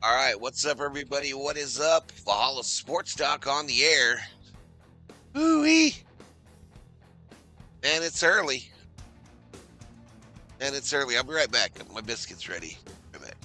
All right, what's up, everybody? What is up? Valhalla Sports Talk on the air. Ooh-wee. And it's early. I'll be right back. My biscuit's ready. Right back.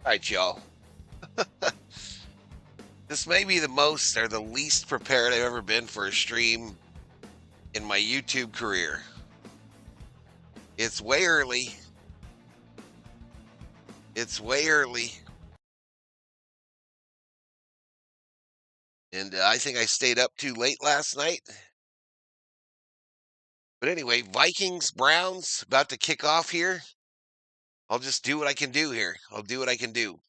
All right, y'all. This may be the most or the least prepared I've ever been for a stream in my YouTube career. It's way early. And I think I stayed up too late last night. But anyway, Vikings, Browns about to kick off here. I'll just do what I can do here. I'll do what I can do.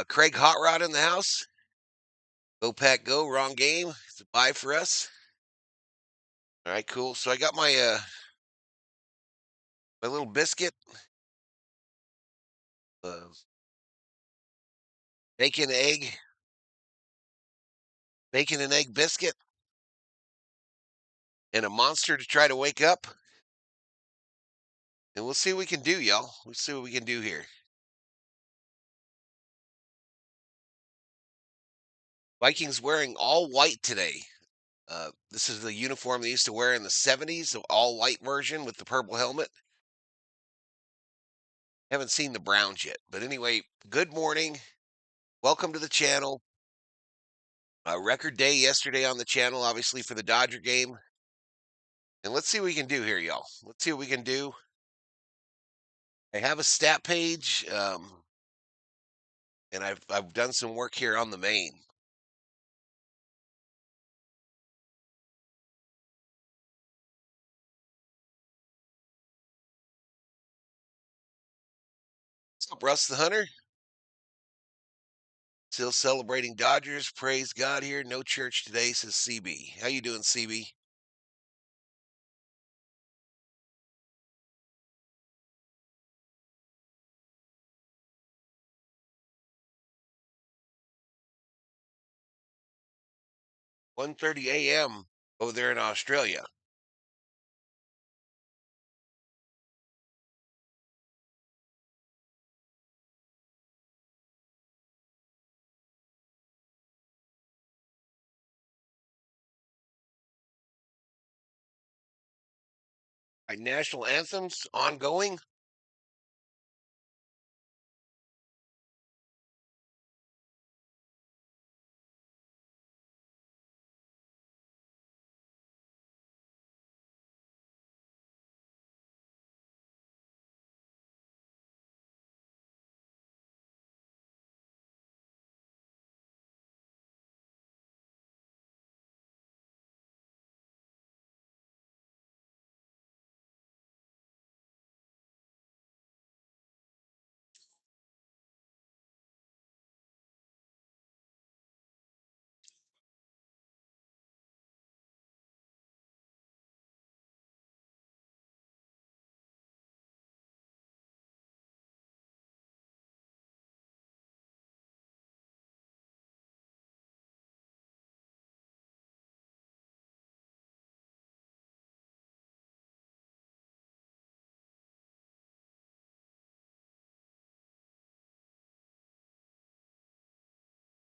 Craig Hot Rod in the house. Go Pack Go. Wrong game. It's a bye for us. All right, cool. So I got my my little biscuit, uh, bacon egg, bacon and egg biscuit, and a monster to try to wake up. And we'll see what we can do, y'all. We'll see what we can do here. Vikings wearing all white today. This is the uniform they used to wear in the 70s, the all white version with the purple helmet. Haven't seen the Browns yet. But anyway, good morning. Welcome to the channel. A record day yesterday on the channel, obviously, for the Dodger game. And let's see what we can do here, y'all. Let's see what we can do. I have a stat page, and I've done some work here on the main. What's up, Russ the Hunter? Still celebrating Dodgers. Praise God here. No church today, says CB. How you doing, CB? "1:30 a.m. over there in Australia." National anthems ongoing.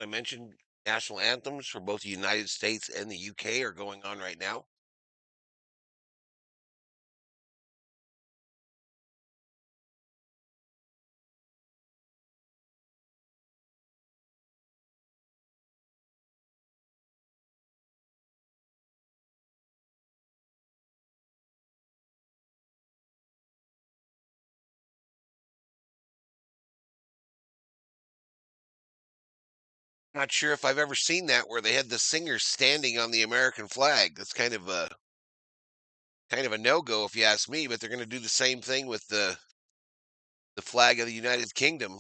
I mentioned national anthems for both the United States and the UK are going on right now. Not sure if I've ever seen that where they had the singers standing on the American flag. That's kind of a no-go if you ask me, but they're going to do the same thing with the flag of the United Kingdom.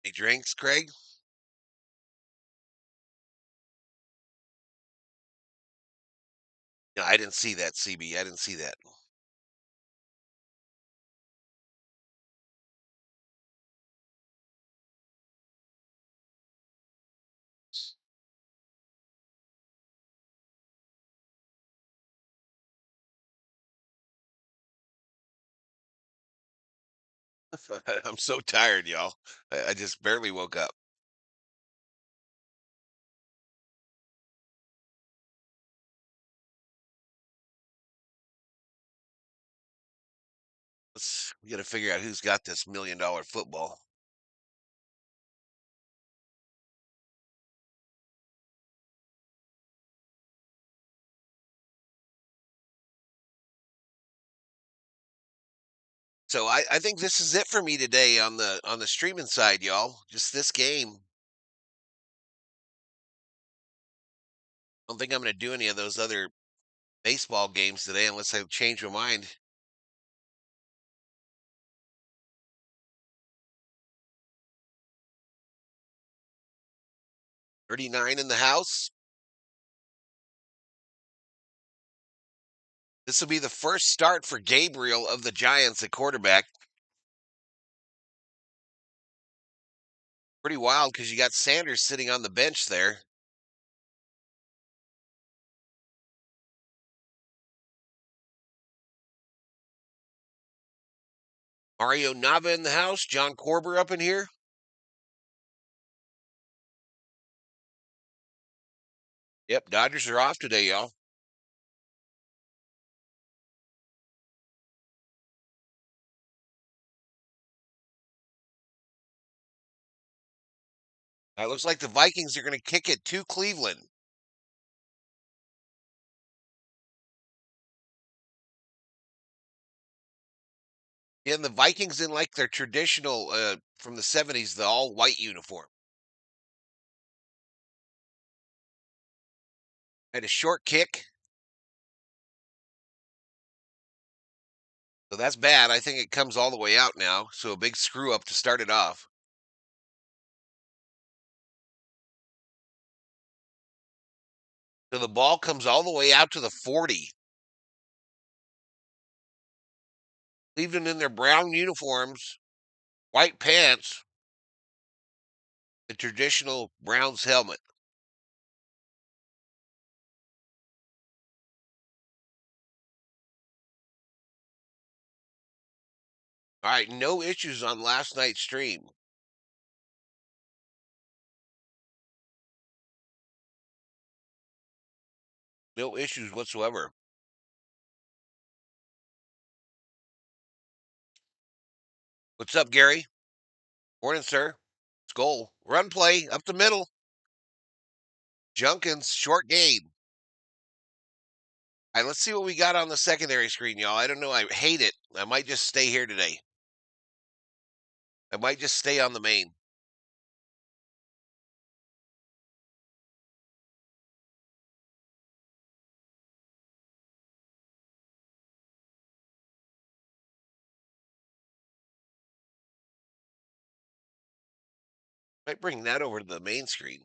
Any drinks, Craig? No, I didn't see that, CB. I didn't see that. I'm so tired, y'all. I just barely woke up. We got to figure out who's got this $1 million football. So I think this is it for me today on the streaming side, y'all. Just this game. I don't think I'm going to do any of those other baseball games today unless I change my mind. 39 in the house. This will be the first start for Gabriel of the Giants at quarterback. Pretty wild because you got Sanders sitting on the bench there. Mario Nava in the house. John Corber up in here. Yep, Dodgers are off today, y'all. It looks like the Vikings are going to kick it to Cleveland. Yeah, and the Vikings in like their traditional from the 70s, the all white uniform. Had a short kick. So that's bad. I think it comes all the way out now. So a big screw up to start it off. So the ball comes all the way out to the 40. Cleveland in their brown uniforms, white pants, the traditional Browns helmet. All right, no issues on last night's stream. No issues whatsoever. What's up, Gary? Morning, sir. It's goal. Run play up the middle. Junkins, short gain. All right, let's see what we got on the secondary screen, y'all. I don't know. I hate it. I might just stay here today. I might just stay on the main. Might bring that over to the main screen.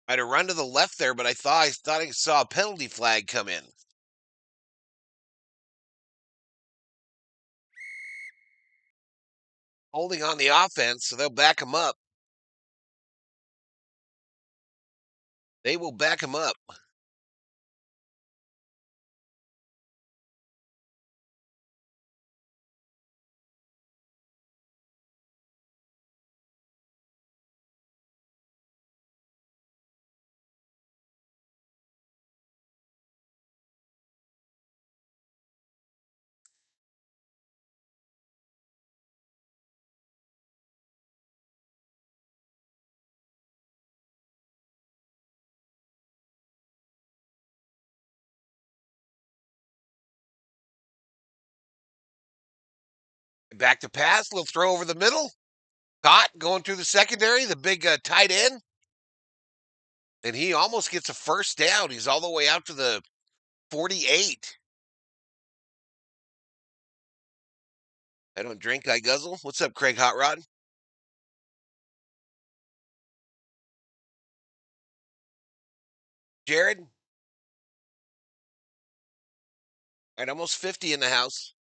I had to run to the left there, but I thought I saw a penalty flag come in. Holding on the offense, so they'll back him up. They will back him up. Back to pass, little throw over the middle. Caught going through the secondary, the big tight end. And he almost gets a first down. He's all the way out to the 48. I don't drink, I guzzle. What's up, Craig Hot Rod? Jared? All right, almost 50 in the house.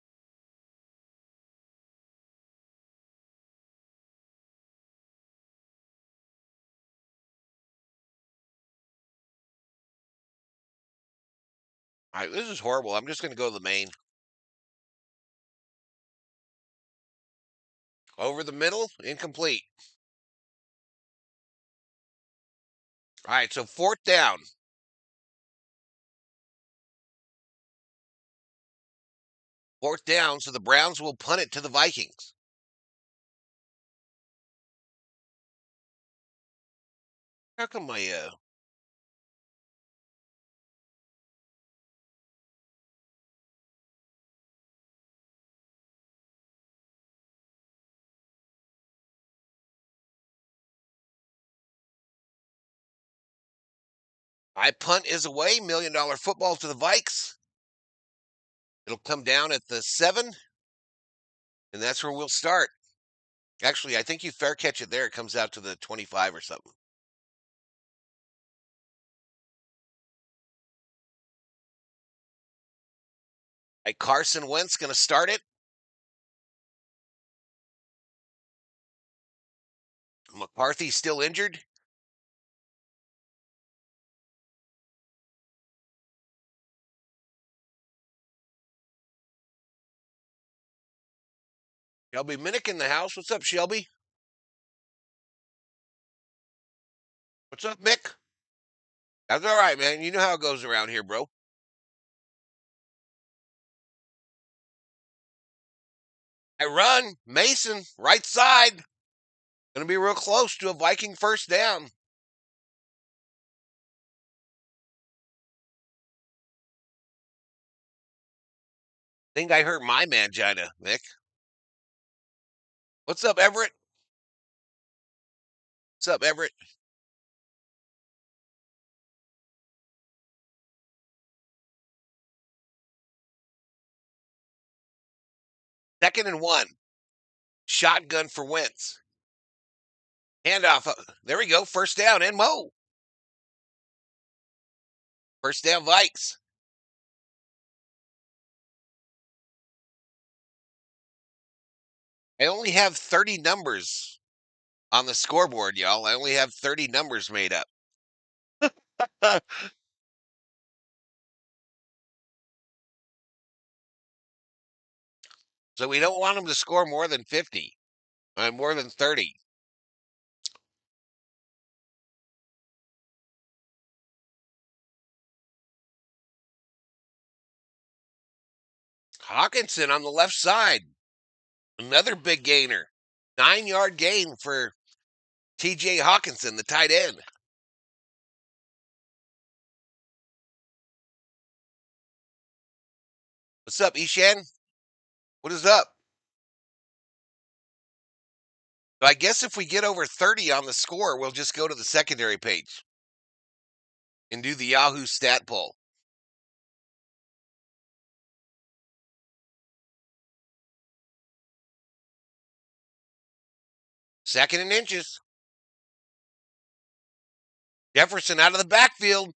All right, this is horrible. I'm just going to go to the main. Over the middle, incomplete. All right, so fourth down. Fourth down, so the Browns will punt it to the Vikings. How come I punt is away, $1 million football to the Vikes. It'll come down at the 7, and that's where we'll start. Actually, I think you fair catch it there. It comes out to the 25 or something. Right, Carson Wentz going to start it. McCarthy still injured. Shelby Minnick in the house. What's up, Shelby? What's up, Mick? That's all right, man. You know how it goes around here, bro. I run. Mason, right side. Going to be real close to a Viking first down. Think I hurt my mangina, Mick. What's up, Everett? What's up, Everett? Second and 1. Shotgun for Wentz. Handoff. There we go. First down and Mo. First down, Vikes. I only have 30 numbers on the scoreboard, y'all. I only have 30 numbers made up. So we don't want them to score more than 50, more than 30. Hawkinson on the left side. Another big gainer. 9-yard gain for TJ Hawkinson, the tight end. What's up, Ishan? What is up? So I guess if we get over 30 on the score, we'll just go to the secondary page and do the Yahoo stat poll. 2nd and inches. Jefferson out of the backfield.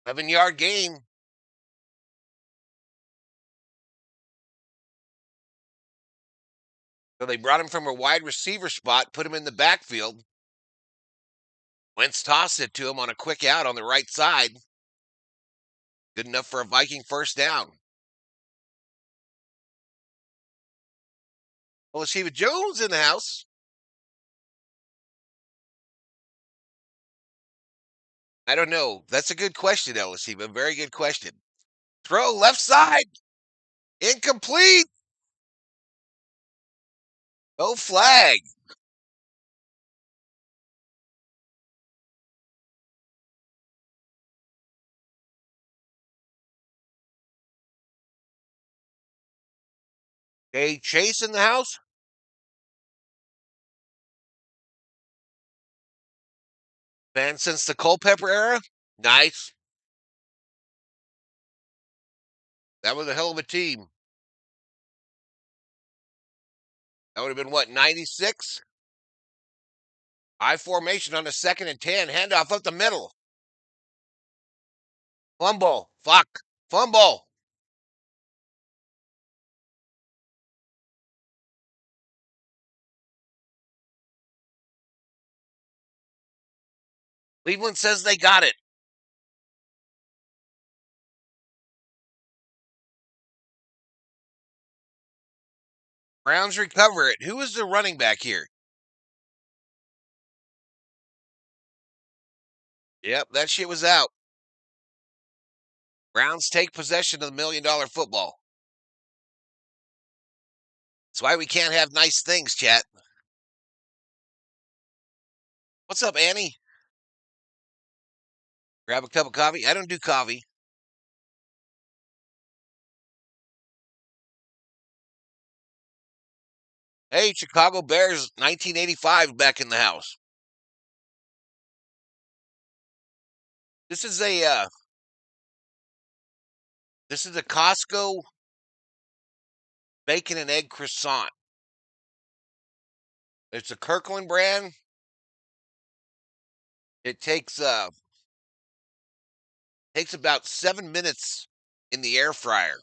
11-yard gain. So they brought him from a wide receiver spot, put him in the backfield. Wentz tossed it to him on a quick out on the right side. Good enough for a Viking first down. Well, Shiva Jones in the house. I don't know. That's a good question, Elisiva. Very good question. Throw left side. Incomplete. No flag. Okay, Chase in the house. Been since the Culpepper era. Nice. That was a hell of a team. That would have been what, 96? High formation on the 2nd and 10. Handoff up the middle. Fumble. Fuck. Fumble. Cleveland says they got it. Browns recover it. Who is the running back here? Yep, that shit was out. Browns take possession of the $1 million football. That's why we can't have nice things, chat. What's up, Annie? Grab a cup of coffee. I don't do coffee. Hey, Chicago Bears, 1985 back in the house. This is a Costco bacon and egg croissant. It's a Kirkland brand. It takes about 7 minutes in the air fryer.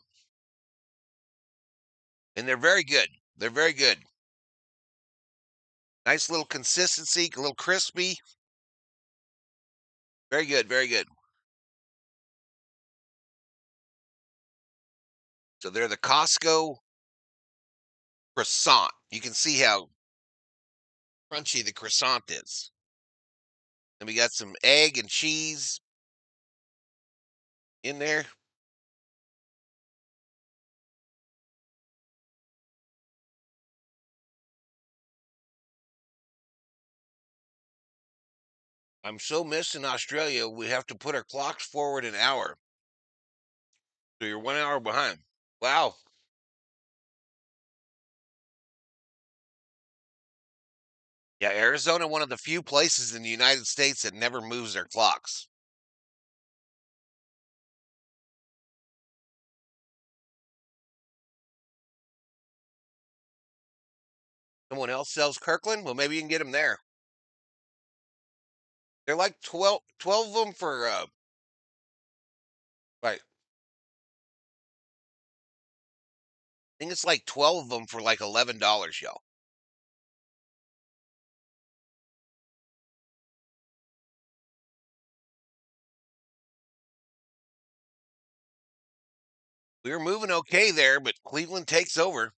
And they're very good. They're very good. Nice little consistency, a little crispy. Very good, very good. So they're the Costco croissant. You can see how crunchy the croissant is. And we got some egg and cheese in there. I'm so missed in Australia, we have to put our clocks forward an hour. So you're 1 hour behind. Wow. Yeah, Arizona, one of the few places in the United States that never moves their clocks. Someone else sells Kirkland? Well, maybe you can get them there. They're like 12 of them for, right. I think it's like 12 of them for like $11, y'all. We were moving okay there, but Cleveland takes over.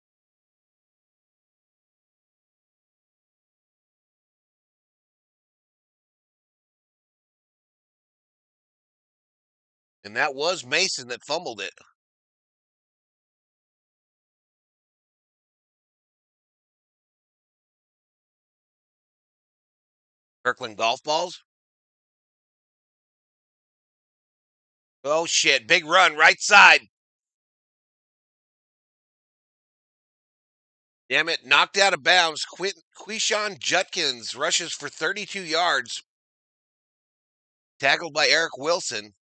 And that was Mason that fumbled it. Kirkland golf balls. Oh, shit. Big run, right side. Damn it. Knocked out of bounds. Quishon Judkins rushes for 32 yards. Tackled by Eric Wilson.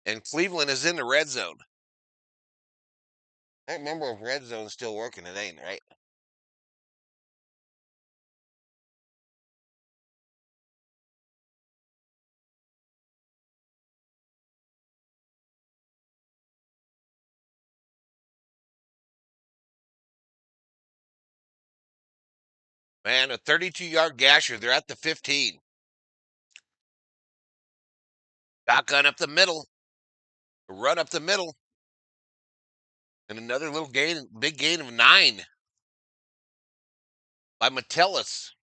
And Cleveland is in the red zone. I can't remember if Red Zone's still working. It ain't, right? Man, a 32-yard gasher. They're at the 15. Shotgun up the middle. Run up the middle. And another little gain, big gain of 9 by Metellus.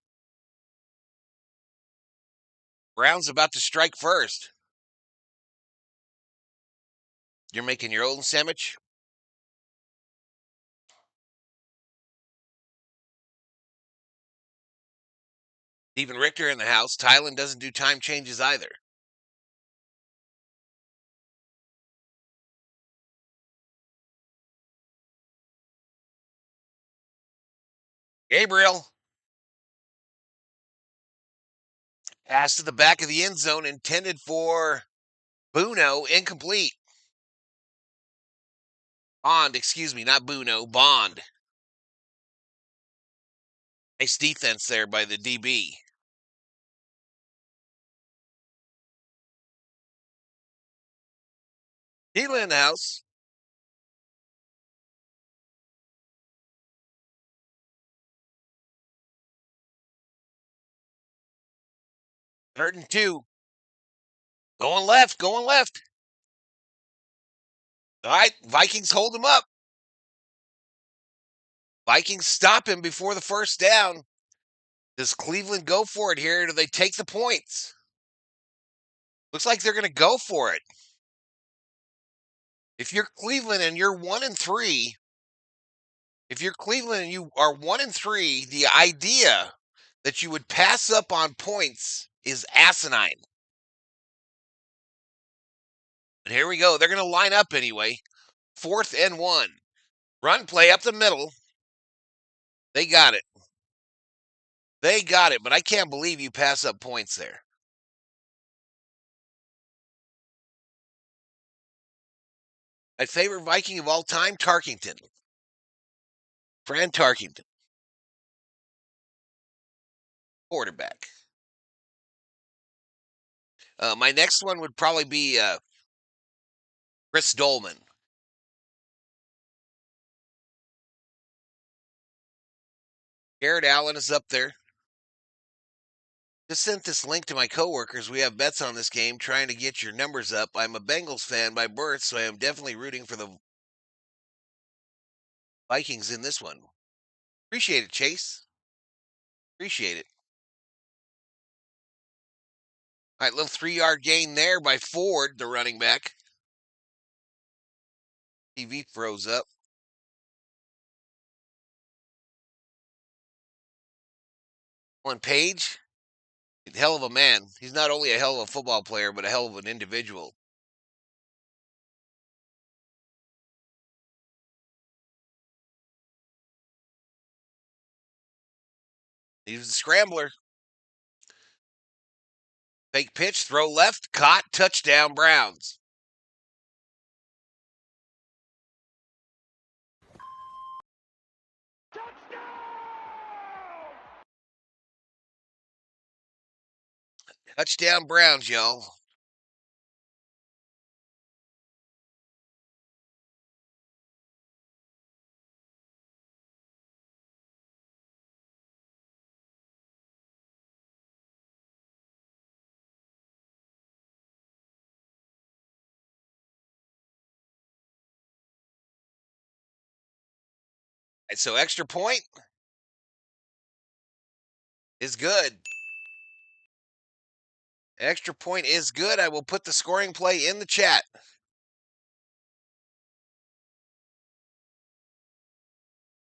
Brown's about to strike first. You're making your own sandwich? Stephen Richter in the house. Tylen doesn't do time changes either. Gabriel. Pass to the back of the end zone intended for Buno. Incomplete. Bond, excuse me, not Buno. Bond. Nice defense there by the DB. Keelan in the house. Third and 2. Going left, going left. All right, Vikings hold him up. Vikings stop him before the first down. Does Cleveland go for it here? Or do they take the points? Looks like they're going to go for it. If you're Cleveland and you're 1-3, if you're Cleveland and you are 1-3, the idea that you would pass up on points is asinine. And here we go. They're going to line up anyway. 4th and 1. Run play up the middle. They got it. They got it, but I can't believe you pass up points there. My favorite Viking of all time, Tarkington. Fran Tarkington. Quarterback. My next one would probably be Chris Dolman. Garrett Allen is up there. Just sent this link to my coworkers. We have bets on this game, trying to get your numbers up. I'm a Bengals fan by birth, so I am definitely rooting for the Vikings in this one. Appreciate it, Chase. Appreciate it. All right, little 3-yard gain there by Ford, the running back. TV froze up. Alan Page, hell of a man. He's not only a hell of a football player, but a hell of an individual. He was a scrambler. Fake pitch, throw left, caught, touchdown, Browns. Touchdown, Browns, y'all. And so extra point is good. Extra point is good. I will put the scoring play in the chat.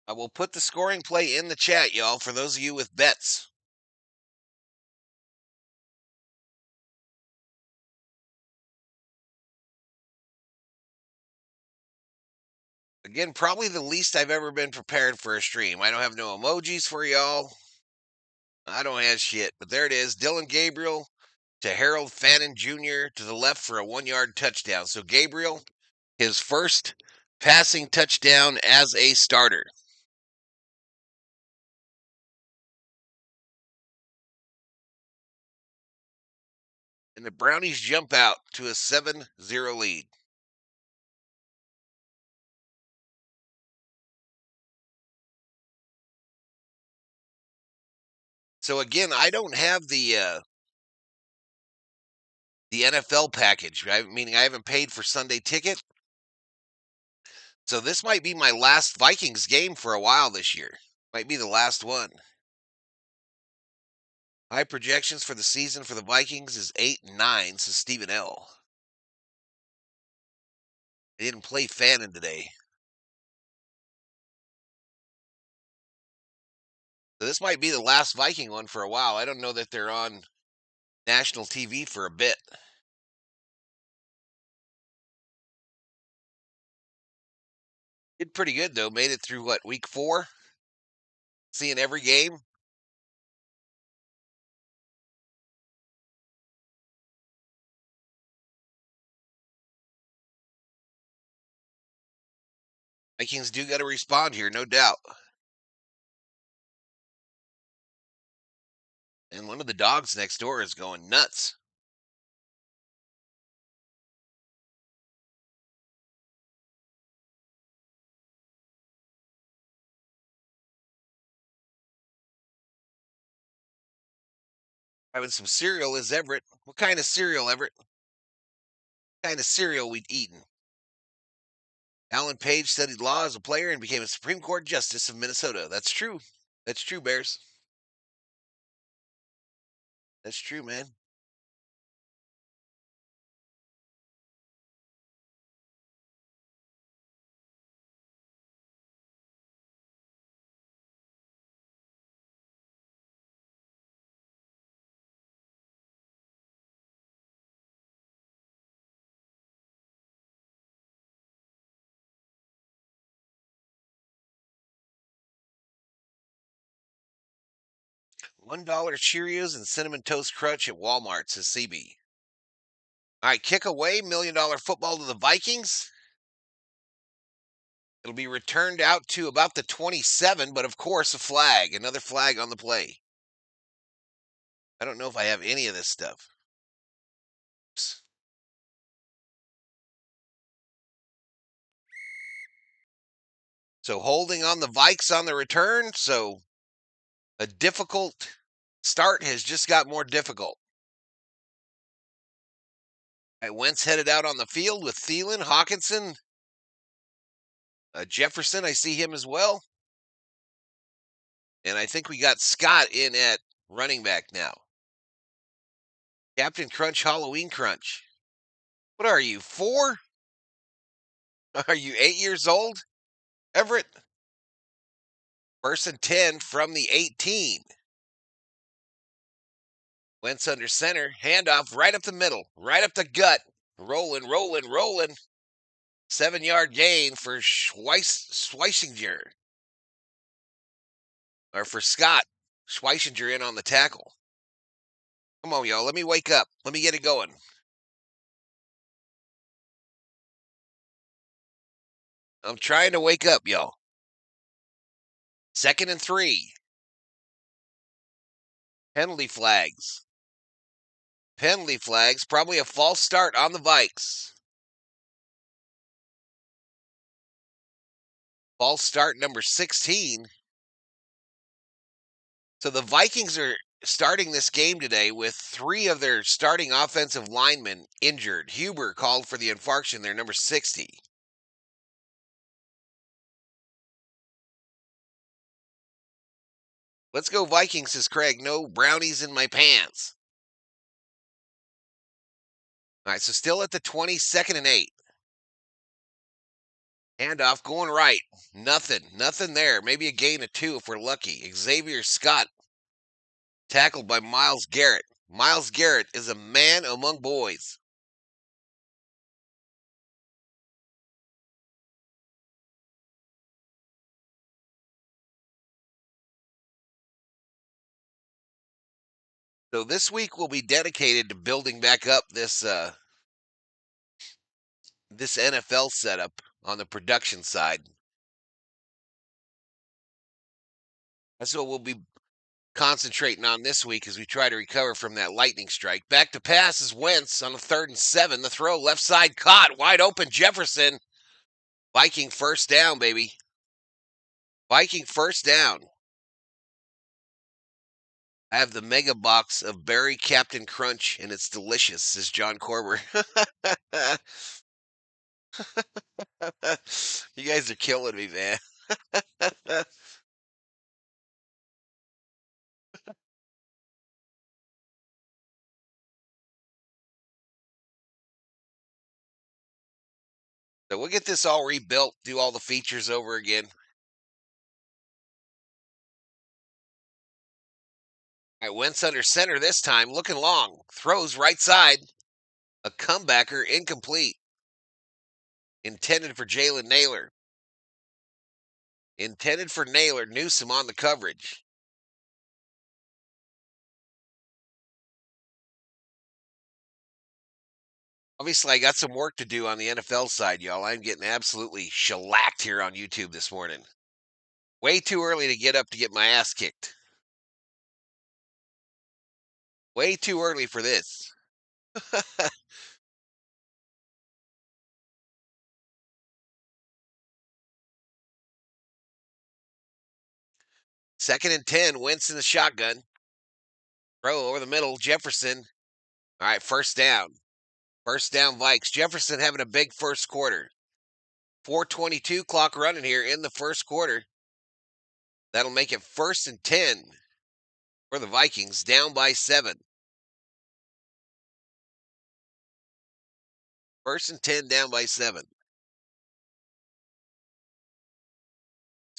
I will put the scoring play in the chat, y'all, for those of you with bets. Again, probably the least I've ever been prepared for a stream. I don't have no emojis for y'all. I don't have shit, but there it is. Dylan Gabriel to Harold Fannin Jr. to the left for a 1-yard touchdown. So Gabriel, his first passing touchdown as a starter. And the Brownies jump out to a 7-0 lead. So again, I don't have the NFL package, meaning I haven't paid for Sunday ticket. So this might be my last Vikings game for a while this year. Might be the last one. My projections for the season for the Vikings is 8-9, says Stephen L. They didn't play Fannin today. So this might be the last Viking one for a while. I don't know that they're on national TV for a bit. Did pretty good, though. Made it through, week 4? Seeing every game. Vikings do got to respond here, no doubt. And one of the dogs next door is going nuts. Having some cereal is Everett. What kind of cereal, Everett? What kind of cereal we'd eaten? Alan Page studied law as a player and became a Supreme Court Justice of Minnesota. That's true. That's true, Bears. That's true, man. $1 Cheerios and Cinnamon Toast Crunch at Walmart, says CB. All right, kick away, $1 million football to the Vikings. It'll be returned out to about the 27, but of course, a flag. Another flag on the play. I don't know if I have any of this stuff. So holding on the Vikes on the return. So a difficult start has just got more difficult. Wentz headed out on the field with Thielen, Hawkinson, Jefferson. I see him as well. And I think we got Scott in at running back now. Captain Crunch, Halloween Crunch. What are you, 4? Are you 8 years old, Everett? 1st and 10 from the 18. Wentz under center. Handoff right up the middle. Right up the gut. Rolling, rolling, rolling. 7-yard gain for Schweisinger. Or for Scott. Schweisinger in on the tackle. Come on, y'all. Let me wake up. Let me get it going. I'm trying to wake up, y'all. 2nd and 3. Penalty flags. Penalty flags. Probably a false start on the Vikes. False start number 16. So the Vikings are starting this game today with 3 of their starting offensive linemen injured. Huber called for the infarction there, number 60. Let's go Vikings, says Craig. No brownies in my pants. All right, so still at the 22nd and 8. Handoff going right. Nothing there. Maybe a gain of 2 if we're lucky. Xavier Scott tackled by Myles Garrett. Myles Garrett is a man among boys. So this week will be dedicated to building back up this NFL setup. on the production side. That's what we'll be concentrating on this week as we try to recover from that lightning strike. Back to pass is Wentz on a 3rd and 7. The throw left side caught. Wide open Jefferson. Viking first down, baby. Viking first down. I have the mega box of Berry Captain Crunch, and it's delicious, says John Corber. You guys are killing me, man. So we'll get this all rebuilt, do all the features over again. All right, Wentz under center this time, looking long. Throws right side. A comebacker incomplete. Intended for Jalen Naylor. Intended for Naylor. Newsom on the coverage. Obviously, I got some work to do on the NFL side, y'all. I'm getting absolutely shellacked here on YouTube this morning. Way too early to get up to get my ass kicked. Way too early for this. 2nd and 10. Wentz in the shotgun. Throw over the middle. Jefferson. All right, first down. First down, Vikes. Jefferson having a big first quarter. 4:22 clock running here in the first quarter. That'll make it 1st and 10 for the Vikings, down by 7. 1st and 10, down by 7. Let's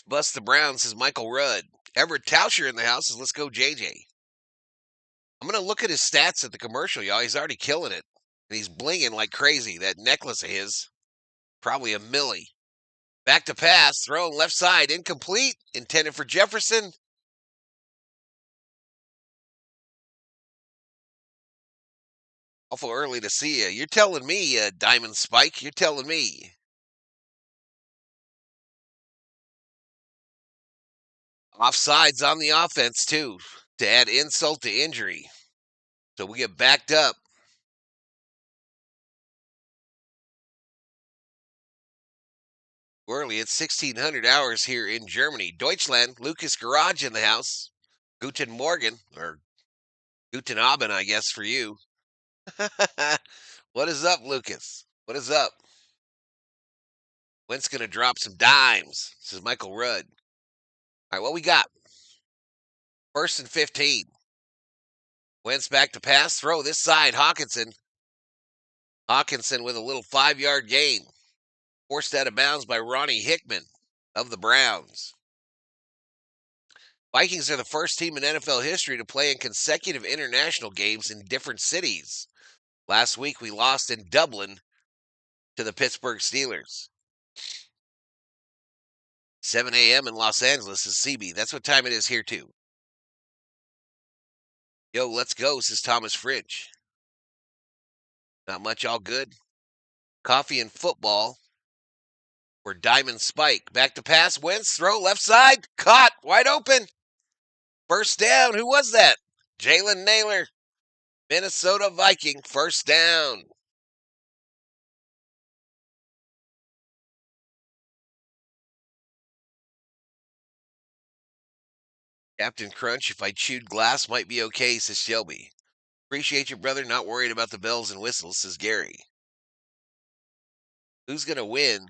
bust the Browns, says Michael Rudd. Everett Tauscher in the house says, let's go, JJ. I'm going to look at his stats at the commercial, y'all. He's already killing it. And he's blinging like crazy. That necklace of his, probably a milli. Back to pass, thrown left side, incomplete, intended for Jefferson. Awful early to see you. You're telling me, Diamond Spike. You're telling me. Offsides on the offense, too, to add insult to injury. So we get backed up. Early, it's 1600 hours here in Germany. Deutschland, Lucas Garage in the house. Guten Morgen, or Guten Abend, I guess, for you. What is up, Lucas? What is up? When's going to drop some dimes? Says Michael Rudd. All right, what we got? 1st and 15. Wentz back to pass. Throw this side. Hawkinson. Hawkinson with a little 5-yard gain. Forced out of bounds by Ronnie Hickman of the Browns. Vikings are the first team in NFL history to play in consecutive international games in different cities. Last week, we lost in Dublin to the Pittsburgh Steelers. 7 a.m. in Los Angeles is CB. That's what time it is here, too. Yo, let's go, says Thomas Fridge. Not much, all good. Coffee and football for Diamond Spike. Back to pass. Wentz, throw left side. Caught. Wide open. First down. Who was that? Jalen Naylor. Minnesota Viking. First down. Captain Crunch, if I chewed glass, might be okay, says Shelby. Appreciate you, brother. Not worried about the bells and whistles, says Gary. Who's going to win,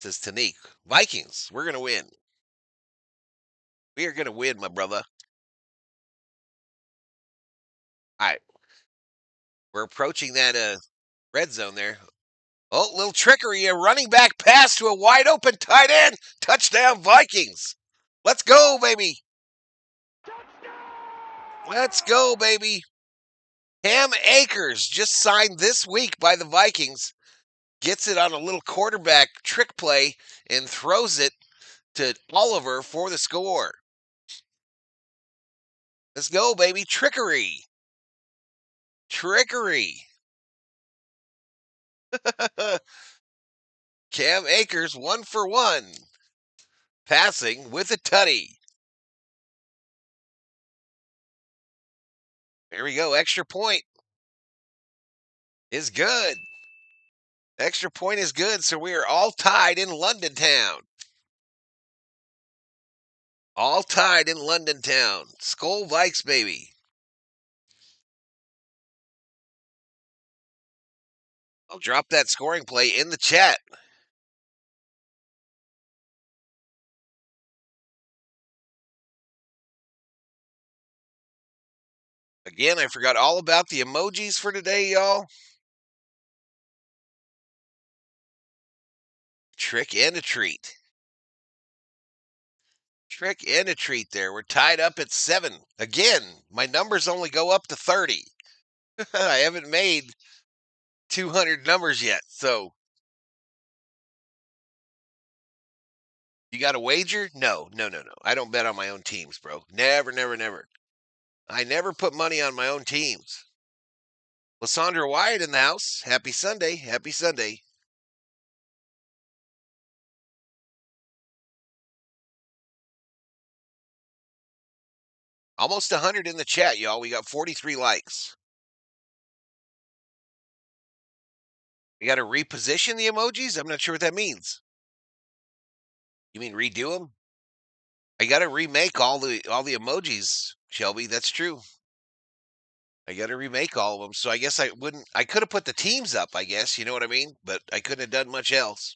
says Tanique. Vikings. We're going to win. We are going to win, my brother. All right. We're approaching that red zone there. Oh, little trickery. A running back pass to a wide open tight end. Touchdown, Vikings. Let's go, baby. Let's go, baby. Cam Akers, just signed this week by the Vikings, gets it on a little quarterback trick play and throws it to Oliver for the score. Let's go, baby. Trickery. Trickery. Cam Akers 1-for-1. Passing with a tutty. There we go. Extra point is good. Extra point is good, so we are all tied in London town. All tied in London town. Skol Vikes, baby. I'll drop that scoring play in the chat. Again, I forgot all about the emojis for today, y'all. Trick and a treat. Trick and a treat there. We're tied up at 7. Again, my numbers only go up to 30. I haven't made 200 numbers yet, so. You got a wager? No. I don't bet on my own teams, bro. Never. I never put money on my own teams. Lysandra Wyatt in the house. Happy Sunday. Happy Sunday. Almost 100 in the chat, y'all. We got 43 likes. You got to reposition the emojis? I'm not sure what that means. You mean redo them? I got to remake all the emojis, Shelby. That's true. I got to remake all of them. So I guess I could have put the teams up, I guess. You know what I mean? But I couldn't have done much else.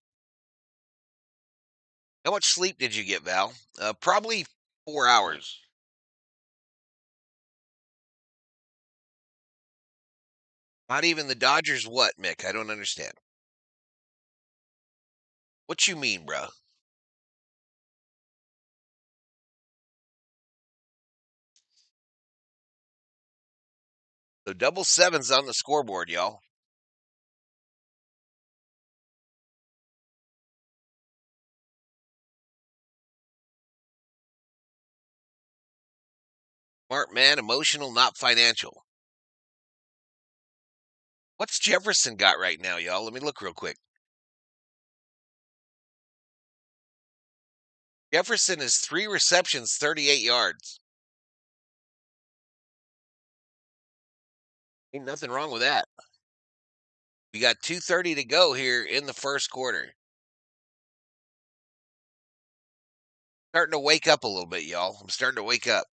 How much sleep did you get, Val? Probably 4 hours. Not even the Dodgers what, Mick? I don't understand. What you mean, bro? So double sevens on the scoreboard, y'all. Smart man, emotional, not financial. What's Jefferson got right now, y'all? Let me look real quick. Jefferson is 3 receptions, 38 yards. Ain't nothing wrong with that. We got 2:30 to go here in the first quarter. Starting to wake up a little bit, y'all. I'm starting to wake up.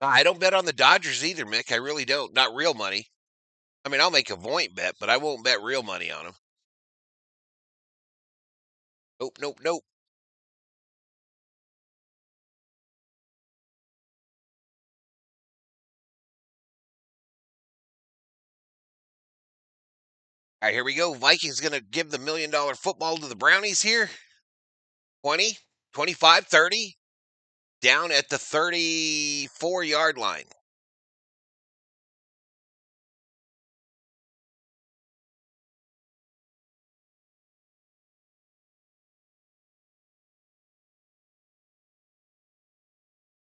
I don't bet on the Dodgers either, Mick. I really don't. Not real money. I mean, I'll make a point bet, but I won't bet real money on them. Nope. All right, here we go. Vikings going to give the $1 million football to the Brownies here. 20, 25, 30. Down at the 34-yard line.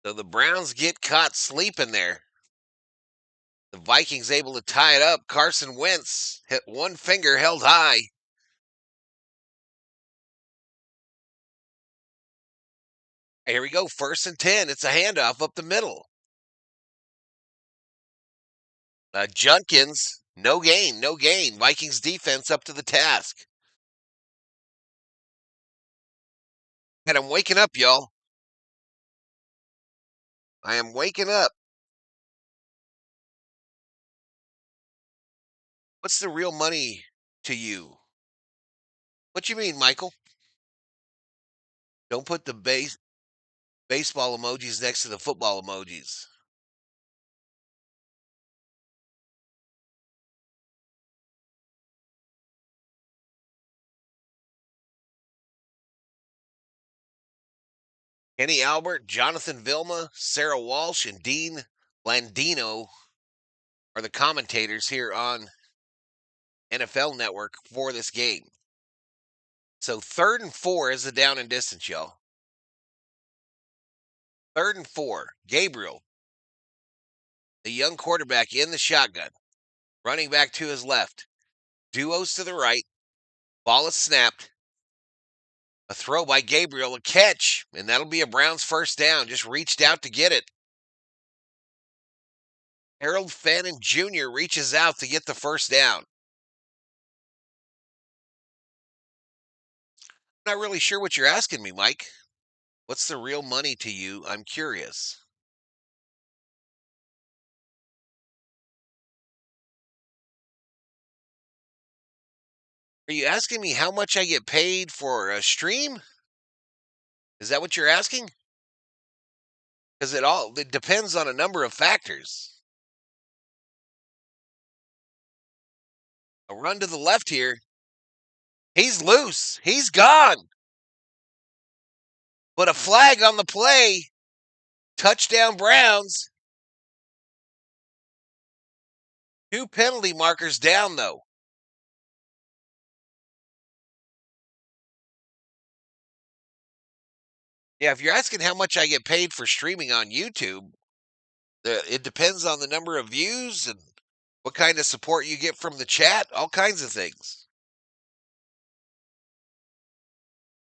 So the Browns get caught sleeping there. The Vikings able to tie it up. Carson Wentz hit one finger held high. Here we go. 1st and 10. It's a handoff up the middle. Junkins, no gain. Vikings defense up to the task. And I'm waking up, y'all. I am waking up. What's the real money to you? What you mean, Michael? Don't put the baseball emojis next to the football emojis. Kenny Albert, Jonathan Vilma, Sarah Walsh, and Dean Landino are the commentators here on NFL Network for this game. So 3rd and 4 is the down and distance, y'all. 3rd and 4. Gabriel, the young quarterback in the shotgun. Running back to his left. Duos to the right. Ball is snapped. A throw by Gabriel, a catch, and that'll be a Browns first down. Just reached out to get it. Harold Fannin Jr. reaches out to get the first down. I'm not really sure what you're asking me, Mike. What's the real money to you? I'm curious. Are you asking me how much I get paid for a stream? Is that what you're asking? Because it depends on a number of factors. A run to the left here. He's loose. He's gone. But a flag on the play. Touchdown Browns. 2 penalty markers down, though. Yeah, if you're asking how much I get paid for streaming on YouTube, it depends on the number of views and what kind of support you get from the chat, all kinds of things.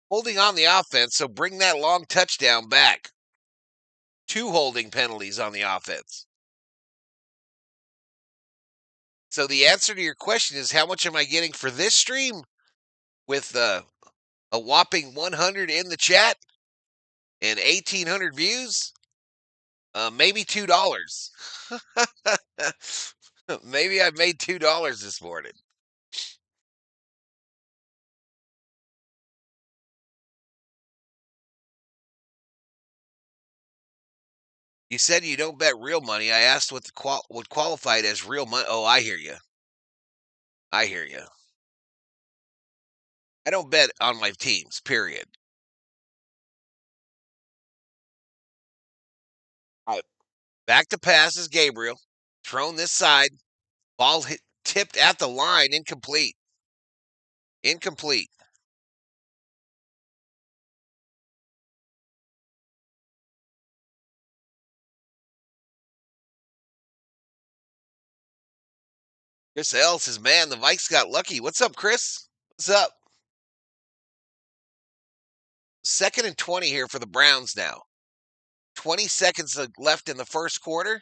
Holding on the offense, so bring that long touchdown back. 2 holding penalties on the offense. So the answer to your question is, how much am I getting for this stream? With a whopping 100 in the chat and 1,800 views? Maybe $2. Maybe I made $2 this morning. You said you don't bet real money. I asked what what qualified as real money. Oh, I hear you. I hear you. I don't bet on my teams, period. Back to pass is Gabriel. Thrown this side. Ball tipped at the line. Incomplete. Incomplete. Chris L says, man, the Vikes got lucky. What's up, Chris? What's up? 2nd and 20 here for the Browns now. 20 seconds left in the first quarter.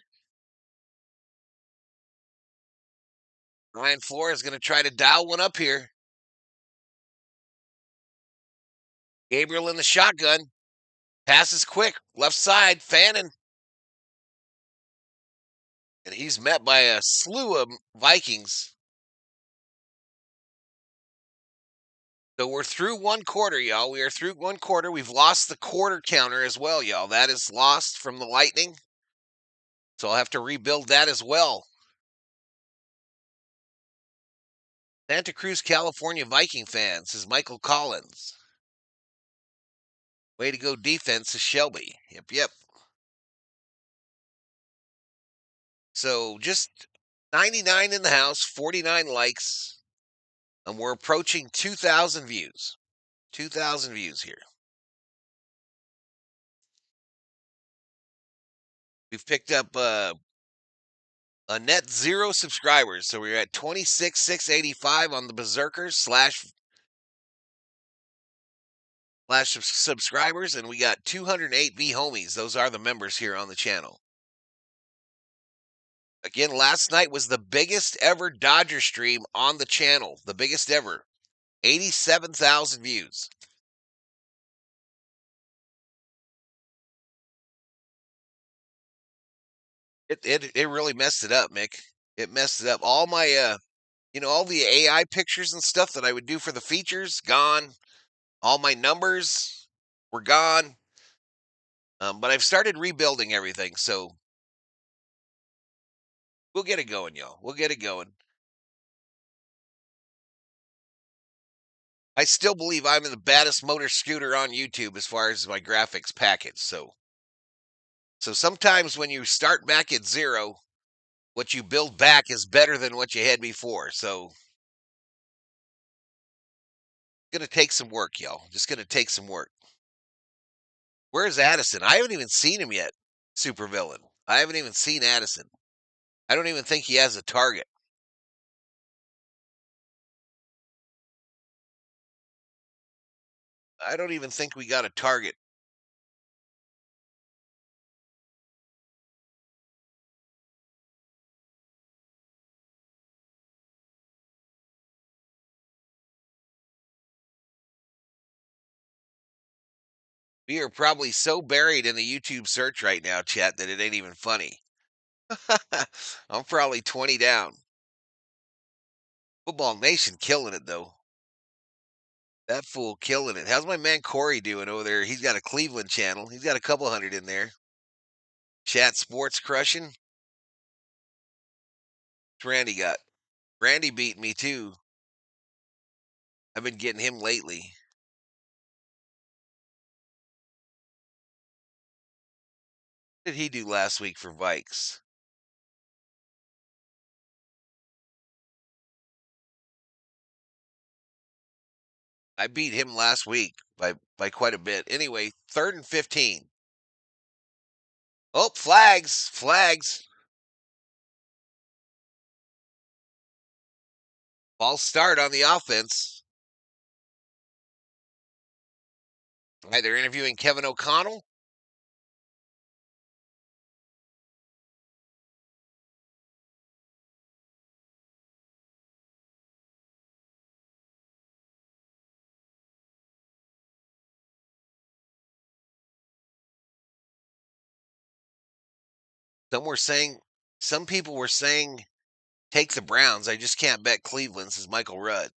Ryan Flores is going to try to dial one up here. Gabriel in the shotgun. Passes quick. Left side. Fannin. And he's met by a slew of Vikings. So we're through one quarter, y'all. We are through one quarter. We've lost the quarter counter as well, y'all. That is lost from the Lightning. So I'll have to rebuild that as well. Santa Cruz, California Viking fans, says Michael Collins. Way to go defense is Shelby. Yep. So just 99 in the house, 49 likes, and we're approaching 2,000 views. 2,000 views here. We've picked up a net 0 subscribers. So we're at 26,685 on the Berserkers slash subscribers, and we got 208 V homies. Those are the members here on the channel. Again, last night was the biggest ever Dodger stream on the channel. The biggest ever. 87,000 views. It really messed it up, Mick. It messed it up. All my all the AI pictures and stuff that I would do for the features, gone. All my numbers were gone. But I've started rebuilding everything, so we'll get it going, y'all. We'll get it going. I still believe I'm the baddest motor scooter on YouTube as far as my graphics package. So sometimes when you start back at 0, what you build back is better than what you had before. So it's gonna take some work, y'all. Just gonna take some work. Where's Addison? I haven't even seen him yet. Supervillain. I haven't even seen Addison. I don't even think he has a target. I don't even think we got a target. We are probably so buried in the YouTube search right now, chat, that it ain't even funny. I'm probably 20 down. Football Nation killing it, though. That fool killing it. How's my man Corey doing over there? He's got a Cleveland channel. He's got a couple hundred in there. Chat sports crushing. What's Randy got? Randy beat me too. I've been getting him lately. What did he do last week for Vikes? I beat him last week by quite a bit. Anyway, 3rd and 15. Oh, flags, flags. False start on the offense. They're interviewing Kevin O'Connell. Some people were saying take the Browns. I just can't bet Cleveland, says Michael Rudd.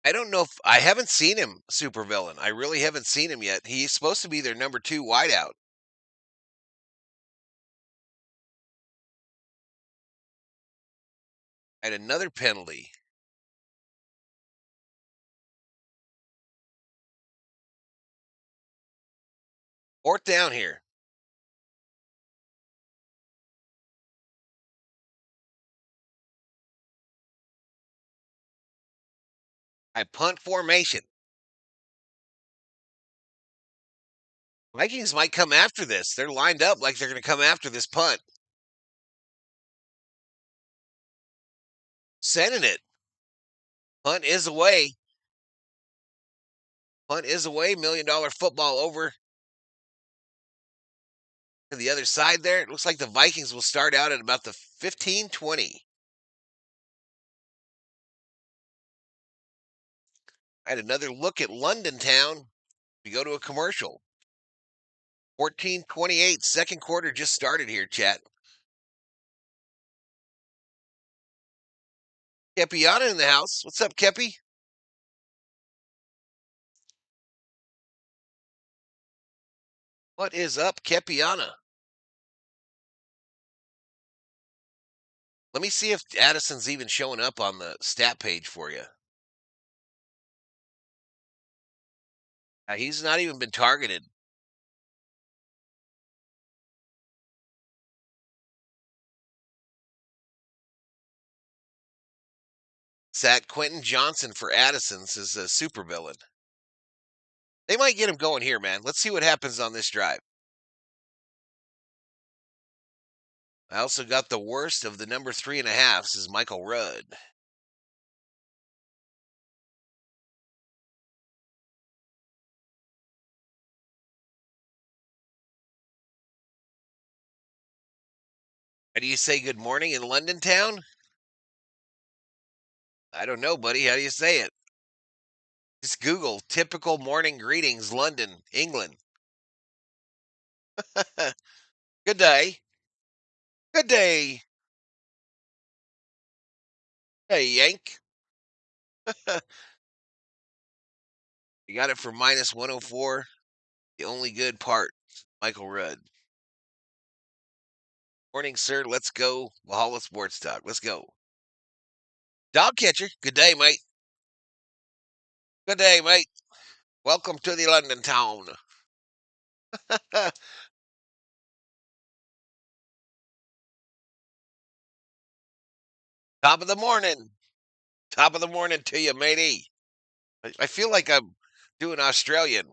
I don't know if I haven't seen him supervillain. I really haven't seen him yet. He's supposed to be their number 2 wideout. And another penalty. 4th down here. I punt formation. Vikings might come after this. They're lined up like they're going to come after this punt. Sending it. Punt is away. Punt is away. $1 million football over to the other side there. It looks like the Vikings will start out at about the 15-20. I had another look at London Town. We go to a commercial. 14-28. Second quarter just started here, chat. Kepiana in the house. What's up, Kepi? What is up, Kepiana? Let me see if Addison's even showing up on the stat page for you. He's not even been targeted. Sat Quentin Johnson for Addison's as a supervillain. They might get him going here, man. Let's see what happens on this drive. I also got the worst of the number 3.5s is Michael Rudd. How do you say good morning in London Town? I don't know, buddy. How do you say it? Just Google typical morning greetings, London, England. Good day. Good day. Hey, Yank. You got it for minus 104. The only good part, Michael Rudd. Morning, sir. Let's go. Valhalla Sports Talk. Let's go. Dog catcher. Good day, mate. Good day, mate. Welcome to the London town. Top of the morning. Top of the morning to you, matey. I feel like I'm doing Australian.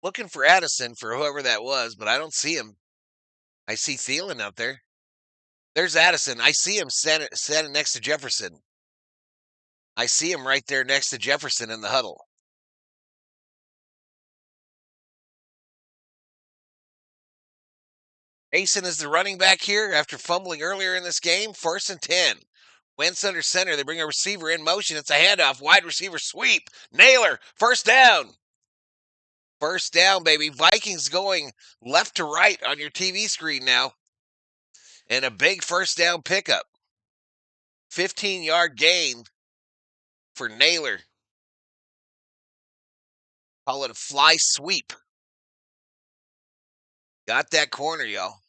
Looking for Addison for whoever that was, but I don't see him. I see Thielen out there. There's Addison. I see him standing next to Jefferson. I see him right there next to Jefferson in the huddle. Mason is the running back here after fumbling earlier in this game. 1st and 10. Wentz under center. They bring a receiver in motion. It's a handoff. Wide receiver sweep. Naylor. First down. First down, baby. Vikings going left to right on your TV screen now. And a big first down pickup. 15-yard gain for Naylor. Call it a fly sweep. Got that corner, y'all.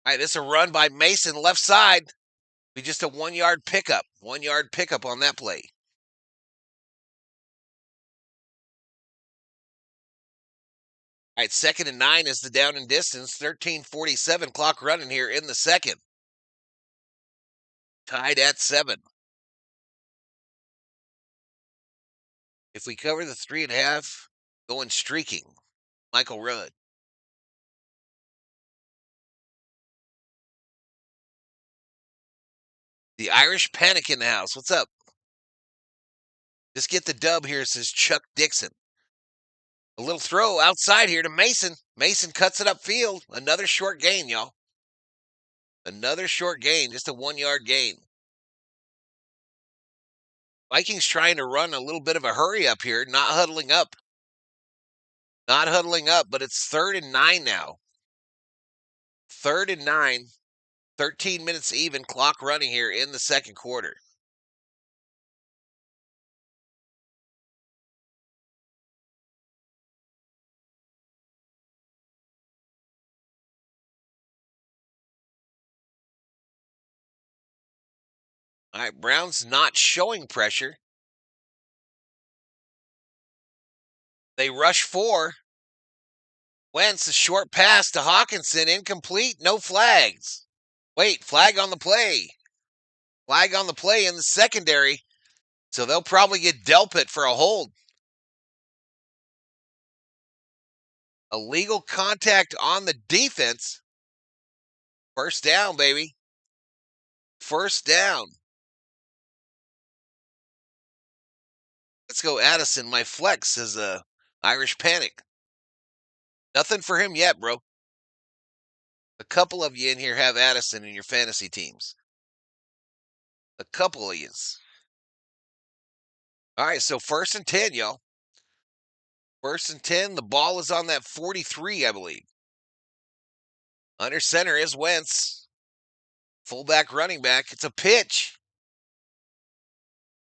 All right, this is a run by Mason left side. Be just a 1-yard pickup. 1-yard pickup on that play. All right, 2nd and 9 is the down and distance. 13:47 clock running here in the second. Tied at 7. If we cover the 3.5, going streaking. Michael Rudd. The Irish Panic in the house. What's up? Just get the dub here, says Chuck Dixon. A little throw outside here to Mason. Mason cuts it upfield. Another short gain, y'all. Another short gain, just a 1-yard gain. Vikings trying to run a little bit of a hurry up here, not huddling up. Not huddling up, but it's 3rd and 9 now. 3rd and 9. 13 minutes even, clock running here in the second quarter. All right, Browns not showing pressure. They rush 4. Wentz, a short pass to Hawkinson, incomplete, no flags. Wait, flag on the play. Flag on the play in the secondary. So they'll probably get Delpit for a hold. Illegal contact on the defense. First down, baby. First down. Let's go Addison. My flex is a Irish Panic. Nothing for him yet, bro. A couple of you in here have Addison in your fantasy teams. A couple of yous. All right, so 1st and 10, y'all. 1st and 10. The ball is on that 43, I believe. Under center is Wentz. Fullback, running back. It's a pitch.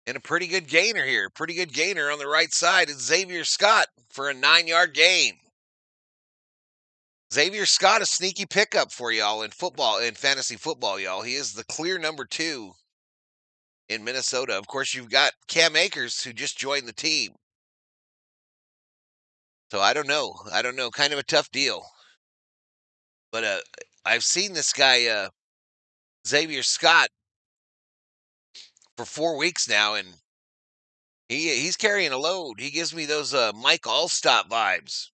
And a pretty good gainer here. Pretty good gainer on the right side. It's Xavier Scott for a 9-yard gain. Xavier Scott, a sneaky pickup for y'all in football, in fantasy football, y'all. He is the clear number 2 in Minnesota. Of course, you've got Cam Akers, who just joined the team. So I don't know. Kind of a tough deal. But I've seen this guy, Xavier Scott, for 4 weeks now, and he's carrying a load. He gives me those Mike Allstott vibes.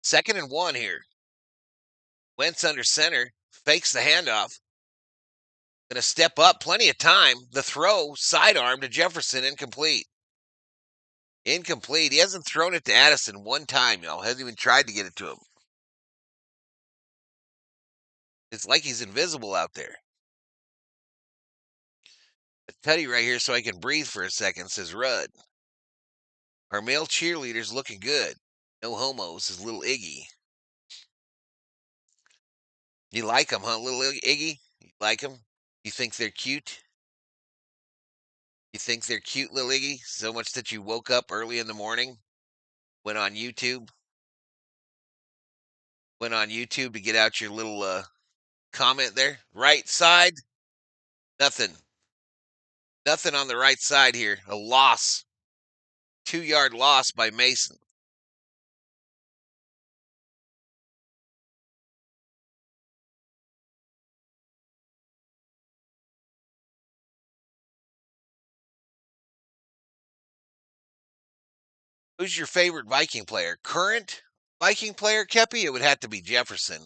2nd and 1 here. Wentz under center, fakes the handoff. Going to step up, plenty of time. The throw, sidearm to Jefferson, incomplete. Incomplete. He hasn't thrown it to Addison one time, y'all. Hasn't even tried to get it to him. It's like he's invisible out there. A Teddy right here so I can breathe for a second, says Rudd. Our male cheerleader's looking good. No homos, says little Iggy. You like them, huh, little Iggy? You like them? You think they're cute? You think they're cute, little Iggy? So much that you woke up early in the morning, went on YouTube to get out your little comment there. Right side, nothing. Nothing on the right side here. A loss. 2-yard loss by Mason. Who's your favorite Viking player? Current Viking player, Kepi? It would have to be Jefferson.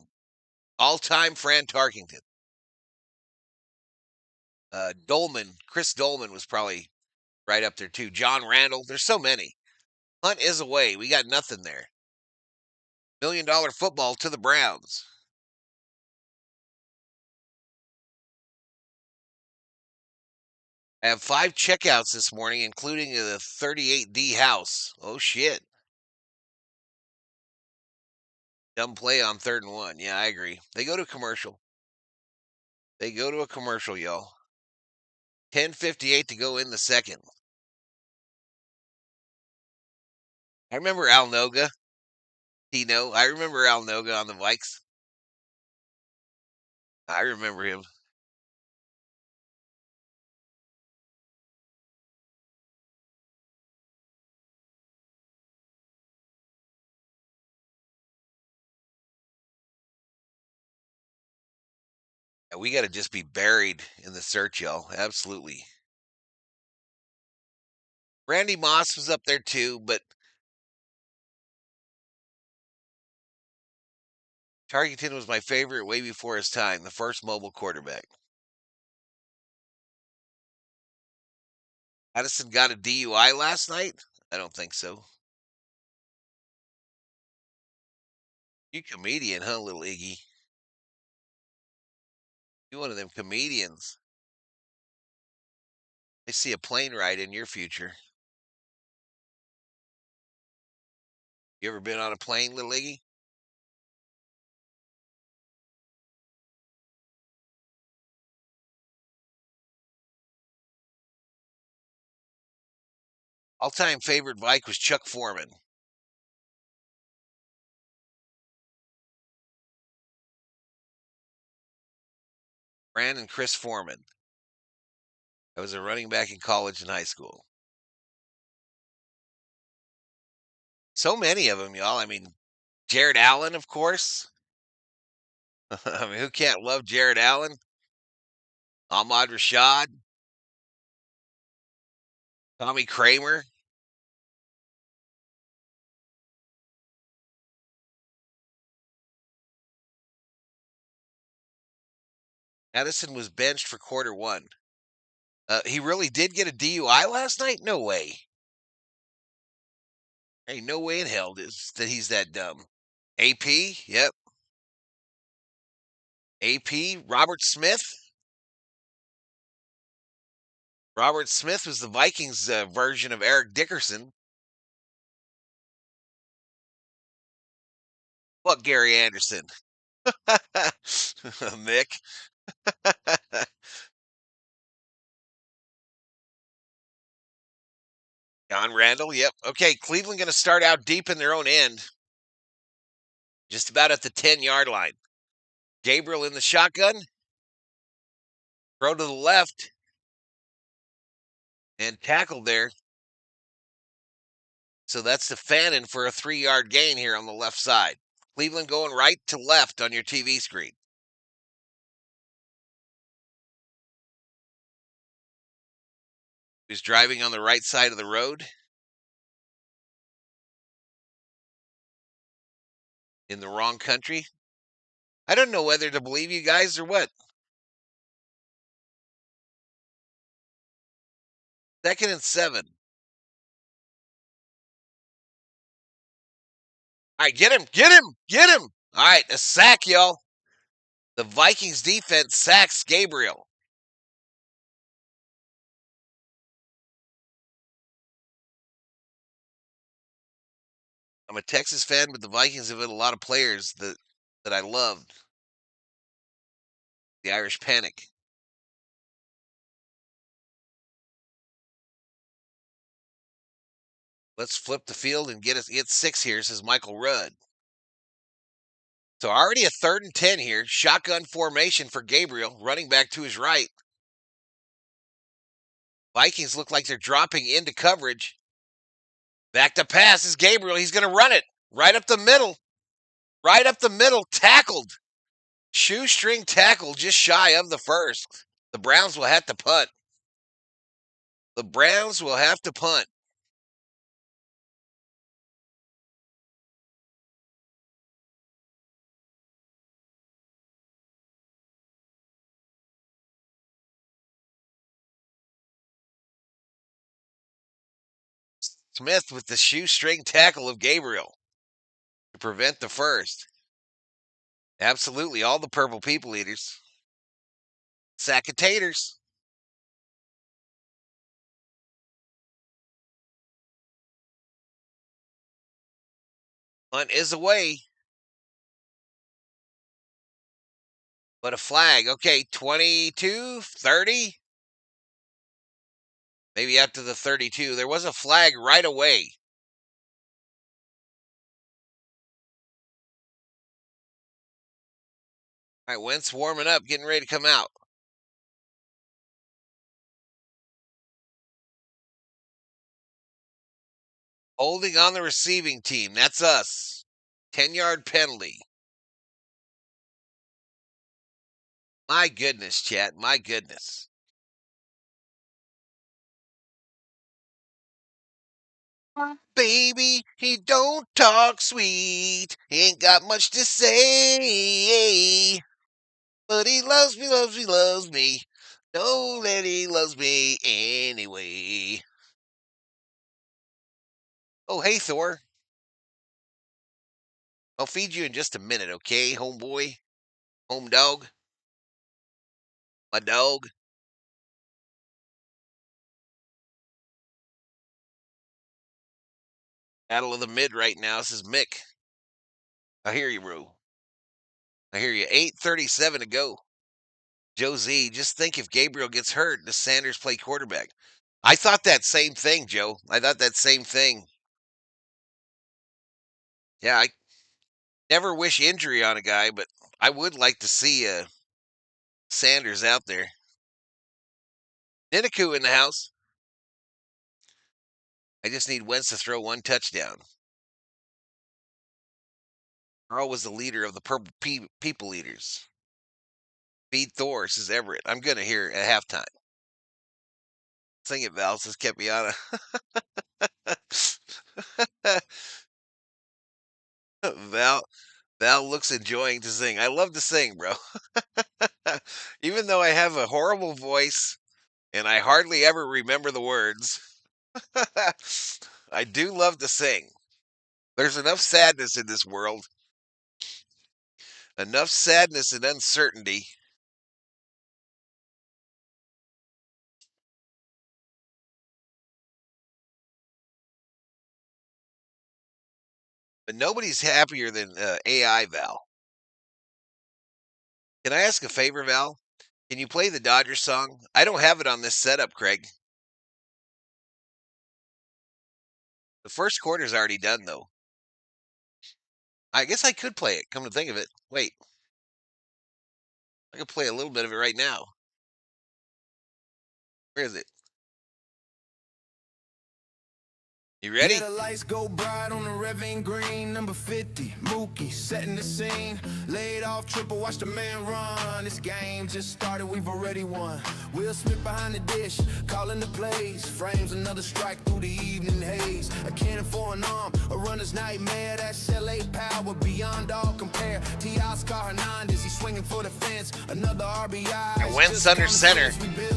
All-time Fran Tarkington. Dolman, Chris Dolman was probably right up there too. John Randall. There's so many. Hunt is away. We got nothing there. $1 million football to the Browns. I have 5 checkouts this morning, including the 38D house. Oh, shit. Dumb play on 3rd and 1. Yeah, I agree. They go to commercial. They go to a commercial, y'all. 10:58 to go in the second. I remember Al Noga. Tino. I remember Al Noga on the Vikes. I remember him. We got to just be buried in the search, y'all. Absolutely. Randy Moss was up there too, but Tarkington was my favorite way before his time, the first mobile quarterback. Addison got a DUI last night? I don't think so. You comedian, huh, little Iggy? You one of them comedians. I see a plane ride in your future. You ever been on a plane, little Iggy? All-time favorite Vike was Chuck Foreman. Brandon Chris Foreman. I was a running back in college and high school. So many of them, y'all. I mean, Jared Allen, of course. I mean, who can't love Jared Allen? Ahmad Rashad. Tommy Kramer. Addison was benched for quarter 1. He really did get a DUI last night? No way. Ain't no way in hell that he's that dumb. AP? Yep. AP? Robert Smith? Robert Smith was the Vikings version of Eric Dickerson. Fuck Gary Anderson. Nick. John Randall, yep. Okay, Cleveland going to start out deep in their own end. Just about at the 10-yard line. Gabriel in the shotgun. Throw to the left. And tackled there. So that's the Fannin for a 3-yard gain here on the left side. Cleveland going right to left on your TV screen. Who's driving on the right side of the road? In the wrong country? I don't know whether to believe you guys or what. 2nd and 7. All right, get him, get him, get him. All right, a sack, y'all. The Vikings defense sacks Gabriel. I'm a Texas fan, but the Vikings have had a lot of players that I loved. The Irish Panic. Let's flip the field and get 6 here, says Michael Rudd. So already a 3rd and 10 here. Shotgun formation for Gabriel, running back to his right. Vikings look like they're dropping into coverage. Back to pass is Gabriel. He's going to run it right up the middle. Right up the middle. Tackled. Shoestring tackle just shy of the first. The Browns will have to punt. The Browns will have to punt. Smith with the shoestring tackle of Gabriel to prevent the first. Absolutely, all the purple people eaters. Sack of taters. Punt is away. But a flag. Okay, 22, 30. Maybe out to the 32. There was a flag right away. All right, Wentz warming up, getting ready to come out. Holding on the receiving team. That's us. 10-yard penalty. My goodness, chat. My goodness. Baby, he don't talk sweet. He ain't got much to say. But he loves me, loves me, loves me. Know that he loves me anyway. Oh, hey, Thor. I'll feed you in just a minute, okay, homeboy? Home dog? My dog? Battle of the mid right now. This is Mick. I hear you, bro. I hear you. 8:37 to go. Joe Z, just think if Gabriel gets hurt, does Sanders play quarterback? I thought that same thing, Joe. I thought that same thing. Yeah, I never wish injury on a guy, but I would like to see Sanders out there. Ninaku in the house. I just need Wentz to throw one touchdown. Carl was the leader of the purple people eaters. Feed Thor, says Everett. I'm going to hear it at halftime. Sing it, Val, says Kepiana. Val looks enjoying to sing. I love to sing, bro. Even though I have a horrible voice and I hardly ever remember the words, I do love to sing. There's enough sadness in this world, enough sadness and uncertainty. But nobody's happier than AI Val. Can I ask a favor, Val? Can you play the Dodgers song? I don't have it on this setup, Craig. The first quarter's already done, though. I guess I could play it, come to think of it. Wait. I could play a little bit of it right now. Where is it? You ready? Yeah, the lights go bright on the Reverend Green, number 50. Mookie setting the scene. Laid off triple, watch the man run. This game just started, we've already won. Will Smith behind the dish, calling the plays. Frames another strike through the evening haze. A cannon for an arm, a runner's nightmare. That's LA power beyond all compare. T. Oscar Hernandez, he's swinging for the fence. Another RBI. And Wentz under center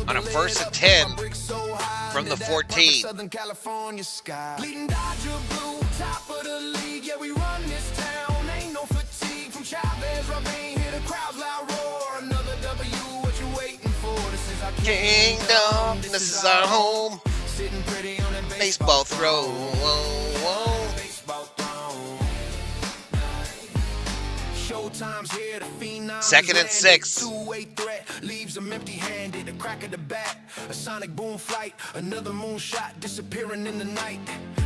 on a 1st and 10 from the 14. Southern California sky. Bleeding Dodger blue, top of the league. Yeah, we run this town. Ain't no fatigue from Chavez. Ravine, hear the crowd's loud roar. Another W, what you waiting for? This is our kingdom. This is our home. Sitting pretty on that Baseball throw. Whoa, whoa. baseball throne. Showtime's here, the phenoms 2nd and landed. 6. Two-way threat leaves them empty-handed. A crack of the bat, a sonic boom flight, another moonshot disappearing in the night.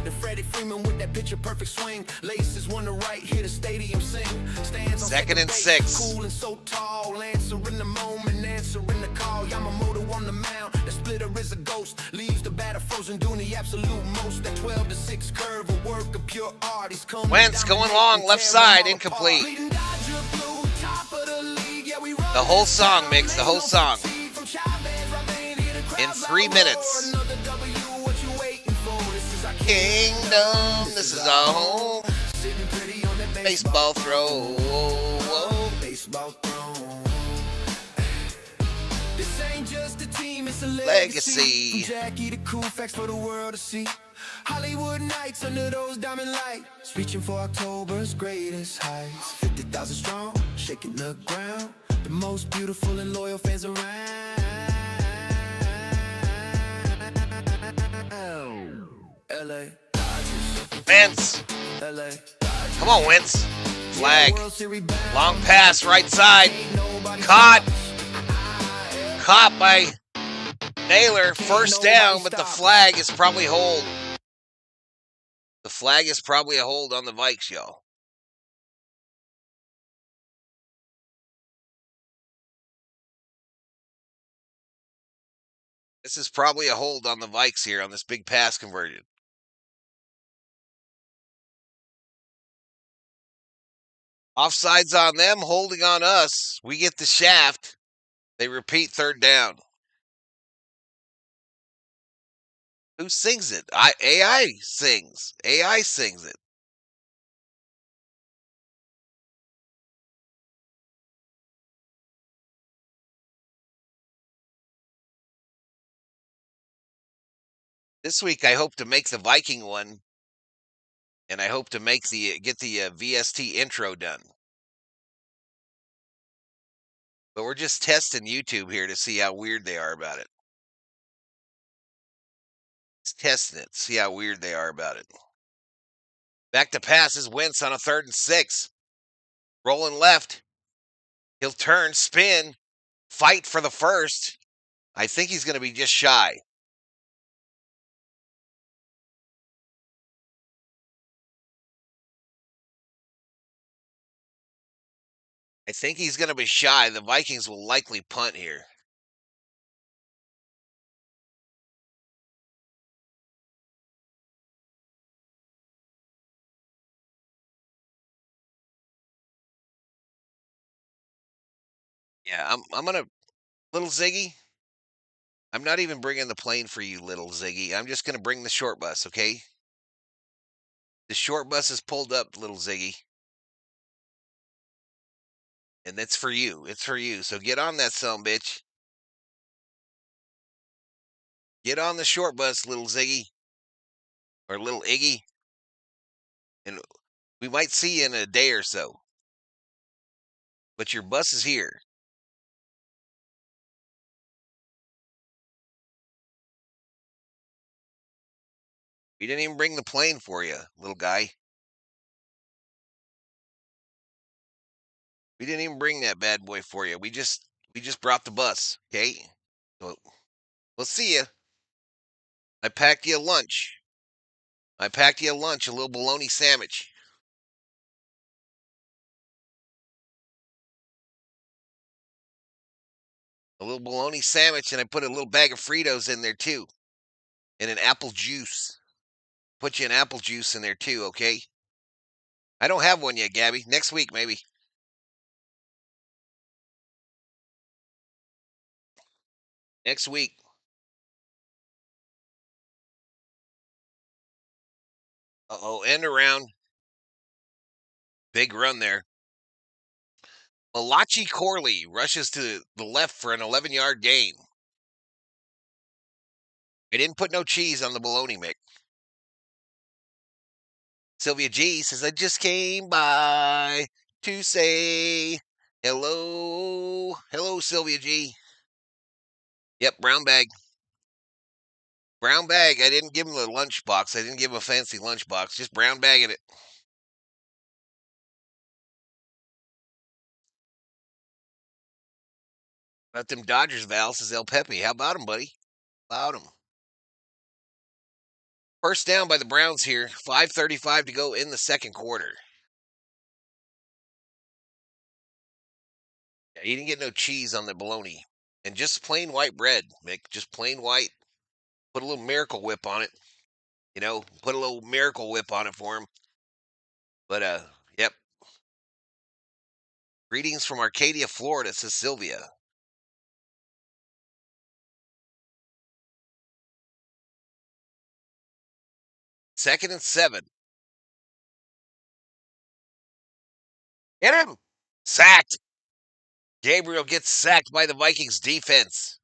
The Freddie Freeman with that picture-perfect swing. Laces one to right, hear the stadium sing. Stands on 2nd and base, 6. cool and so tall, answering the moment, answering the call. Yamamoto on the mound, the splitter is a ghost. Leaves the batter frozen, doing the absolute most. That 12-6 curve, a work of pure art. He's coming Wentz down going the long, and left tearing side, them incomplete. apart. Bleeding Dodger blue, top of the league. Yeah, we run The whole this song, town. Mix, the whole Ain't no song. fatigue from Chavez. Ravine, hear the In crowd's 3 loud minutes. roar. Another W, what you waiting for? This is our Kingdom, this is our home. Sitting pretty on that Baseball throw. Whoa, whoa. baseball throne. This ain't just a team, it's a Legacy. From Jackie to cool facts for the world to see. Hollywood nights under those diamond lights, reaching for October's greatest heights. 50,000 strong, shaking the ground, the most beautiful and loyal fans around. LA Wentz. LA Come on, Wentz. Flag. Long pass, right side. Caught by Naylor. First down, but the flag is probably hold. The flag is probably a hold on the Vikes, y'all. This is probably a hold on the Vikes here on this big pass conversion. Offsides on them, holding on us. We get the shaft. They repeat third down. Who sings it? AI sings. AI sings it. This week I hope to make the Viking one, and I hope to get the VST intro done. But we're just testing YouTube here to see how weird they are about it. Just testing it, see how weird they are about it. Back to passes, Wentz on a 3rd and 6. Rolling left. He'll turn, spin, fight for the first. I think he's going to be just shy. I think he's going to be shy. The Vikings will likely punt here. Yeah, I'm going to, little Ziggy, I'm not even bringing the plane for you, little Ziggy. I'm just going to bring the short bus, okay? The short bus is pulled up, little Ziggy. And that's for you. It's for you. So get on that son bitch. Get on the short bus, little Ziggy. Or little Iggy. And we might see you in a day or so. But your bus is here. We didn't even bring the plane for you, little guy. We didn't even bring that bad boy for you. We just brought the bus, okay? So we'll see you. I packed you a lunch. A little bologna sandwich. A little bologna sandwich, and I put a little bag of Fritos in there too. And an apple juice. Put you an apple juice in there too, okay? I don't have one yet, Gabby. Next week, maybe. Next week. Uh-oh, end around. Big run there. Malachi Corley rushes to the left for an 11-yard gain. I didn't put no cheese on the bologna, Mick. Sylvia G says, I just came by to say hello. Hello, Sylvia G. Yep, brown bag. Brown bag. I didn't give him a lunch box. I didn't give him a fancy lunch box. Just brown bagging it. About them Dodgers, Val, says El Pepe. How about him, buddy? How about him? First down by the Browns here. 5:35 to go in the second quarter. Yeah, he didn't get no cheese on the bologna. And just plain white bread, Mick. Just plain white. Put a little Miracle Whip on it. You know, put a little Miracle Whip on it for him. But, yep. Greetings from Arcadia, Florida, says Sylvia. Second and 7. Get him! Sacked. Gabriel gets sacked by the Vikings defense.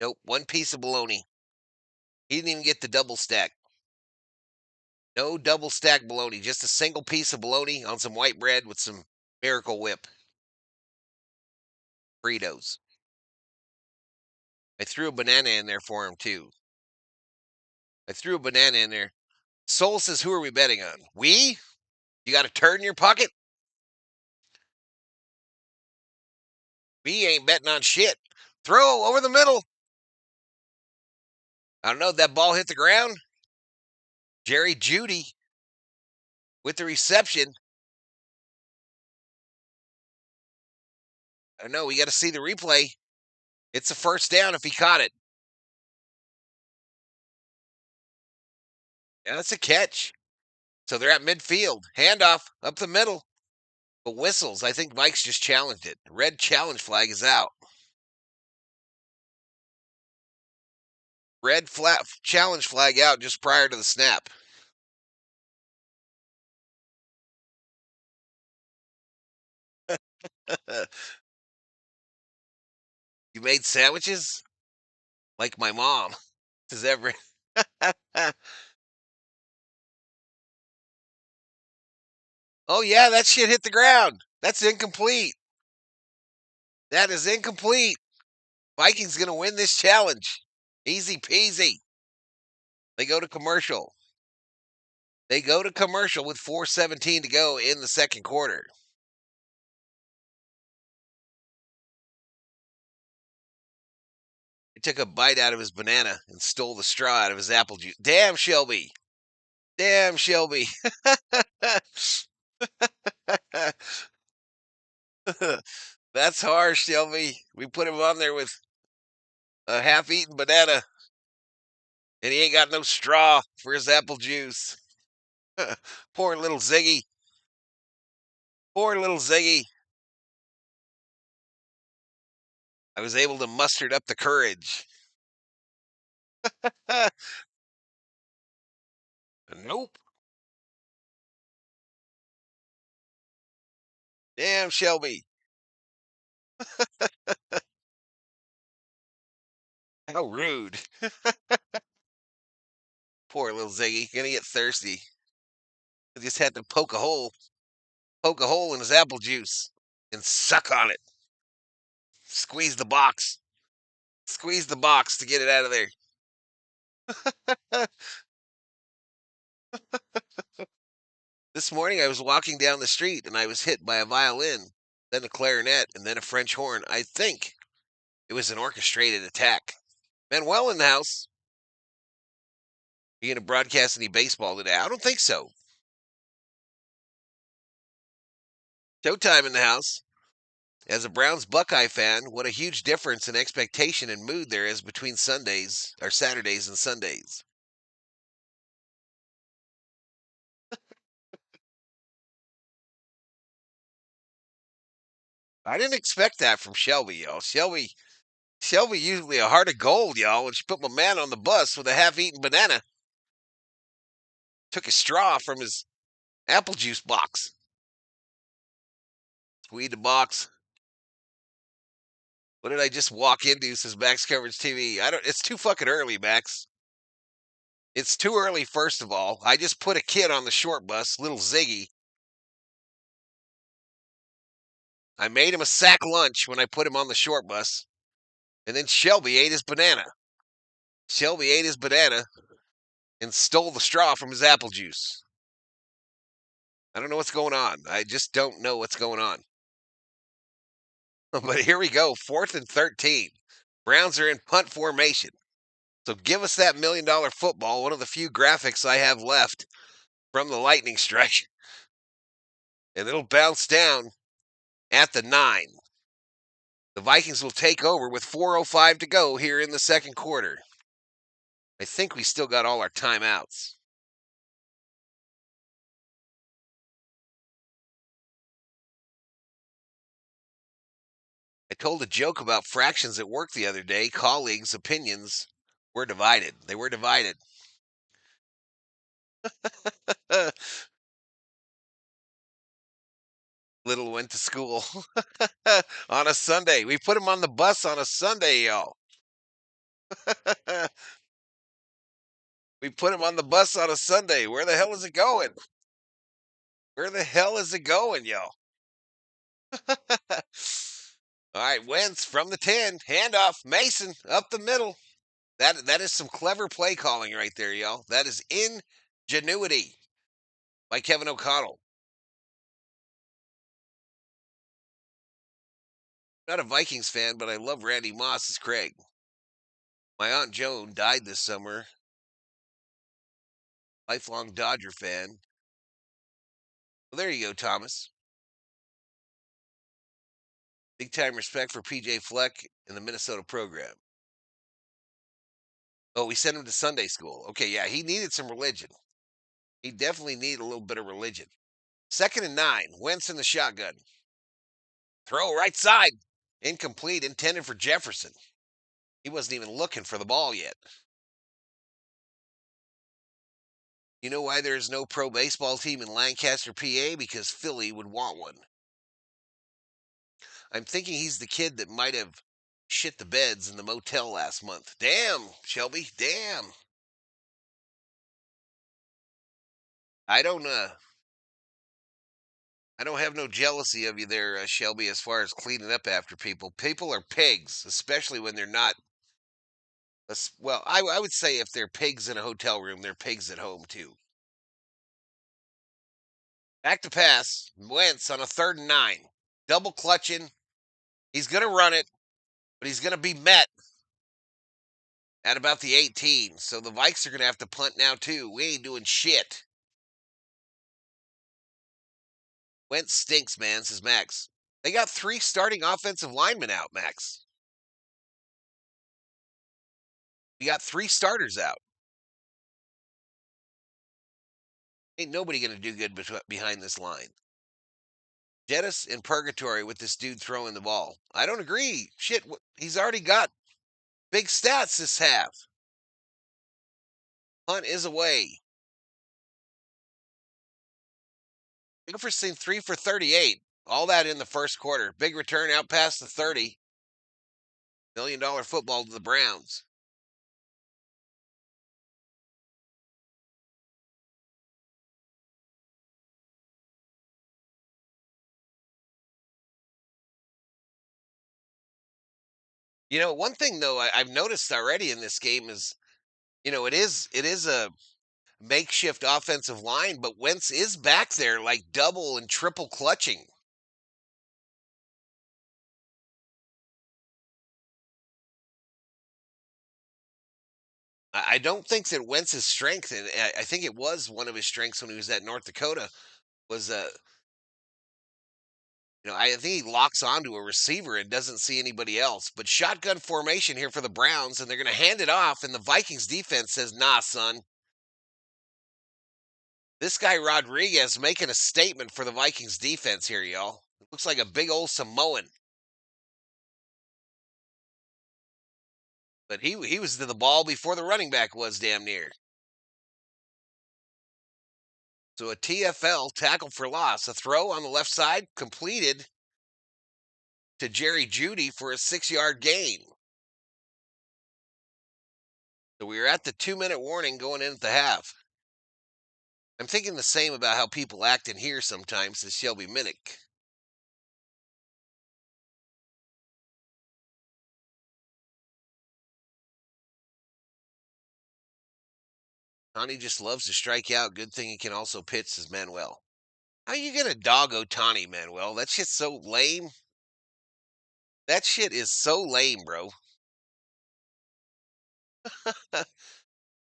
Nope, one piece of bologna. He didn't even get the double stack. No double stack bologna, just a single piece of bologna on some white bread with some Miracle Whip. Fritos. I threw a banana in there for him, too. I threw a banana in there. Soul says, who are we betting on? We? You got a turd in your pocket? We ain't betting on shit. Throw over the middle. I don't know. That ball hit the ground. Jerry Judy with the reception. I don't know. We got to see the replay. It's a first down if he caught it. Yeah, that's a catch. So they're at midfield. Handoff up the middle. But whistles. I think Mike's just challenged it. Red challenge flag is out. Red challenge flag out just prior to the snap. You made sandwiches? Like my mom. Does ever. Oh, yeah, that shit hit the ground. That's incomplete. That is incomplete. Vikings going to win this challenge. Easy peasy. They go to commercial. They go to commercial with 4:17 to go in the second quarter. He took a bite out of his banana and stole the straw out of his apple juice. Damn, Shelby. Damn, Shelby. That's harsh, Shelby. We put him on there with a half-eaten banana, and he ain't got no straw for his apple juice. Poor little Ziggy. Poor little Ziggy. I was able to muster up the courage. Nope. Damn, Shelby. How rude. Poor little Ziggy. Gonna get thirsty. He just had to poke a hole in his apple juice and suck on it. Squeeze the box. Squeeze the box to get it out of there. This morning I was walking down the street and I was hit by a violin, then a clarinet, and then a French horn. I think it was an orchestrated attack. Manuel in the house. You gonna broadcast any baseball today? I don't think so. Showtime in the house. As a Browns Buckeye fan, what a huge difference in expectation and mood there is between Sundays or Saturdays and Sundays. I didn't expect that from Shelby, y'all. Shelby usually a heart of gold, y'all, when she put my man on the bus with a half-eaten banana. Took a straw from his apple juice box. Squeezed the box. What did I just walk into? Says Max Coverage TV. It's too fucking early, Max. It's too early, first of all. I just put a kid on the short bus, little Ziggy. I made him a sack lunch when I put him on the short bus. And then Shelby ate his banana. Shelby ate his banana and stole the straw from his apple juice. I don't know what's going on. I just don't know what's going on. But here we go. 4th and 13. Browns are in punt formation. So give us that $1 million football, one of the few graphics I have left from the lightning strike. And it'll bounce down at the 9. The Vikings will take over with 4:05 to go here in the second quarter. I think we still got all our timeouts. I told a joke about fractions at work the other day. Colleagues' opinions were divided. They were divided. Little went to school on a Sunday. We put him on the bus on a Sunday, y'all. We put him on the bus on a Sunday. Where the hell is it going? Where the hell is it going, y'all? All right, Wentz from the 10, handoff, Mason up the middle. That is some clever play calling right there, y'all. That is ingenuity by Kevin O'Connell. Not a Vikings fan, but I love Randy Moss as Craig. My Aunt Joan died this summer. Lifelong Dodger fan. Well, there you go, Thomas. Big time respect for PJ Fleck and the Minnesota program. Oh, we sent him to Sunday school. Okay, yeah, he needed some religion. He definitely needed a little bit of religion. 2nd and 9. Wentz in the shotgun. Throw right side. Incomplete, intended for Jefferson. He wasn't even looking for the ball yet. You know why there's no pro baseball team in Lancaster, PA? Because Philly would want one. I'm thinking he's the kid that might have shit the beds in the motel last month. Damn, Shelby, damn. I don't I don't have no jealousy of you there, Shelby, as far as cleaning up after people. People are pigs, especially when they're not. Well, I would say if they're pigs in a hotel room, they're pigs at home too. Back to pass. Wentz on a 3rd and 9. Double clutching. He's going to run it, but he's going to be met at about the 18. So the Vikes are going to have to punt now too. We ain't doing shit. Wentz stinks, man, says Max. They got 3 starting offensive linemen out, Max. We got 3 starters out. Ain't nobody going to do good behind this line. Jettis in purgatory with this dude throwing the ball. I don't agree. Shit, he's already got big stats this half. Punt is away. Jefferson 3 for 38. All that in the first quarter. Big return out past the 30. $1 million football to the Browns. You know, one thing though I've noticed already in this game is, it is a makeshift offensive line, but Wentz is back there like double and triple clutching. I don't think that Wentz's strength, and I think it was one of his strengths when he was at North Dakota, was I think he locks onto a receiver and doesn't see anybody else. But shotgun formation here for the Browns, and they're going to hand it off, and the Vikings defense says, "Nah, son." This guy Rodriguez making a statement for the Vikings defense here, y'all. It looks like a big old Samoan. But he was to the ball before the running back was damn near. So a TFL, tackle for loss. A throw on the left side completed to Jerry Jeudy for a 6-yard gain. So we are at the 2-minute warning going in at the half. I'm thinking the same about how people act in here sometimes, says Shelby Minnick. Tani just loves to strike out. Good thing he can also pitch, says Manuel. How you gonna dog Otani, Manuel? That shit's so lame. That shit is so lame, bro.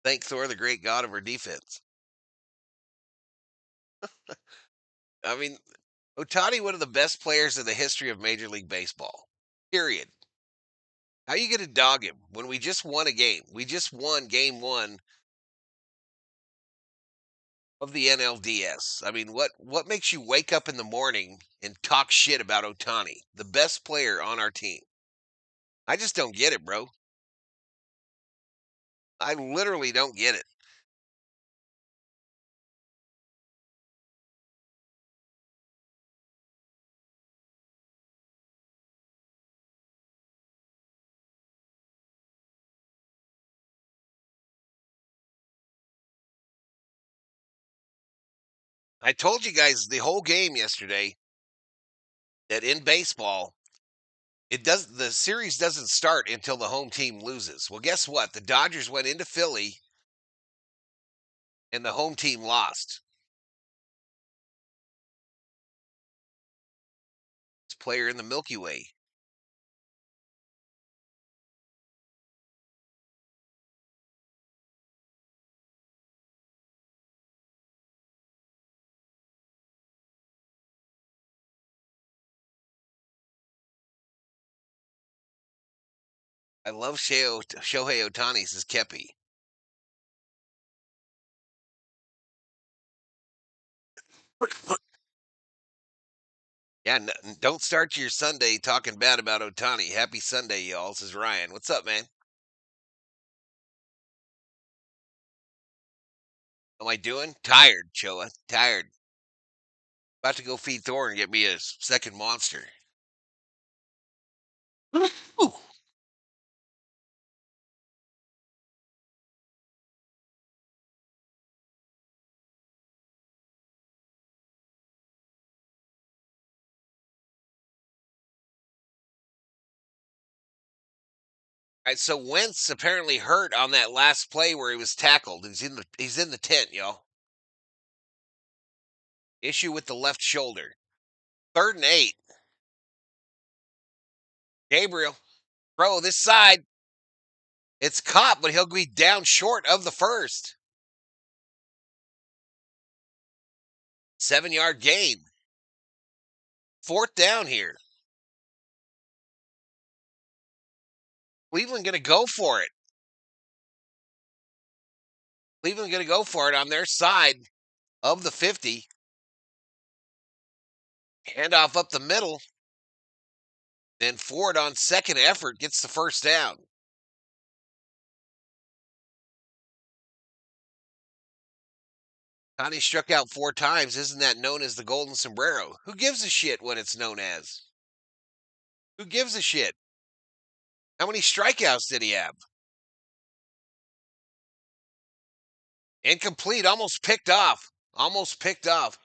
Thank Thor, the great god of our defense. I mean, Otani, one of the best players in the history of Major League Baseball. Period. How you gonna dog him when we just won a game? We just won game 1 of the NLDS. I mean, what makes you wake up in the morning and talk shit about Otani, the best player on our team? I just don't get it, bro. I literally don't get it. I told you guys the whole game yesterday that in baseball, the series doesn't start until the home team loses. Well, guess what? The Dodgers went into Philly and the home team lost. It's a player in the Milky Way. I love Shohei Ohtani, says Kepi. Yeah, don't start your Sunday talking bad about Ohtani. Happy Sunday, y'all, says Ryan. What's up, man? How am I doing? Tired, Choa. Tired. About to go feed Thor and get me a second monster. Ooh. All right, so Wentz apparently hurt on that last play where he was tackled. He's in the tent, y'all. Issue with the left shoulder. 3rd and 8. Gabriel, throw this side. It's caught, but he'll be down short of the first. 7-yard gain. 4th down here. Cleveland going to go for it. Cleveland going to go for it on their side of the 50. Handoff up the middle. Then Ford on second effort gets the first down. Connie struck out 4 times. Isn't that known as the golden sombrero? Who gives a shit what it's known as? Who gives a shit? How many strikeouts did he have? Incomplete, almost picked off. Almost picked off.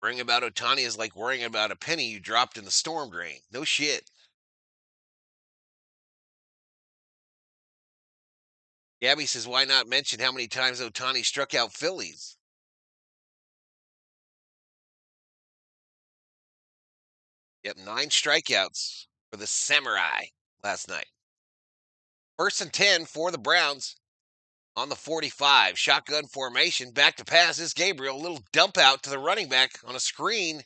Worrying about Ohtani is like worrying about a penny you dropped in the storm drain. No shit. Gabby says, why not mention how many times Ohtani struck out Phillies? Yep, 9 strikeouts for the Samurai last night. 1st and 10 for the Browns on the 45. Shotgun formation. Back to pass is Gabriel. A little dump out to the running back on a screen.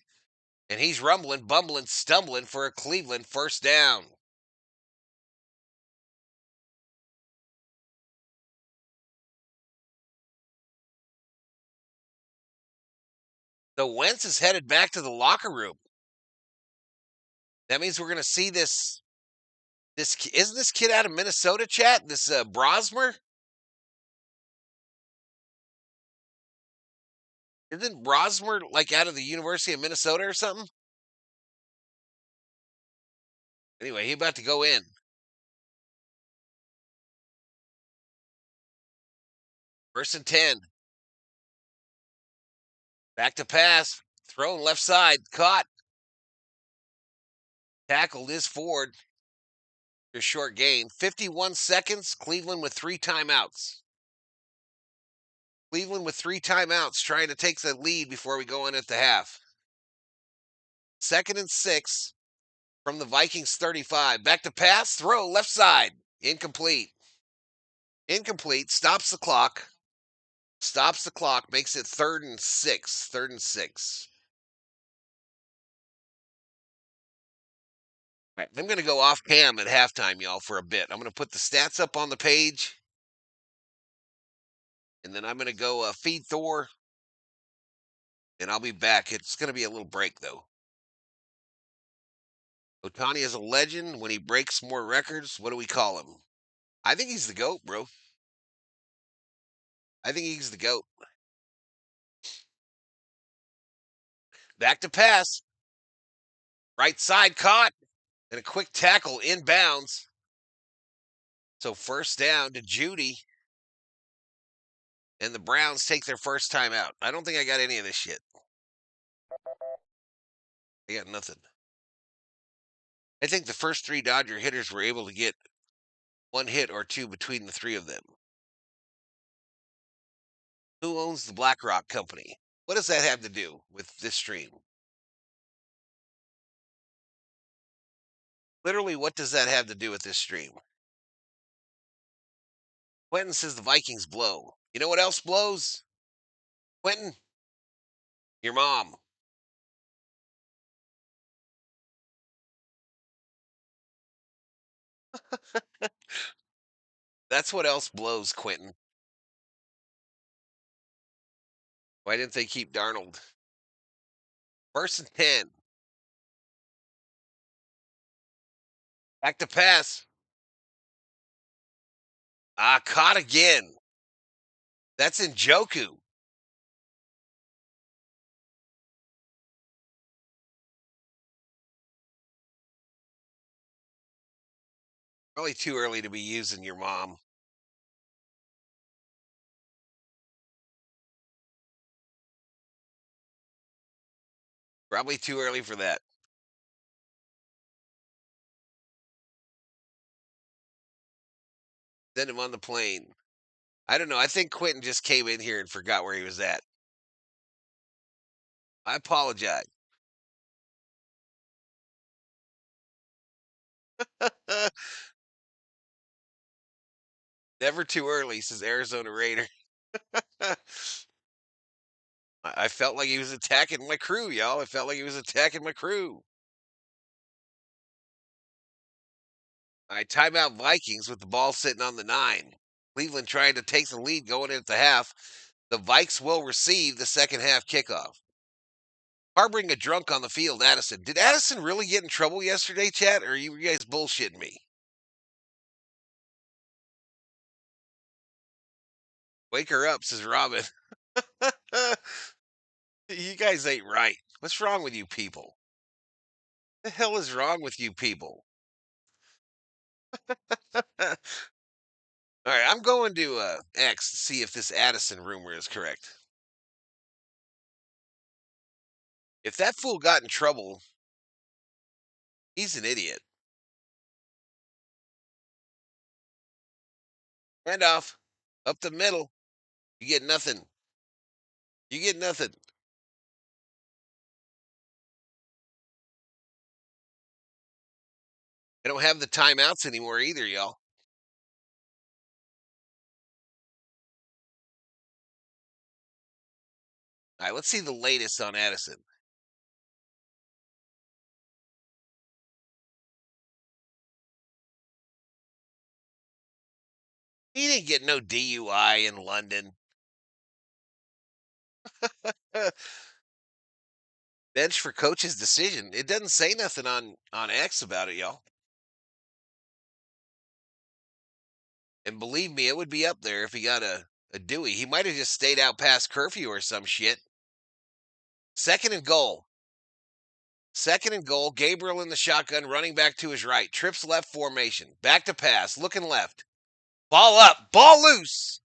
And he's rumbling, bumbling, stumbling for a Cleveland first down. So Wentz is headed back to the locker room. That means we're going to see this. Isn't this kid out of Minnesota, chat? This Brosmer? Isn't Brosmer like out of the University of Minnesota or something? Anyway, he about to go in. 1st and 10. Back to pass. Thrown left side. Caught. Tackled is Ford. A short gain. 51 seconds. Cleveland with 3 timeouts. Cleveland with 3 timeouts trying to take the lead before we go in at the half. 2nd and 6 from the Vikings 35. Back to pass. Throw left side. Incomplete. Incomplete. Stops the clock. Stops the clock. Makes it 3rd and 6. 3rd and 6. All right, I'm going to go off cam at halftime, y'all, for a bit. I'm going to put the stats up on the page. And then I'm going to go feed Thor. And I'll be back. It's going to be a little break, though. Ohtani is a legend. When he breaks more records, what do we call him? I think he's the GOAT, bro. I think he's the GOAT. Back to pass. Right side caught. And a quick tackle inbounds. So first down to Judy. and the Browns take their first time out. I don't think I got any of this shit. I got nothing. I think the first three Dodger hitters were able to get one hit or two between the three of them. Who owns the BlackRock company? What does that have to do with this stream? Literally, what does that have to do with this stream? Quentin says the Vikings blow. You know what else blows? Quentin, your mom. That's what else blows, Quentin. Why didn't they keep Darnold? First and 10. Back to pass. Caught again. That's in Joku. Probably too early to be using your mom. Probably too early for that. Send him on the plane. I don't know. I think Quentin just came in here and forgot where he was at. I apologize. Never too early, says Arizona Raider. I felt like he was attacking my crew, y'all. I felt like he was attacking my crew. I timeout Vikings with the ball sitting on the 9. Cleveland trying to take the lead going into the half. The Vikes will receive the second half kickoff. Harboring a drunk on the field, Addison. Did Addison really get in trouble yesterday, chat, or are you guys bullshitting me? Wake her up, says Robin. You guys ain't right. What's wrong with you people? The hell is wrong with you people? All right, I'm going to X to see if this Addison rumor is correct. If that fool got in trouble, he's an idiot. Handoff up the middle. You get nothing. You get nothing. I don't have the timeouts anymore either, y'all. All right, let's see the latest on Addison. He didn't get no DUI in London. Bench for coach's decision. It doesn't say nothing on X about it, y'all. And believe me, it would be up there if he got a Dewey. He might have just stayed out past curfew or some shit. Second and goal. Second and goal. Gabriel in the shotgun, running back to his right. Trips left formation. Back to pass. Looking left. Ball up. Ball loose.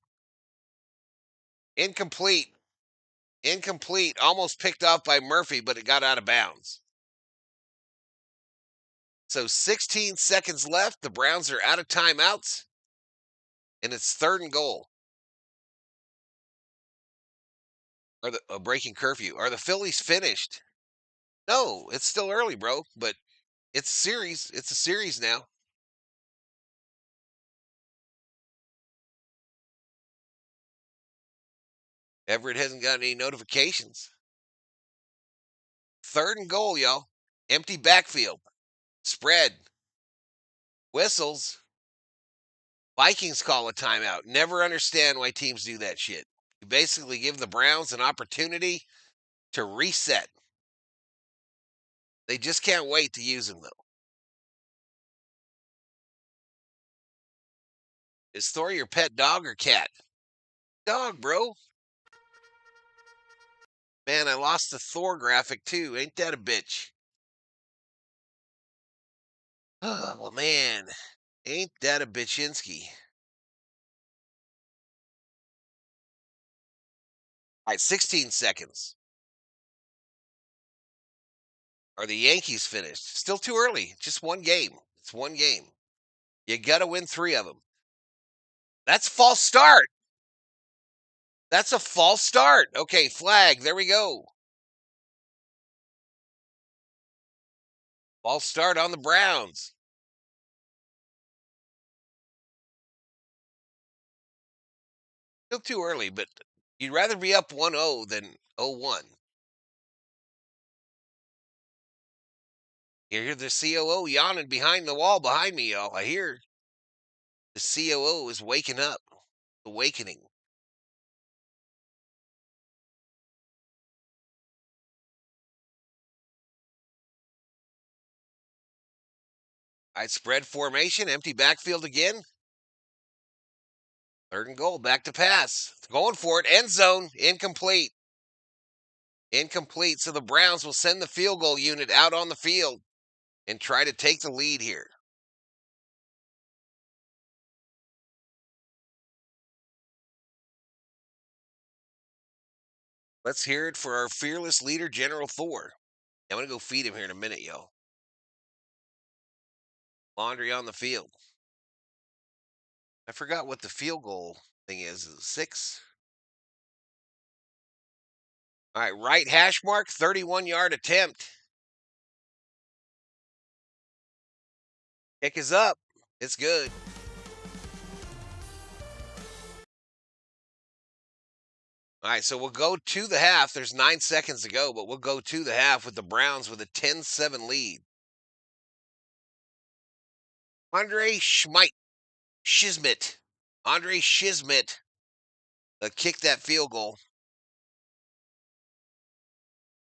Incomplete. Incomplete. Almost picked off by Murphy, but it got out of bounds. So 16 seconds left. The Browns are out of timeouts. And it's third and goal. Are the breaking curfew? Are the Phillies finished? No, it's still early, bro. But it's a series. It's a series now. Everett hasn't got any notifications. Third and goal, y'all. Empty backfield. Spread. Whistles. Vikings call a timeout. Never understand why teams do that shit. You basically give the Browns an opportunity to reset. They just can't wait to use them, though. Is Thor your pet dog or cat? Dog, bro. Man, I lost the Thor graphic, too. Ain't that a bitch? Oh, man. Ain't that a bitchinsky? All right, 16 seconds. Are the Yankees finished? Still too early. Just one game. It's one game. You got to win 3 of them. That's false start. That's a false start. Okay, flag. There we go. False start on the Browns. Still too early, but you'd rather be up 1-0 than 0-1. You hear the COO yawning behind the wall behind me, y'all. I hear the COO is waking up, awakening. All right, spread formation, empty backfield again. 3rd and goal, back to pass. Going for it, end zone, incomplete. Incomplete, so the Browns will send the field goal unit out on the field and try to take the lead here. Let's hear it for our fearless leader, General Thor. I'm going to go feed him here in a minute, yo. Laundry on the field. I forgot what the field goal thing is. Is it 6? All right, right hash mark, 31-yard attempt. Kick is up. It's good. All right, so we'll go to the half. There's 9 seconds to go, but we'll go to the half with the Browns with a 10-7 lead. Andre Shizmit kicked that field goal.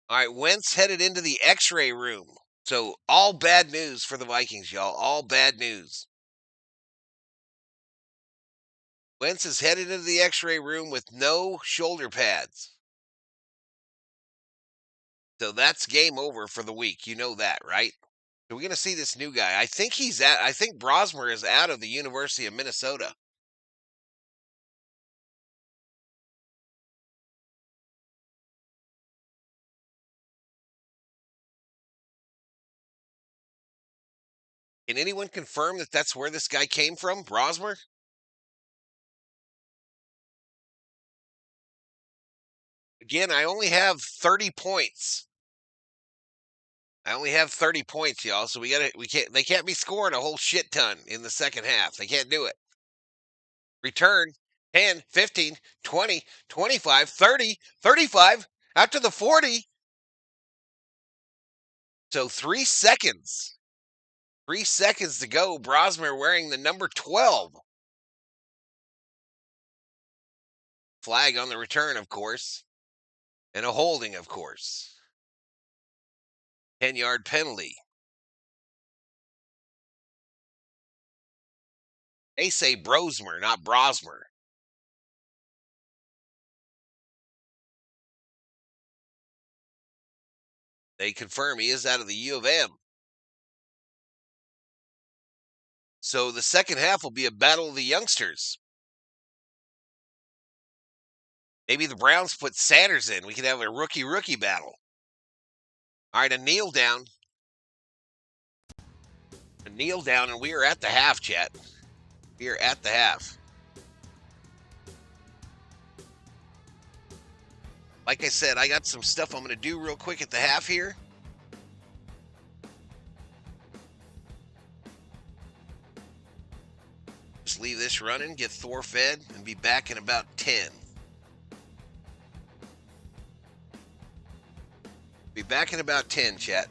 All right, Wentz headed into the X-ray room. So all bad news for the Vikings, y'all. All bad news. Wentz is headed into the X-ray room with no shoulder pads. So that's game over for the week. You know that, right? So we're going to see this new guy. I think Brosmer is out of the University of Minnesota. Can anyone confirm that that's where this guy came from, Brosmer? Again, I only have 30 points. I only have 30 points, y'all. So they can't be scoring a whole shit ton in the second half. They can't do it. Return 10, 15, 20, 25, 30, 35, out to the 40. So 3 seconds. 3 seconds to go. Brosmer wearing the number 12. Flag on the return, of course. And a holding, of course. 10-yard penalty. They say Brosmer, not Brosmer. They confirm he is out of the U of M. So the second half will be a battle of the youngsters. Maybe the Browns put Sanders in. We could have a rookie battle. All right, a kneel down. A kneel down, and we are at the half, chat. We are at the half. Like I said, I got some stuff I'm going to do real quick at the half here. Just leave this running, get Thor fed, and be back in about 10. Be back in about 10, chat.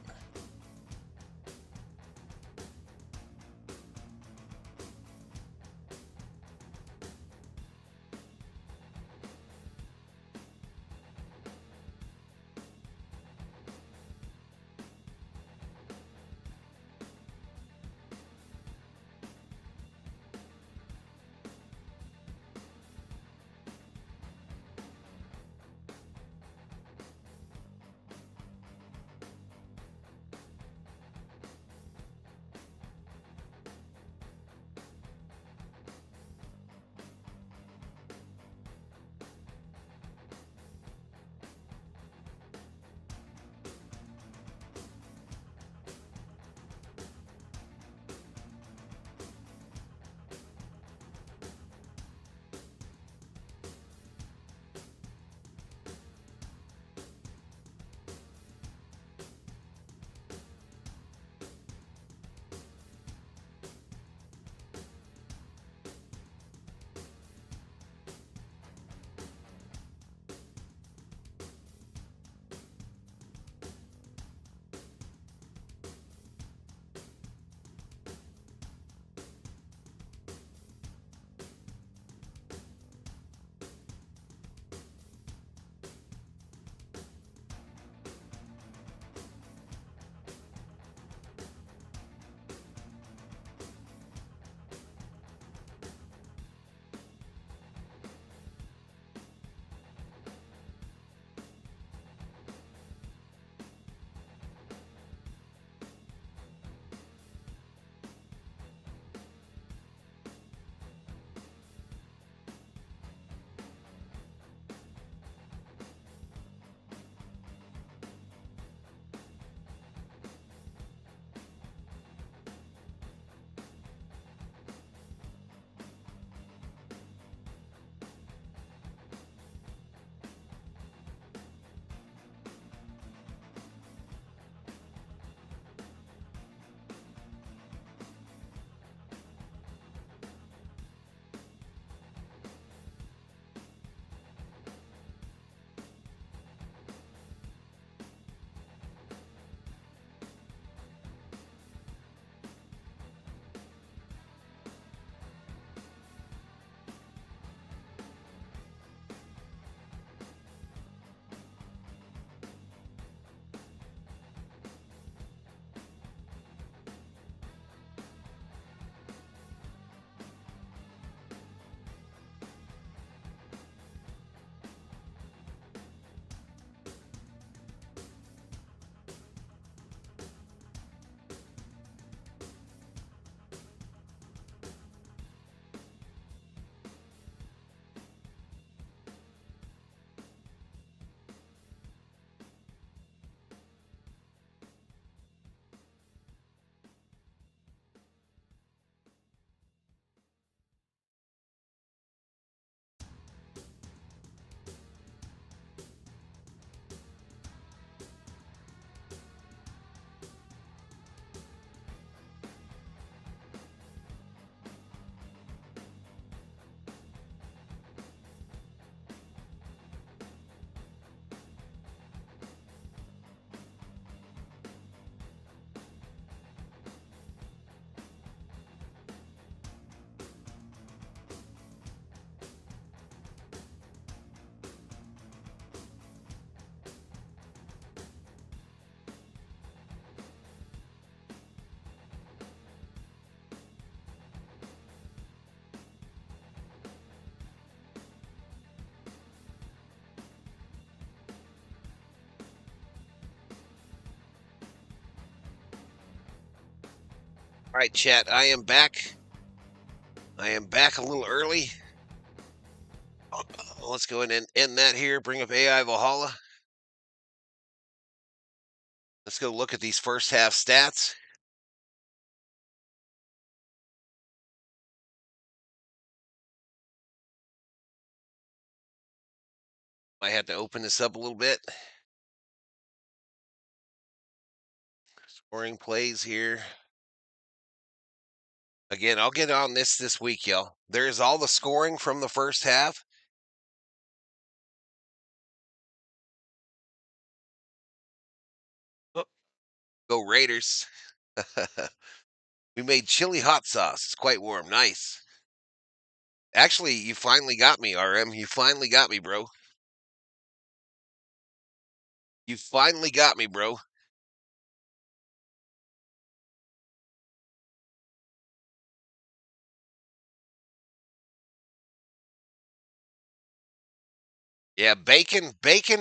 All right, chat. I am back. I am back a little early. Let's go ahead and end that here. Bring up AI Valhalla. Let's go look at these first half stats. I had to open this up a little bit. Scoring plays here. Again, I'll get on this week, y'all. There's all the scoring from the first half. Oh, go Raiders. We made chili hot sauce. It's quite warm. Nice. Actually, you finally got me, RM. You finally got me, bro. You finally got me, bro. Yeah, bacon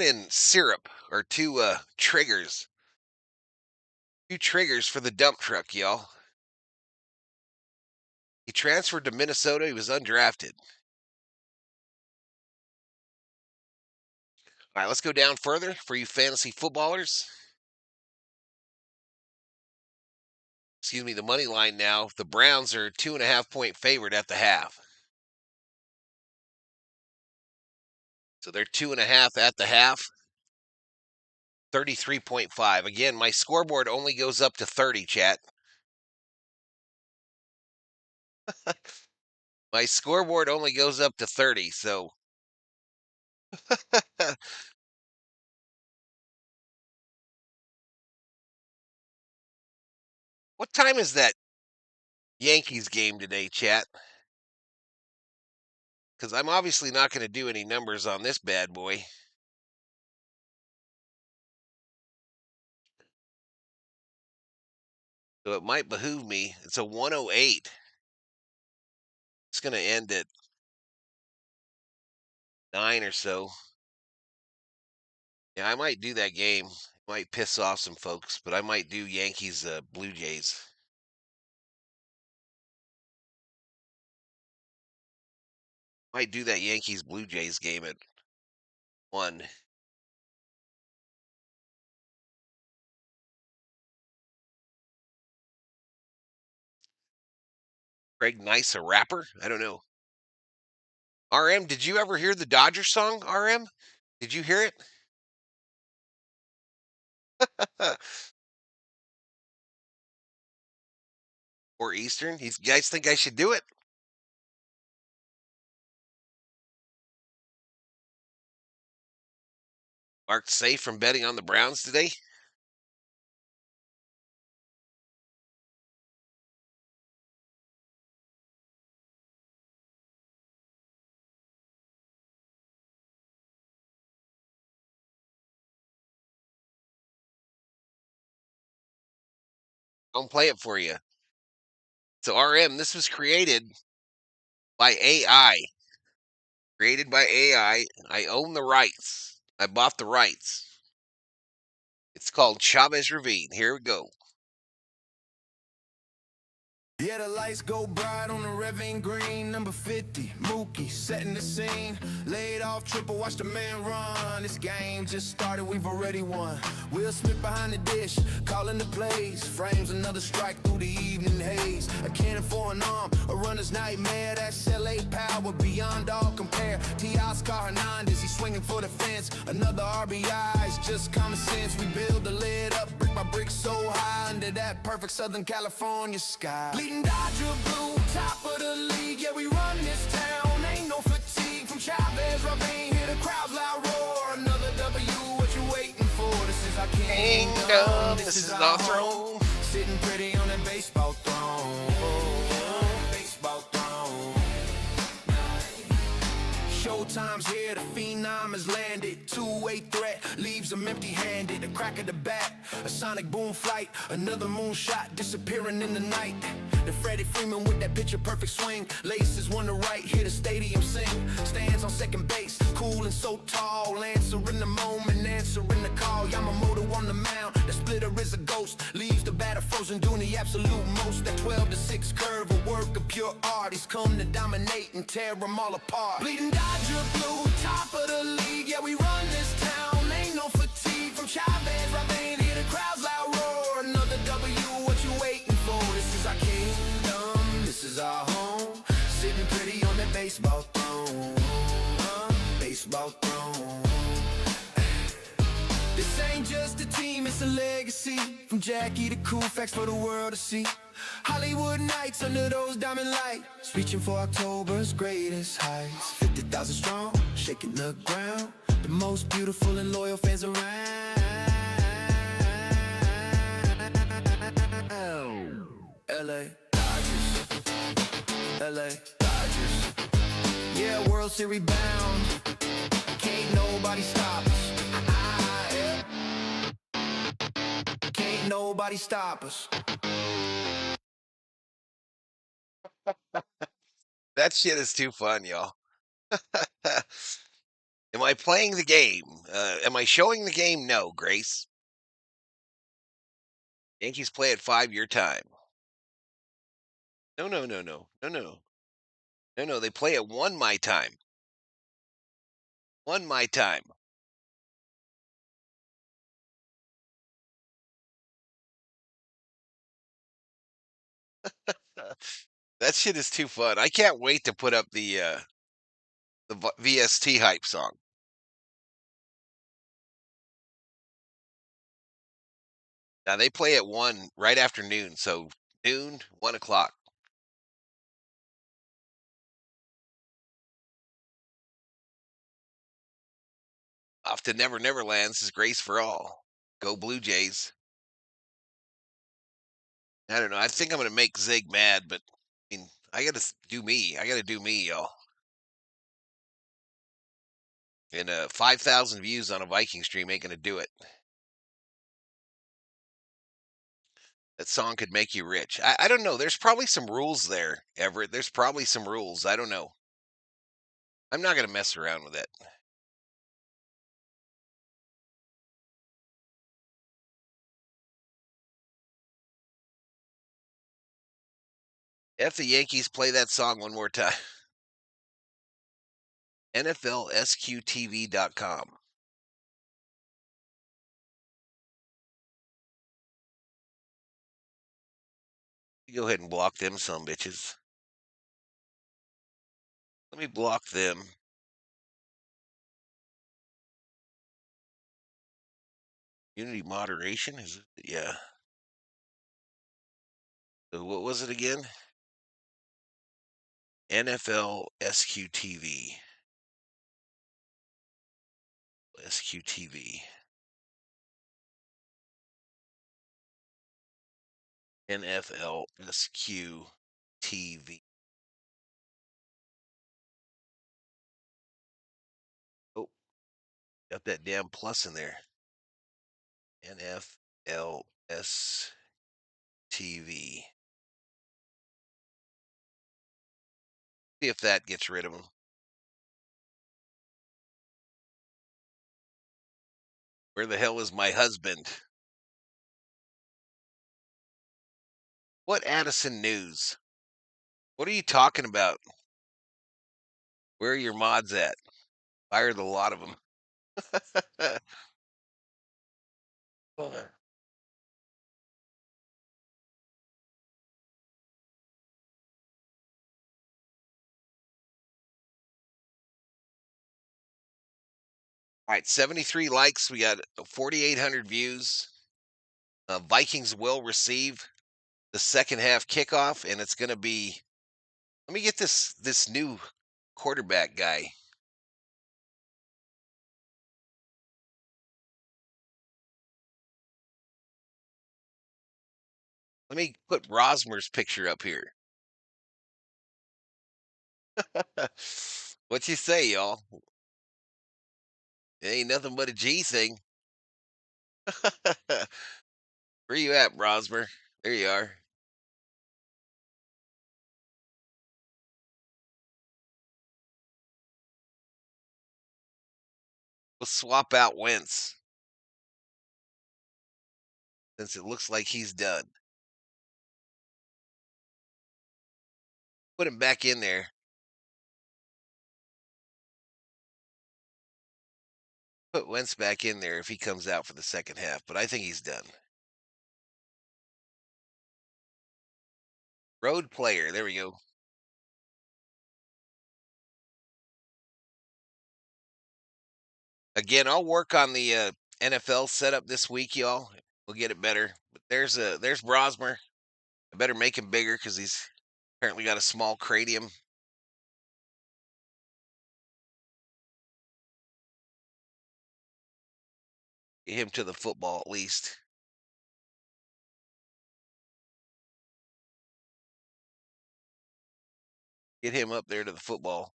and syrup are two triggers. Two triggers for the dump truck, y'all. He transferred to Minnesota. He was undrafted. All right, let's go down further for you fantasy footballers. Excuse me, the money line now. The Browns are 2.5-point favorite at the half. So they're 2.5 at the half. 33.5. Again, my scoreboard only goes up to 30, chat. My scoreboard only goes up to 30, so. What time is that Yankees game today, chat? Because I'm obviously not going to do any numbers on this bad boy. So it might behoove me. It's a 108. It's going to end at 9 or so. Yeah, I might do that game. Might piss off some folks, but I might do Yankees Blue Jays. Might do that Yankees Blue Jays game at 1. Craig Nice, a rapper? I don't know. RM, did you ever hear the Dodgers song, RM? Did you hear it? Or Eastern? You guys think I should do it? Marked safe from betting on the Browns today? I'll play it for you. So RM, this was created by AI. Created by AI. I own the rights. I bought the rights. It's called Chavez Ravine. Here we go. Yeah, the lights go bright on the Ravine Green, number 50, Mookie, setting the scene. Laid off triple, watch the man run. This game just started, we've already won. Will Smith behind the dish, calling the plays. Frames another strike through the evening haze. A cannon for an arm, a runner's nightmare. That's LA power beyond all compare. Oscar Hernandez, he's swinging for the fence. Another RBI, it's just common sense. We build the lid up, brick by brick, so high under that perfect Southern California sky. Bleeding Dodger blue, top of the league, yeah, we run this town. Ain't no fatigue from Chavez Ravine. Hear the crowd's loud roar. Another W, what you waiting for? This is our kingdom, this is our throne. Sitting pretty on that baseball throne. Baseball throne. Show Showtime's here, the phenom has landed. Two-way threat leaves him empty-handed. A crack of the bat, a sonic boom flight, another moonshot disappearing in the night. The Freddie Freeman with that picture-perfect swing. Laces one to right, hear the stadium sing. Stands on second base, cool and so tall. Answering the moment, answering the call. Yamamoto on the mound, the splitter is a ghost. Leaves the batter frozen, doing the absolute most. That 12-6 curve, a work of pure art. He's come to dominate and tear them all apart. Bleeding Dodger blue, top of the league. Yeah, we run this town, ain't no fatigue. From Chavez, Robin, hear the crowd's loud roar. Another W, what you waiting for? This is our kingdom, this is our home. Sitting pretty on that baseball throne, baseball throne. This ain't just a team, it's a legacy. From Jackie to cool facts for the world to see. Hollywood nights under those diamond lights, reaching for October's greatest heights. 50,000 strong, shaking the ground. The most beautiful and loyal fans around. LA Dodgers, LA Dodgers. Yeah, World Series bound. Can't nobody stop us. Can't nobody stop us. That shit is too fun, y'all. Am I playing the game? Am I showing the game? No, Grace. Yankees play at 5 your time. No, no, no, no, no, no. No, no, they play at 1 my time. 1 my time. That shit is too fun. I can't wait to put up the VST hype song. Now they play at 1 right after noon, so noon, 1 o'clock. Off to Never Never Lands is Grace for all. Go Blue Jays. I don't know. I think I'm gonna make Zig mad, but I mean, I gotta do me. I gotta do me, y'all. And 5,000 views on a Viking stream ain't gonna do it. That song could make you rich. I don't know. There's probably some rules there, Everett. There's probably some rules. I don't know. I'm not gonna mess around with it. If the Yankees play that song one more time. NFLSQTV.com. You go ahead and block them some bitches. Let me block them. Unity moderation is it? Yeah. So what was it again? NFL SQTV. SQTV. NFL SQTV. Oh, got that damn plus in there. NFL STV. See if that gets rid of them. Where the hell is my husband? What Addison News? What are you talking about? Where are your mods at? Fired a lot of them. All right, 73 likes. We got 4,800 views. Vikings will receive the second half kickoff, and it's going to be. Let me get this new quarterback guy. Let me put Rosmer's picture up here. What you say, y'all? It ain't nothing but a G thing. Where you at, Brosmer? There you are. We'll swap out Wentz since it looks like he's done. Put him back in there. Put Wentz back in there if he comes out for the second half, but I think he's done. Road player. There we go. Again, I'll work on the NFL setup this week, y'all. We'll get it better. But there's Brosmer. I better make him bigger because he's apparently got a small cranium. Get him to the football at least. Get him up there to the football.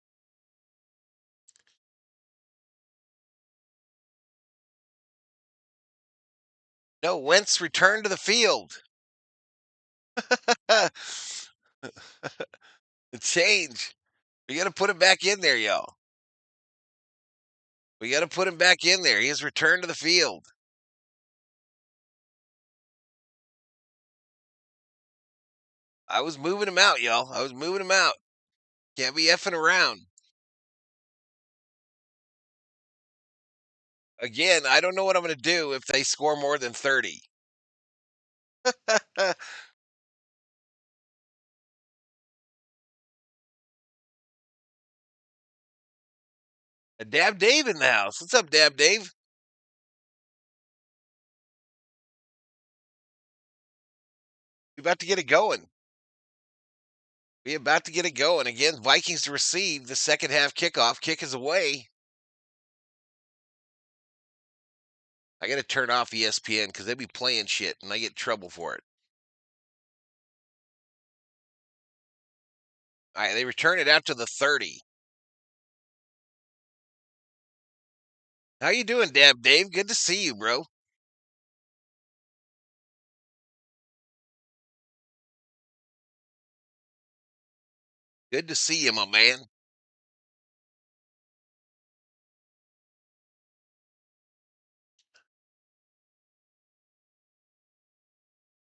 No, Wentz returned to the field. The change. We got to put him back in there, y'all. We got to put him back in there. He has returned to the field. I was moving him out, y'all. I was moving him out. Can't be effing around. Again, I don't know what I'm going to do if they score more than 30. Dab Dave in the house. What's up, Dab Dave? We about to get it going. We about to get it going. Again, Vikings to receive the second half kickoff. Kick is away. I got to turn off ESPN because they be playing shit and I get in trouble for it. All right, they return it out to the 30. How you doing, Dab Dave? Good to see you, bro. Good to see you, my man.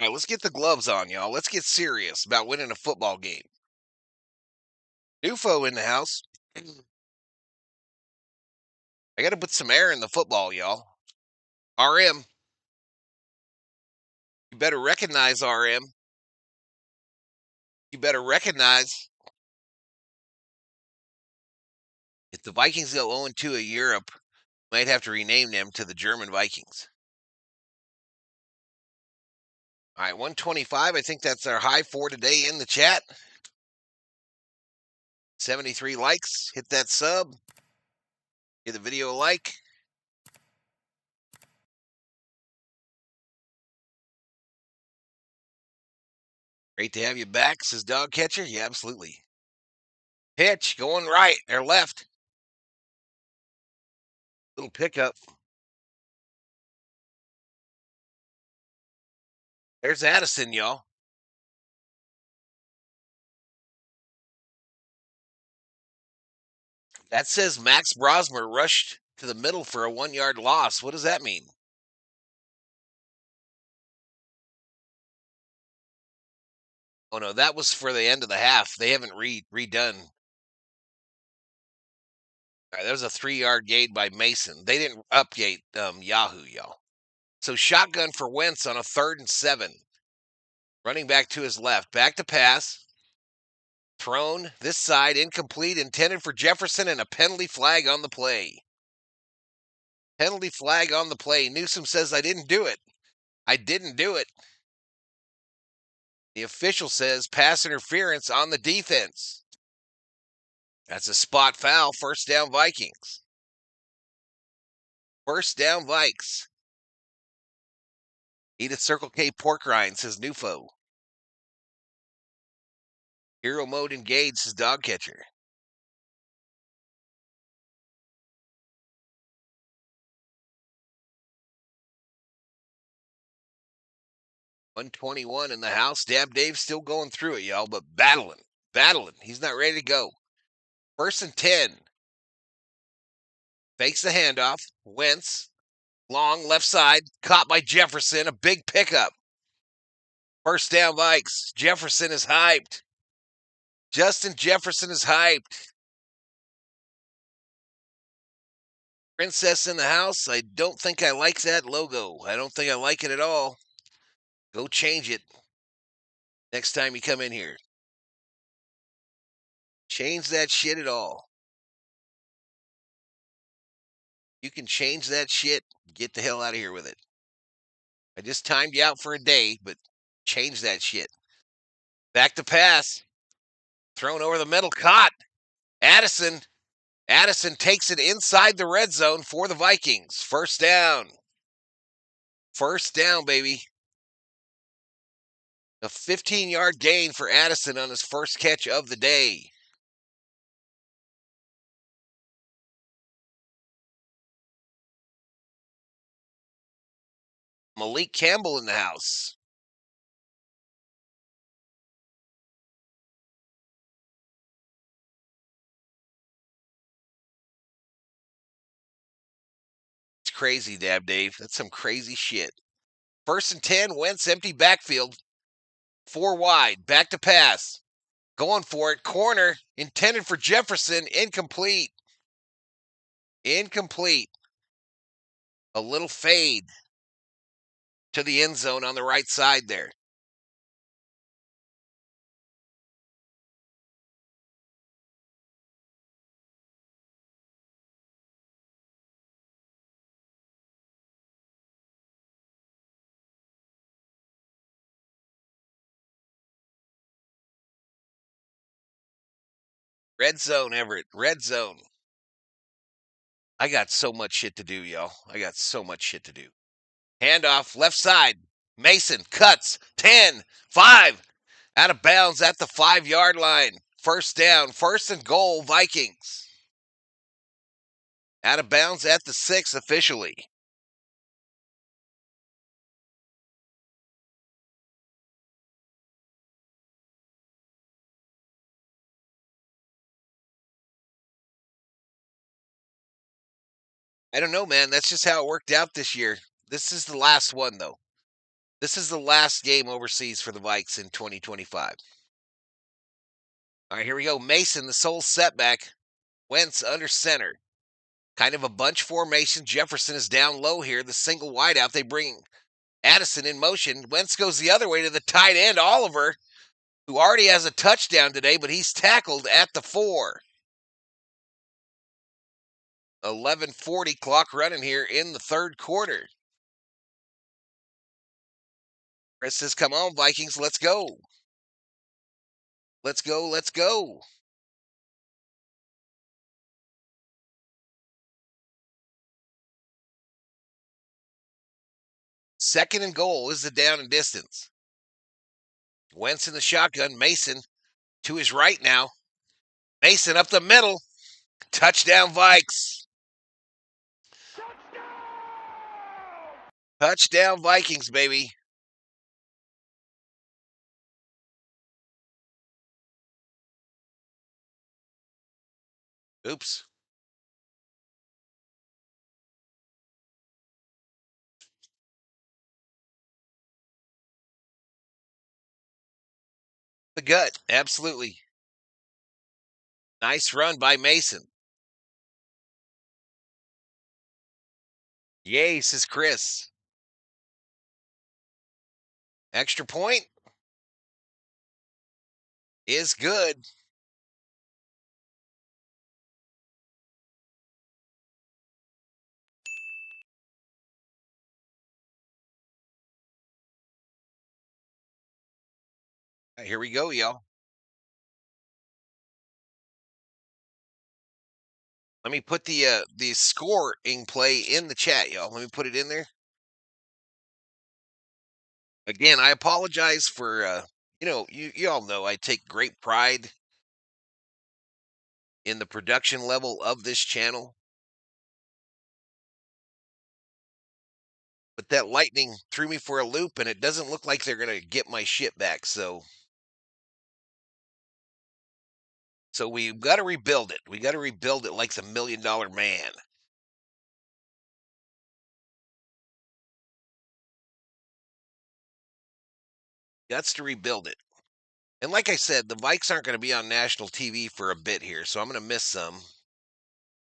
All right, let's get the gloves on, y'all. Let's get serious about winning a football game. Dufo in the house. I got to put some air in the football, y'all. RM. You better recognize RM. You better recognize if the Vikings go 0-2 at Europe, might have to rename them to the German Vikings. All right, 125. I think that's our high for today in the chat. 73 likes. Hit that sub. Give the video a like. Great to have you back, says Dog Catcher. Yeah, absolutely. Pitch going right or left. Little pickup. There's Addison, y'all. That says Max Brosmer rushed to the middle for a 1-yard loss. What does that mean? Oh, no, that was for the end of the half. They haven't redone. All right, that was a 3-yard gain by Mason. They didn't upgate Yahoo, y'all. So shotgun for Wentz on a 3rd and 7. Running back to his left. Back to pass. Thrown this side, incomplete, intended for Jefferson, and a penalty flag on the play. Penalty flag on the play. Newsom says, I didn't do it. I didn't do it. The official says pass interference on the defense. That's a spot foul. First down, Vikings. First down, Vikes. Eat a Circle K pork rind, says Nufo. Hero mode engaged, says Dog Catcher. 121 in the house. Dab Dave's still going through it, y'all, but battling. He's not ready to go. 1st and 10. Fakes the handoff. Wentz. Long left side. Caught by Jefferson. A big pickup. 1st down, Vikes. Jefferson is hyped. Justin Jefferson is hyped. Princess in the house. I don't think I like that logo. I don't think I like it at all. Go change it next time you come in here. Change that shit at all. You can change that shit. Get the hell out of here with it. I just timed you out for a day, but change that shit. Back to pass. Thrown over the middle. Caught. Addison. Addison takes it inside the red zone for the Vikings. 1st down. 1st down, baby. A 15-yard gain for Addison on his first catch of the day. Malik Campbell in the house. It's crazy, Dab Dave. That's some crazy shit. 1st and 10, Wentz empty backfield. 4 wide. Back to pass. Going for it. Corner. Intended for Jefferson. Incomplete. Incomplete. A little fade to the end zone on the right side there. Red zone, Everett. Red zone. I got so much shit to do, y'all. I got so much shit to do. Handoff, left side. Mason cuts. 10, 5. Out of bounds at the 5-yard line. 1st down. 1st and goal, Vikings. Out of bounds at the 6 officially. I don't know, man. That's just how it worked out this year. This is the last one, though. This is the last game overseas for the Vikes in 2025. All right, here we go. Mason, the sole setback. Wentz under center. Kind of a bunch formation. Jefferson is down low here. The single wideout. They bring Addison in motion. Wentz goes the other way to the tight end, Oliver, who already has a touchdown today, but he's tackled at the 4. 11:40 clock running here in the 3rd quarter. Chris says, come on, Vikings, let's go. Let's go, let's go. Second and goal is the down and distance. Wentz in the shotgun. Mason to his right now. Mason up the middle. Touchdown, Vikes. Touchdown, Vikings, baby. Oops. The gut, absolutely. Nice run by Mason. Yay, says Chris. Extra point is good. Right, here we go, y'all. Let me put the scoring play in the chat, y'all. Let me put it in there. Again, I apologize for you all know I take great pride in the production level of this channel. But that lightning threw me for a loop, and it doesn't look like they're going to get my shit back. So we've got to rebuild it. We got to rebuild it like the $1 Million Man. That's to rebuild it. And like I said, the Vikes aren't going to be on national TV for a bit here, so I'm going to miss some.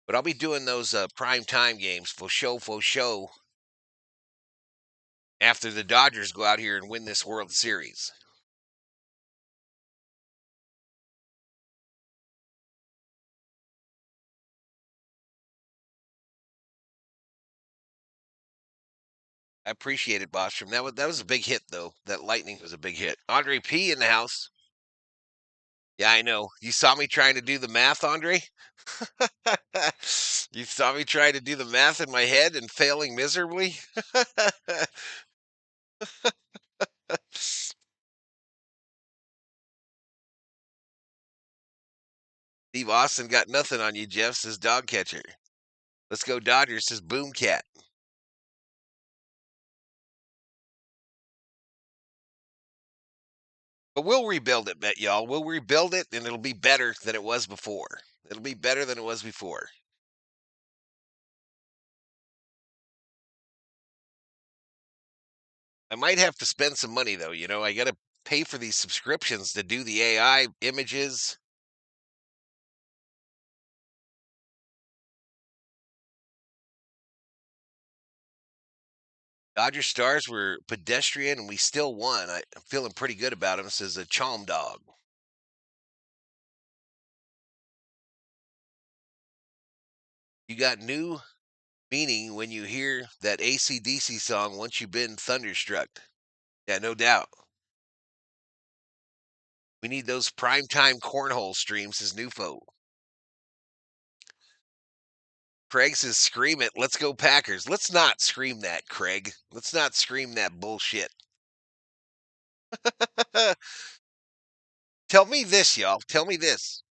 But I'll be doing those prime time games for show, after the Dodgers go out here and win this World Series. I appreciate it, Bostrom. That was a big hit, though. That lightning was a big hit. Andre P in the house. Yeah, I know. You saw me trying to do the math, Andre? You saw me trying to do the math in my head and failing miserably? Steve Austin got nothing on you, Jeff, says dog catcher. Let's go Dodgers, says Boomcat. But we'll rebuild it, bet y'all. We'll rebuild it, and it'll be better than it was before. It'll be better than it was before. I might have to spend some money, though. I got to pay for these subscriptions to do the AI images. Dodger Stars were pedestrian, and we still won. I'm feeling pretty good about him, says a Chom Dog. You got new meaning when you hear that AC/DC song, Once You've Been Thunderstruck. Yeah, no doubt. We need those primetime cornhole streams, says Nufo. Craig says, scream it. Let's go Packers. Let's not scream that, Craig. Let's not scream that bullshit. Tell me this, y'all. Tell me this.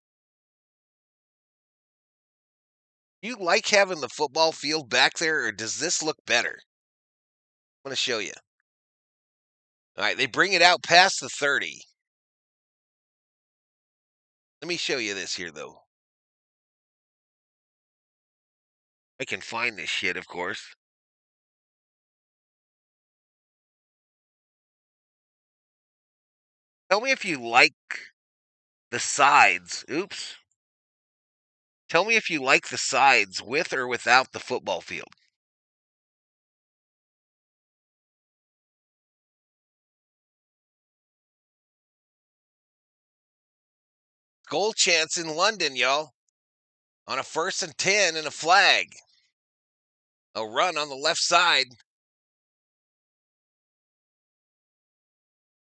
You like having the football field back there, or does this look better? I'm going to show you. All right, they bring it out past the 30. Let me show you this here, though. I can find this shit, of course. Tell me if you like the sides. Oops. Tell me if you like the sides with or without the football field. Goal chance in London, y'all. On a 1st and 10 and a flag. A run on the left side.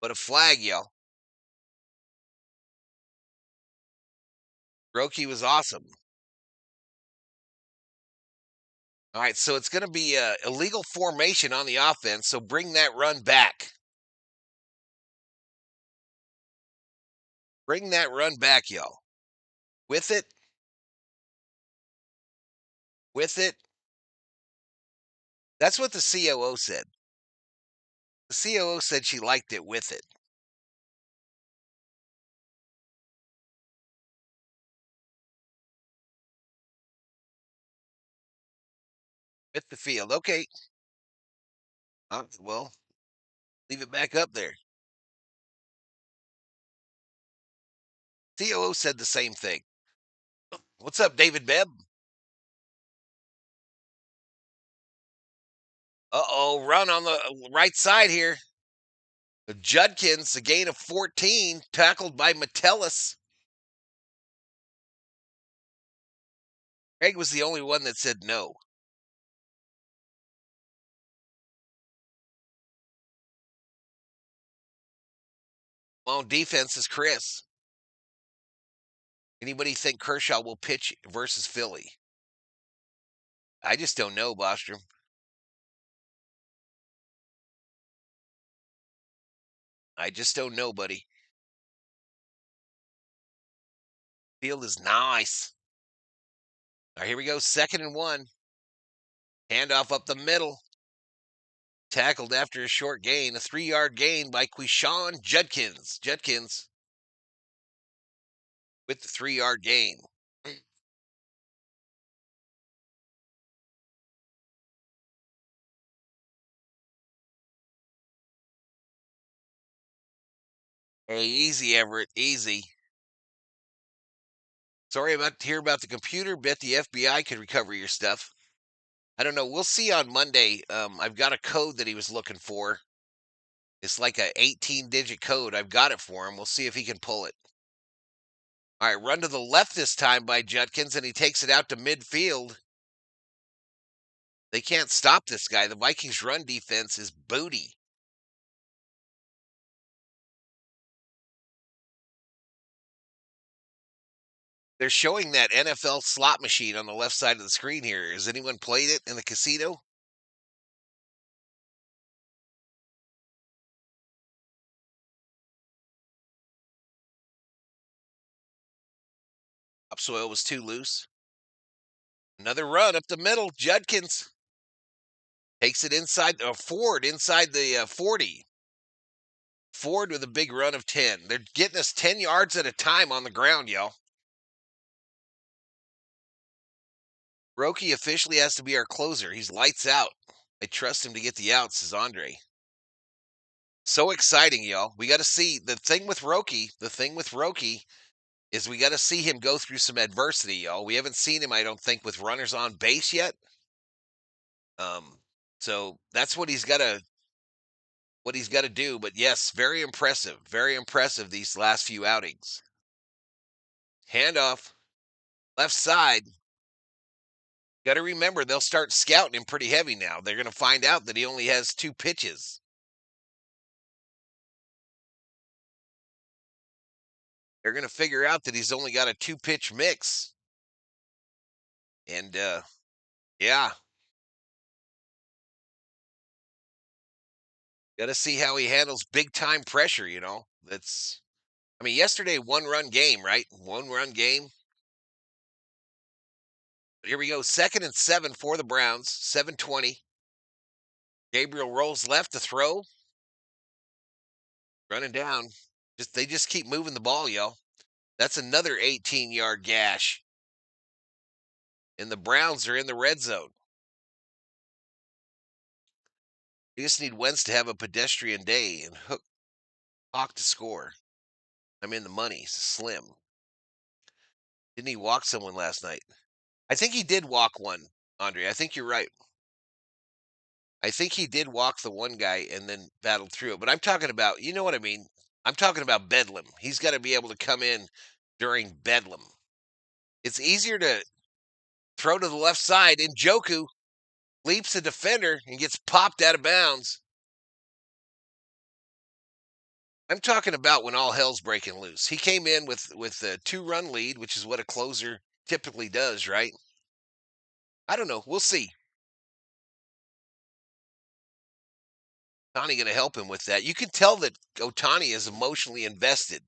But a flag, y'all. Roki was awesome. All right, so it's going to be a illegal formation on the offense, so bring that run back. Bring that run back, y'all. With it. With it. That's what the COO said. The COO said she liked it with it. With the field. Okay. Well, leave it back up there. COO said the same thing. What's up, David Bebb? Uh-oh, run on the right side here. Judkins, a gain of 14, tackled by Metellus. Craig was the only one that said no. On defense is Chris. Anybody think Kershaw will pitch versus Philly? I just don't know, Bostrom. I just don't know, buddy. Field is nice. All right, here we go. 2nd and 1. Handoff up the middle. tackled after a short gain. A 3-yard gain by Quishon Judkins. Judkins with the 3-yard gain. Hey, easy, Everett. Easy. Sorry about to hear about the computer. Bet the FBI could recover your stuff. I don't know. We'll see on Monday. I've got a code that he was looking for. It's like a 18-digit code. I've got it for him. We'll see if he can pull it. All right, run to the left this time by Judkins, and he takes it out to midfield. They can't stop this guy. The Vikings' run defense is booty. They're showing that NFL slot machine on the left side of the screen here. Has anyone played it in the casino? Topsoil was too loose. Another run up the middle. Judkins takes it inside, Ford inside the 40. Ford with a big run of 10. They're getting us 10 yards at a time on the ground, y'all. Roki officially has to be our closer. He's lights out. I trust him to get the out, says Andre. So exciting, y'all. We got to see the thing with Roki. The thing with Roki is we got to see him go through some adversity, y'all. We haven't seen him, I don't think, with runners on base yet. So that's what he's got to do. But yes, very impressive these last few outings. Handoff, left side. Got to remember they'll start scouting him pretty heavy now. They're going to find out that he only has 2 pitches. They're going to figure out that he's only got a 2-pitch mix. And yeah. Got to see how he handles big time pressure, yesterday 1-run game, right? 1-run game. But here we go, 2nd and 7 for the Browns, 7:20. Gabriel rolls left to throw. Running down. They just keep moving the ball, yo. That's another 18-yard gash. And the Browns are in the red zone. You just need Wentz to have a pedestrian day and Hawk to score. I'm in the money. Slim. Didn't he walk someone last night? I think he did walk one, Andre. I think you're right. I think he did walk the one guy and then battled through it. But I'm talking about, you know what I mean? I'm talking about Bedlam. He's got to be able to come in during Bedlam. It's easier to throw to the left side, and Njoku leaps a defender and gets popped out of bounds. I'm talking about when all hell's breaking loose. He came in with a 2-run lead, which is what a closer typically does, right? I don't know. We'll see. Otani going to help him with that. You can tell that Otani is emotionally invested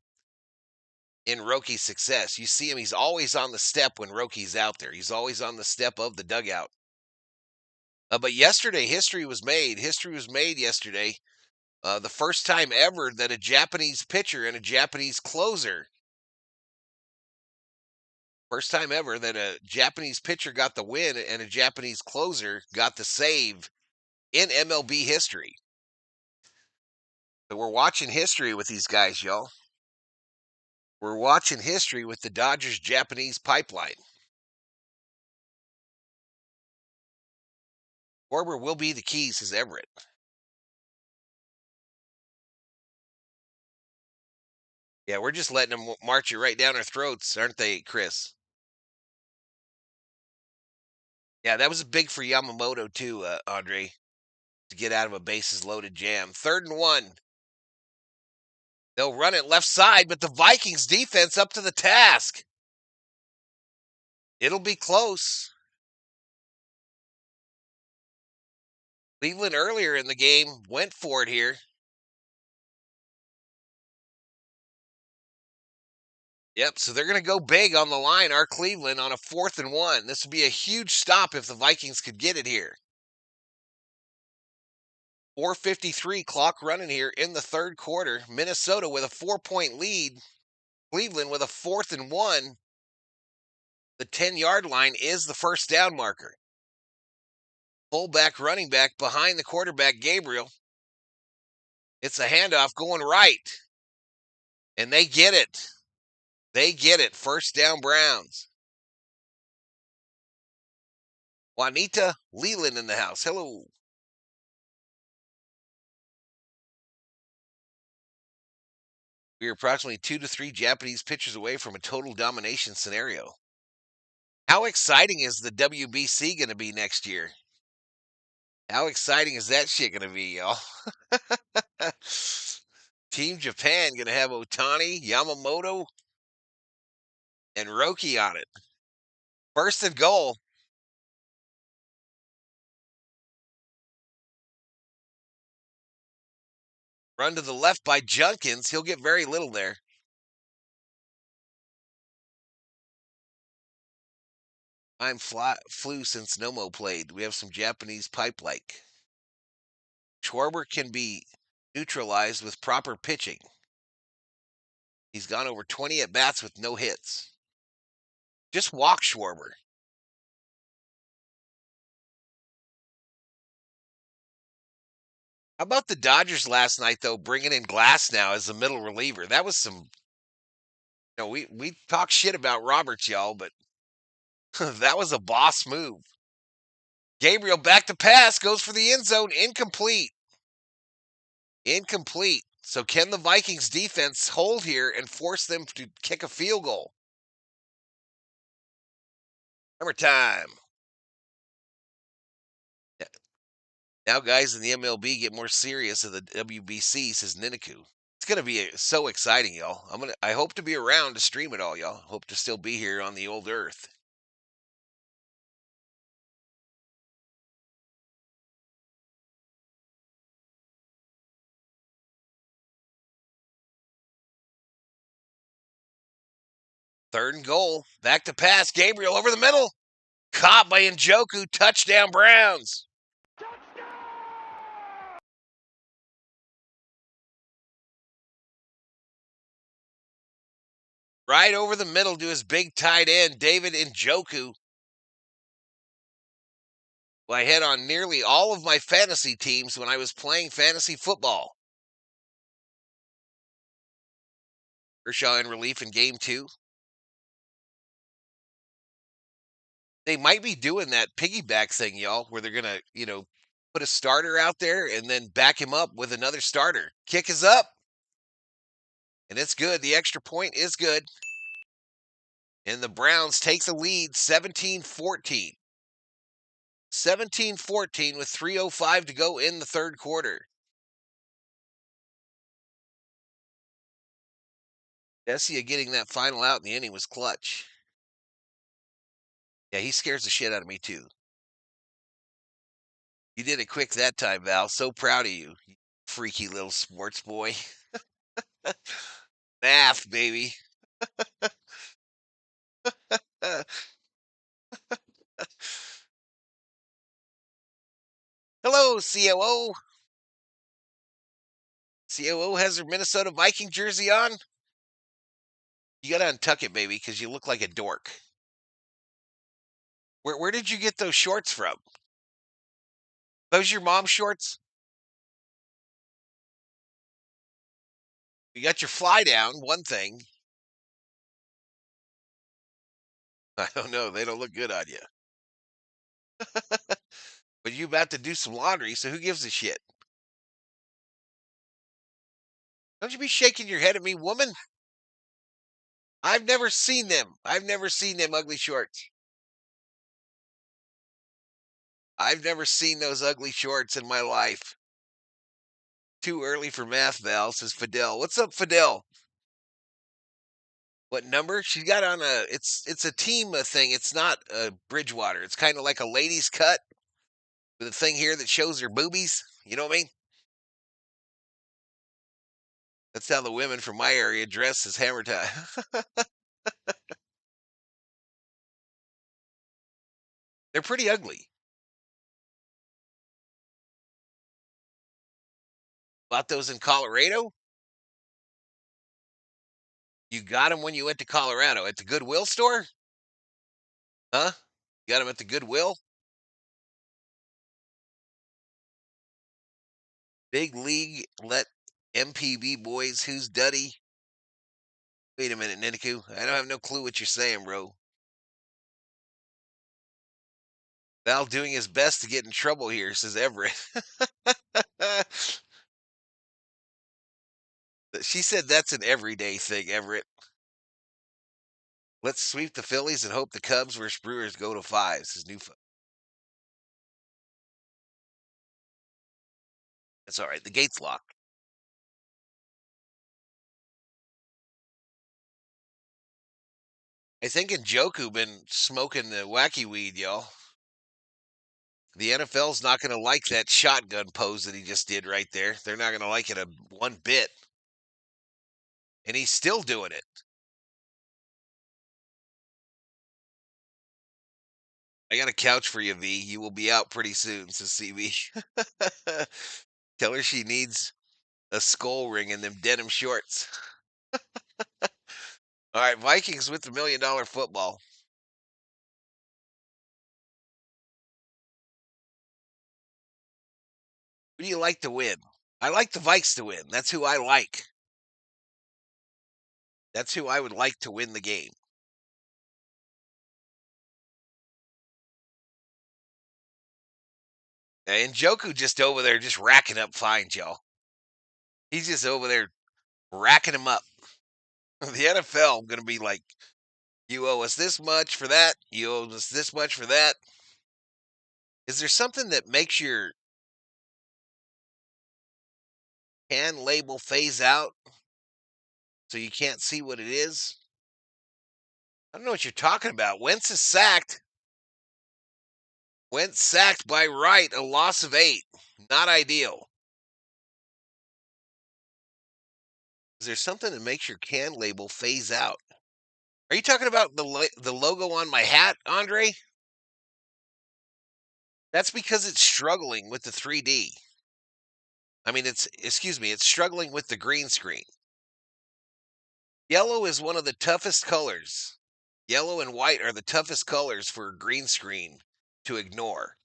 in Roki's success. You see him, he's always on the step when Roki's out there. He's always on the step of the dugout. But yesterday, history was made. History was made yesterday. The first time ever that a Japanese pitcher and a Japanese closer, first time ever that a Japanese pitcher got the win and a Japanese closer got the save in MLB history. So we're watching history with these guys, y'all. We're watching history with the Dodgers Japanese pipeline. Corber will be the key, says Everett. Yeah, we're just letting them march it right down our throats, aren't they, Chris? Yeah, that was big for Yamamoto too, Andre, to get out of a bases loaded jam. 3rd and 1. They'll run it left side, but the Vikings defense up to the task. It'll be close. Cleveland earlier in the game went for it here. Yep, so they're going to go big on the line, our Cleveland, on a 4th and 1. This would be a huge stop if the Vikings could get it here. 4:53 clock running here in the third quarter. Minnesota with a 4-point lead. Cleveland with a 4th and 1. The 10-yard line is the first down marker. Fullback running back behind the quarterback, Gabriel. It's a handoff going right. And they get it. They get it. First down, Browns. Juanita Leland in the house. Hello. We are approximately 2 to 3 Japanese pitchers away from a total domination scenario. How exciting is the WBC going to be next year? How exciting is that shit going to be, y'all? Team Japan going to have Otani, Yamamoto, and Roki on it. First and goal. Run to the left by Junkins. He'll get very little there. I'm flew since Nomo played. We have some Japanese pipe like. Schwarber can be neutralized with proper pitching. He's gone over 20 at bats with no hits. Just walk Schwarber. How about the Dodgers last night, though, bringing in Glass now as the middle reliever? That was some. We talk shit about Roberts, y'all, but that was a boss move. Gabriel back to pass, goes for the end zone, incomplete. Incomplete. So can the Vikings defense hold here and force them to kick a field goal? Hammer time. Now guys in the MLB get more serious in the WBC, says Niniku. It's gonna be so exciting, y'all. I hope to be around to stream it all, y'all. Hope to still be here on the old earth. Third and goal. Back to pass. Gabriel over the middle. Caught by Njoku. Touchdown, Browns. Right over the middle to his big tight end, David Njoku. Who I had on nearly all of my fantasy teams when I was playing fantasy football. Kershaw in relief in game 2. They might be doing that piggyback thing, y'all, where they're going to, put a starter out there and then back him up with another starter. Kick is up. And it's good. The extra point is good. And the Browns take the lead 17-14. 17-14 with 3:05 to go in the third quarter. Dessia getting that final out in the inning was clutch. Yeah, he scares the shit out of me too. You did it quick that time, Val. So proud of you, you freaky little sports boy. Math, baby. Hello, COO. COO has her Minnesota Viking jersey on. You gotta untuck it, baby, because you look like a dork. Where did you get those shorts from? Those your mom's shorts? You got your fly down, one thing. I don't know. They don't look good on you. But you about to do some laundry, so who gives a shit? Don't you be shaking your head at me, woman. I've never seen them. I've never seen them ugly shorts. I've never seen those ugly shorts in my life. Too early for math, Val, says Fidel. What's up, Fidel? What number? She got on it's a team thing. It's not Bridgewater. It's kind of like a ladies cut with a thing here that shows her boobies. You know what I mean? That's how the women from my area dress as hammer time. They're pretty ugly. Bought those in Colorado? You got them when you went to Colorado at the Goodwill store? Huh? You got them at the Goodwill? Big League, let MPB boys, who's Duddy? Wait a minute, Niniku. I don't have no clue what you're saying, bro. Val doing his best to get in trouble here, says Everett. She said that's an everyday thing, Everett. Let's sweep the Phillies and hope the Cubs versus Brewers go to 5, says New. That's all right. The gate's locked. I think Njoku been smoking the wacky weed, y'all. The NFL's not going to like that shotgun pose that he just did right there. They're not going to like it one bit. And he's still doing it. I got a couch for you, V. You will be out pretty soon, says CB. Tell her she needs a skull ring and them denim shorts. All right, Vikings with the $1 million football. Who do you like to win? I like the Vikes to win. That's who I like. That's who I would like to win the game. And Joku just over there just racking up fines, y'all. He's just over there racking them up. The NFL going to be like, you owe us this much for that. You owe us this much for that. Is there something that makes your can label phase out so you can't see what it is? I don't know what you're talking about. Wentz is sacked. Wentz sacked by Wright, a loss of 8. Not ideal. Is there something that makes your can label phase out? Are you talking about the logo on my hat, Andre? That's because it's struggling with the 3D. I mean, it's struggling with the green screen. Yellow is one of the toughest colors. Yellow and white are the toughest colors for a green screen to ignore.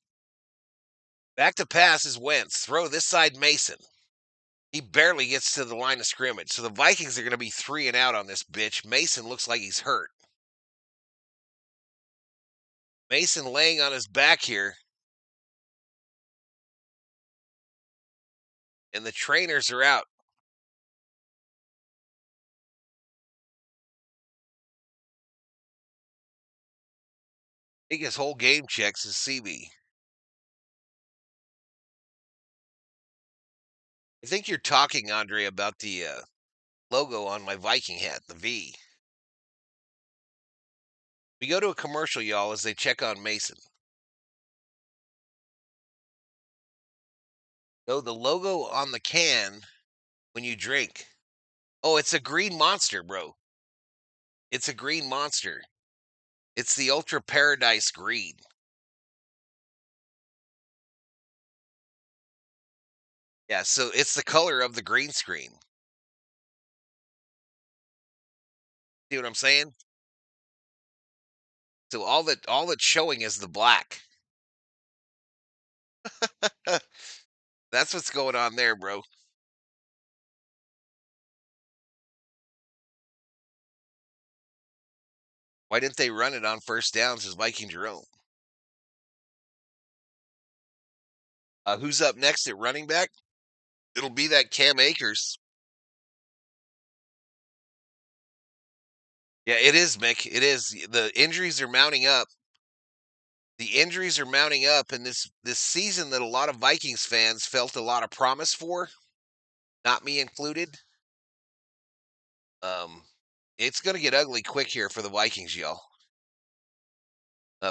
Back to pass is Wentz. Throw this side Mason. He barely gets to the line of scrimmage. So the Vikings are going to be 3 and out on this bitch. Mason looks like he's hurt. Mason laying on his back here. And the trainers are out. I think his whole game checks is CB. I think you're talking, Andre, about the logo on my Viking hat, the V. We go to a commercial, y'all, as they check on Mason. No, the logo on the can when you drink. Oh, it's a green monster, bro. It's a green monster. It's the Ultra Paradise Green. Yeah, so it's the color of the green screen. See what I'm saying? So all that's showing is the black. That's what's going on there, bro. Why didn't they run it on first downs as Viking Jerome? Who's up next at running back? It'll be that Cam Akers. Yeah, it is, Mick. It is. The injuries are mounting up. The injuries are mounting up, and this season that a lot of Vikings fans felt a lot of promise for, not me included. It's going to get ugly quick here for the Vikings, y'all.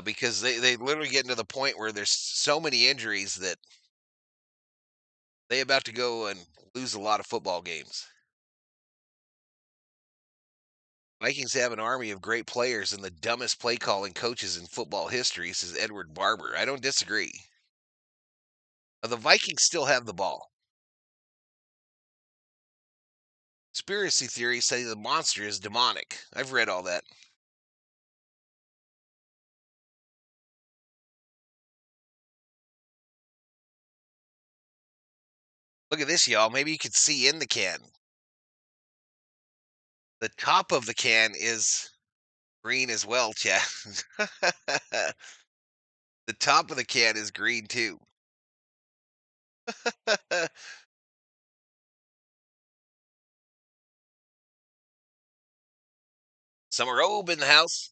Because they literally get into the point where there's so many injuries that they about to go and lose a lot of football games. Vikings have an army of great players and the dumbest play calling coaches in football history, says Edward Barber. I don't disagree. The Vikings still have the ball. Conspiracy theories say the monster is demonic. I've read all that. Look at this, y'all. Maybe you could see in the can. The top of the can is green as well, chat. The top of the can is green too. Summer Robe in the house.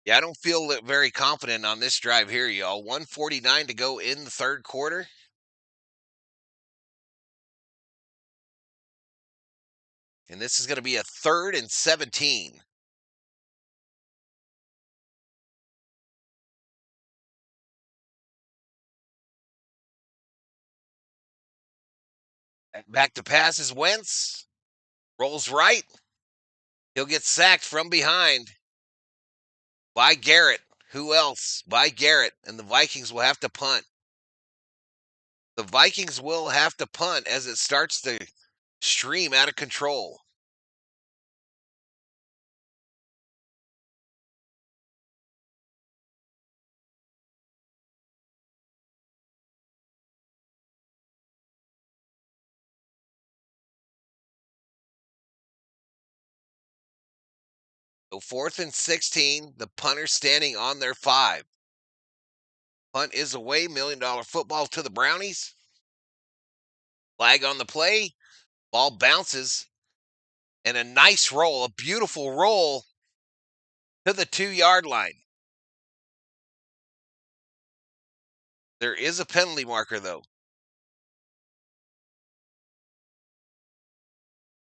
Yeah, I don't feel very confident on this drive here, y'all. 149 to go in the third quarter. And this is going to be a 3rd and 17. Back to passes Wentz. Rolls right. He'll get sacked from behind by Garrett. Who else? By Garrett. And the Vikings will have to punt. The Vikings will have to punt as it starts to stream out of control. So 4th and 16. The punter standing on their 5. Punt is away. $1 million football to the Brownies. Flag on the play. Ball bounces. And a nice roll, a beautiful roll to the 2-yard line. There is a penalty marker, though.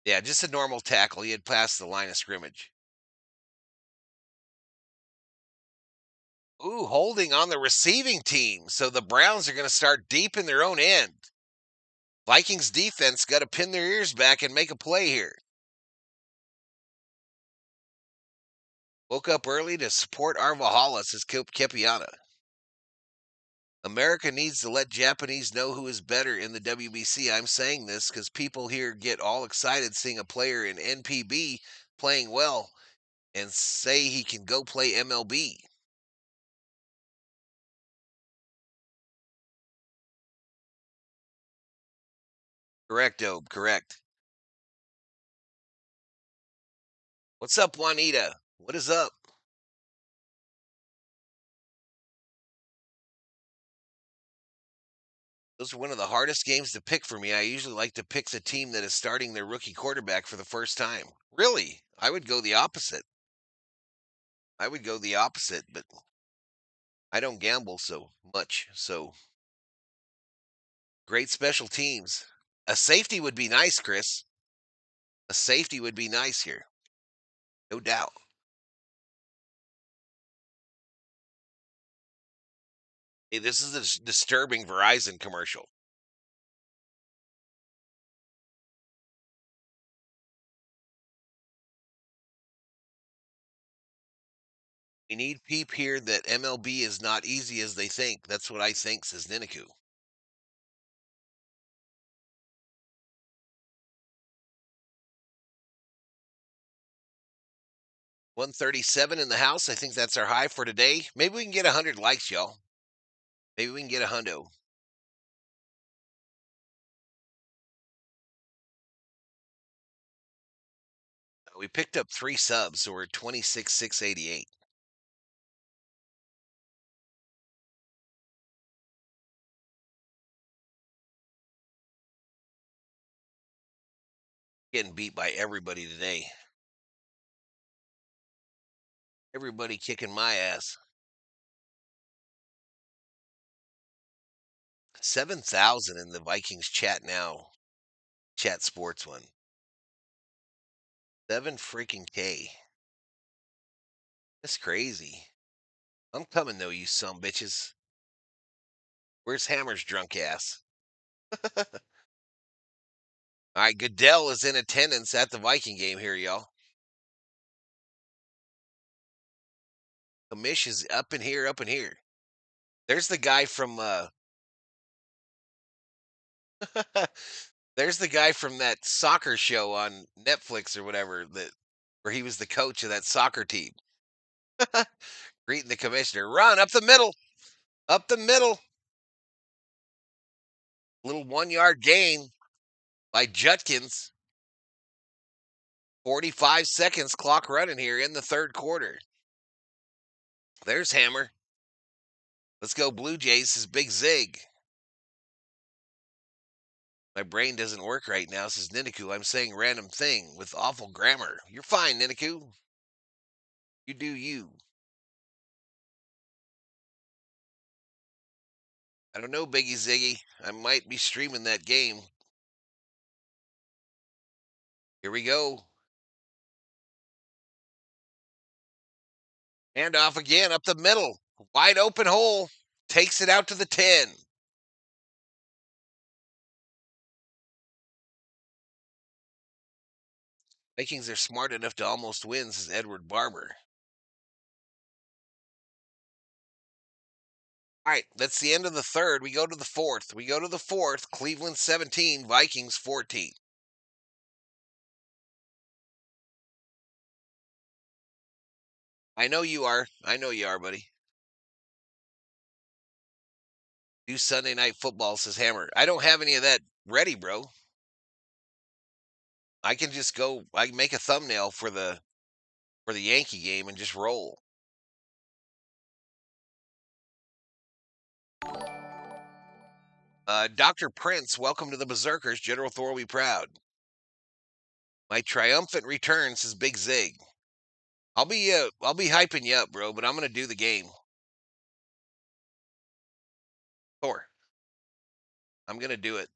Yeah, just a normal tackle. He had passed the line of scrimmage. Ooh, holding on the receiving team. So the Browns are going to start deep in their own end. Vikings defense got to pin their ears back and make a play here. Woke up early to support our Valhalla, says Kepiana. America needs to let Japanese know who is better in the WBC. I'm saying this because people here get all excited seeing a player in NPB playing well and say he can go play MLB. Correct, Obe, correct. What's up, Juanita? What is up? Those are one of the hardest games to pick for me. I usually like to pick the team that is starting their rookie quarterback for the first time. Really? I would go the opposite. But I don't gamble so much. So great special teams. A safety would be nice, Chris. A safety would be nice here. No doubt. Hey, this is a disturbing Verizon commercial. We need peep here that MLB is not easy as they think. That's what I think, says Niniku. $137 in the house. I think that's our high for today. Maybe we can get 100 likes, y'all. Maybe we can get a hundo. We picked up 3 subs, so we're at 26,688. Getting beat by everybody today. Everybody kicking my ass. 7,000 in the Vikings chat now. Chat sports one. 7 freaking K. That's crazy. I'm coming though, you some bitches. Where's Hammer's drunk ass? All right, Goodell is in attendance at the Viking game here, y'all. Commish is up in here, up in here. There's the guy from there's the guy from that soccer show on Netflix or whatever that where he was the coach of that soccer team. Greeting the commissioner. Run up the middle. Up the middle. Little 1 yard gain by Judkins. 45 seconds clock running here in the third quarter. There's Hammer. Let's go Blue Jays. His big zig. My brain doesn't work right now, says Niniku. I'm saying random thing with awful grammar. You're fine, Niniku. You do you. I don't know, Biggie Ziggy. I might be streaming that game. Here we go. Hand off again up the middle. Wide open hole. Takes it out to the 10. Vikings are smart enough to almost win, says Edward Barber. All right, that's the end of the third. We go to the fourth. Cleveland 17, Vikings 14. I know you are, buddy. Do Sunday Night Football, says Hammer. I don't have any of that ready, bro. I can just go. I can make a thumbnail for the Yankee game and just roll. Dr. Prince, welcome to the Berserkers. General Thor will be proud. My triumphant return, says Big Zig. I'll be hyping you up, bro, but I'm gonna do the game. Thor. I'm gonna do it.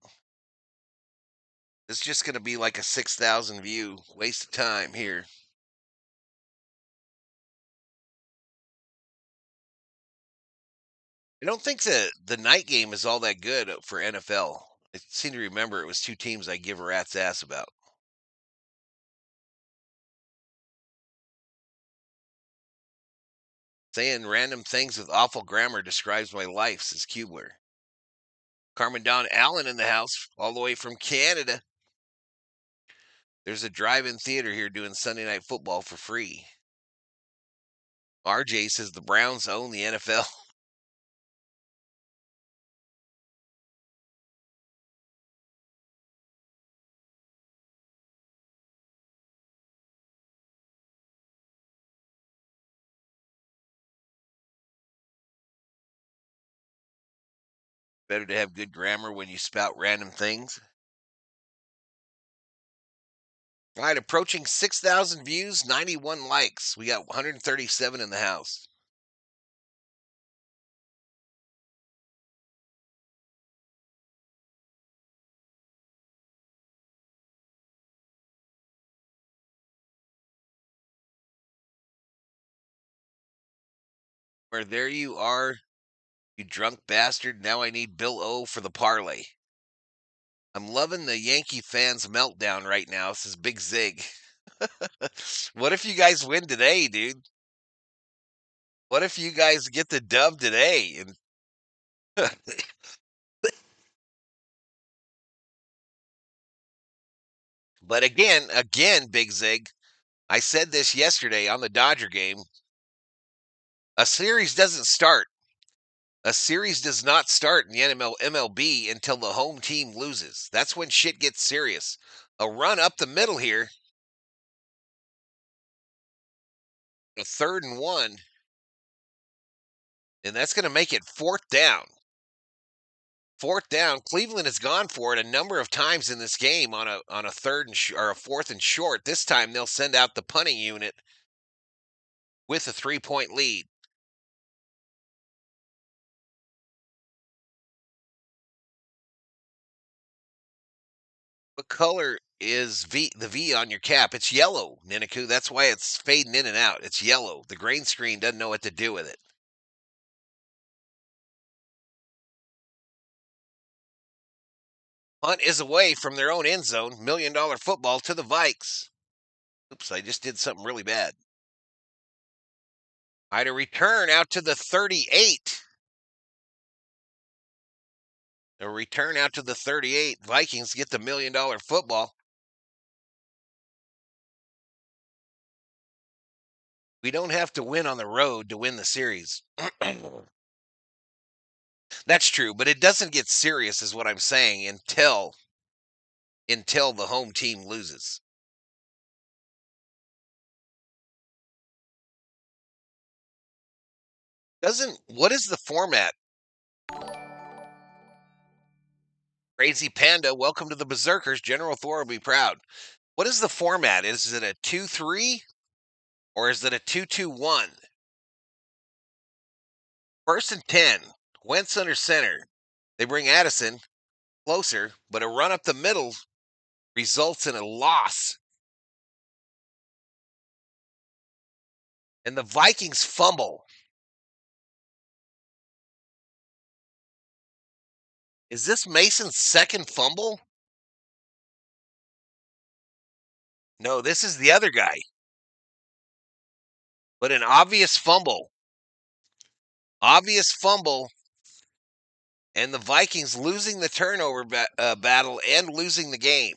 It's just gonna be like a 6,000 view waste of time here. I don't think the night game is all that good for NFL. I seem to remember it was two teams I give a rat's ass about. Saying random things with awful grammar describes my life, says Kubler. Carmen Don Allen in the house, all the way from Canada. There's a drive-in theater here doing Sunday Night Football for free. RJ says the Browns own the NFL. Better to have good grammar when you spout random things. All right, approaching 6,000 views, 91 likes. We got 137 in the house. Where there you are, you drunk bastard. Now I need Bill O for the parlay. I'm loving the Yankee fans' meltdown right now, says Big Zig. What if you guys win today, dude? What if you guys get the dub today? And but again, Big Zig, I said this yesterday on the Dodger game. A series doesn't start. A series does not start in the MLB until the home team loses. That's when shit gets serious. A run up the middle here. A 3rd and 1. And that's going to make it 4th down. 4th down. Cleveland has gone for it a number of times in this game on a 3rd and or a 4th and short. This time they'll send out the punting unit with a 3-point lead. What color is the V on your cap? It's yellow, Niniku. That's why it's fading in and out. It's yellow. The grain screen doesn't know what to do with it. Punt is away from their own end zone. $1 million football to the Vikes. Oops, I just did something really bad. I had a return out to the 38. A return out to the 38. Vikings get the $1 million football. We don't have to win on the road to win the series. That's true, but it doesn't get serious, is what I'm saying, until the home team loses. What is the format? Crazy Panda, welcome to the Berserkers. General Thor will be proud. What is the format? Is it a 2-3 or is it a 2-2-1? First and 10. Wentz under center. They bring Addison closer, but a run up the middle results in a loss. And the Vikings fumble. Is this Mason's second fumble? No, this is the other guy. But an obvious fumble. Obvious fumble. And the Vikings losing the turnover battle and losing the game.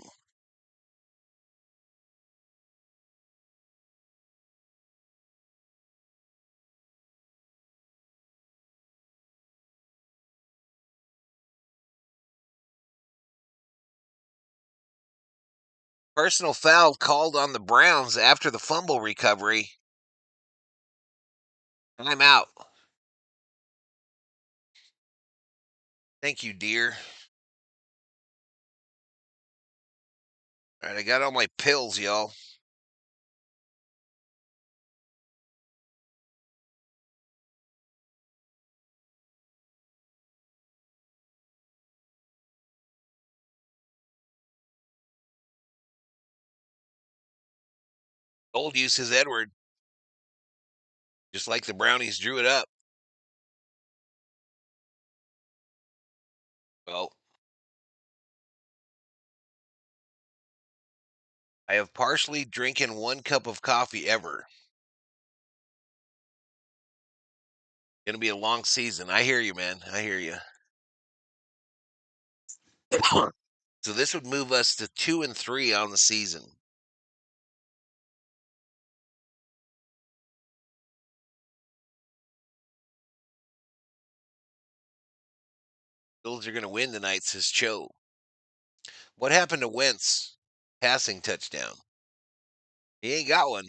Personal foul called on the Browns after the fumble recovery. I'm out. Thank you, dear. All right, I got all my pills, y'all. Gold use is Edward. Just like the Brownies drew it up. Well, I have partially drinking 1 cup of coffee ever. Gonna be a long season. I hear you, man. I hear you. So this would move us to 2-3 on the season. Bills are gonna win tonight, says Cho. What happened to Wentz? Passing touchdown. He ain't got one.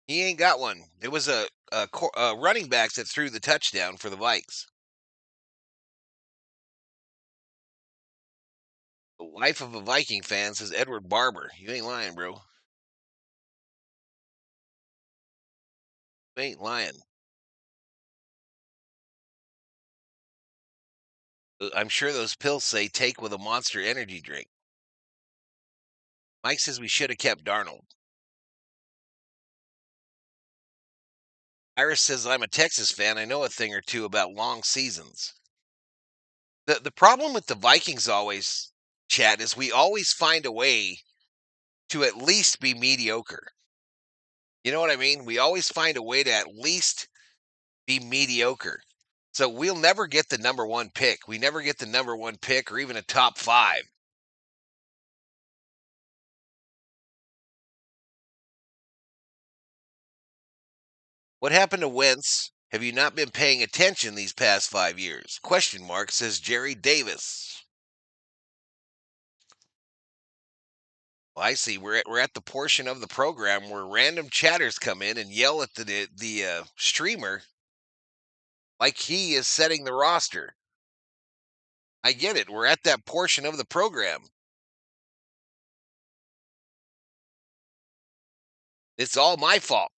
He ain't got one. It was a running backs that threw the touchdown for the Vikes. The wife of a Viking fan says Edward Barber. You ain't lying, bro. You ain't lying. I'm sure those pills say take with a Monster Energy drink. Mike says we should have kept Darnold. Iris says I'm a Texas fan. I know a thing or two about long seasons. The problem with the Vikings always, Chad, is we always find a way to at least be mediocre. You know what I mean? We always find a way to at least be mediocre. So we'll never get the number 1 pick. We never get the number 1 pick or even a top 5. What happened to Wentz? Have you not been paying attention these past 5 years? Question mark, says Jerry Davis. Well, I see. We're at the portion of the program where random chatters come in and yell at the streamer like he is setting the roster. I get it. We're at that portion of the program. It's all my fault.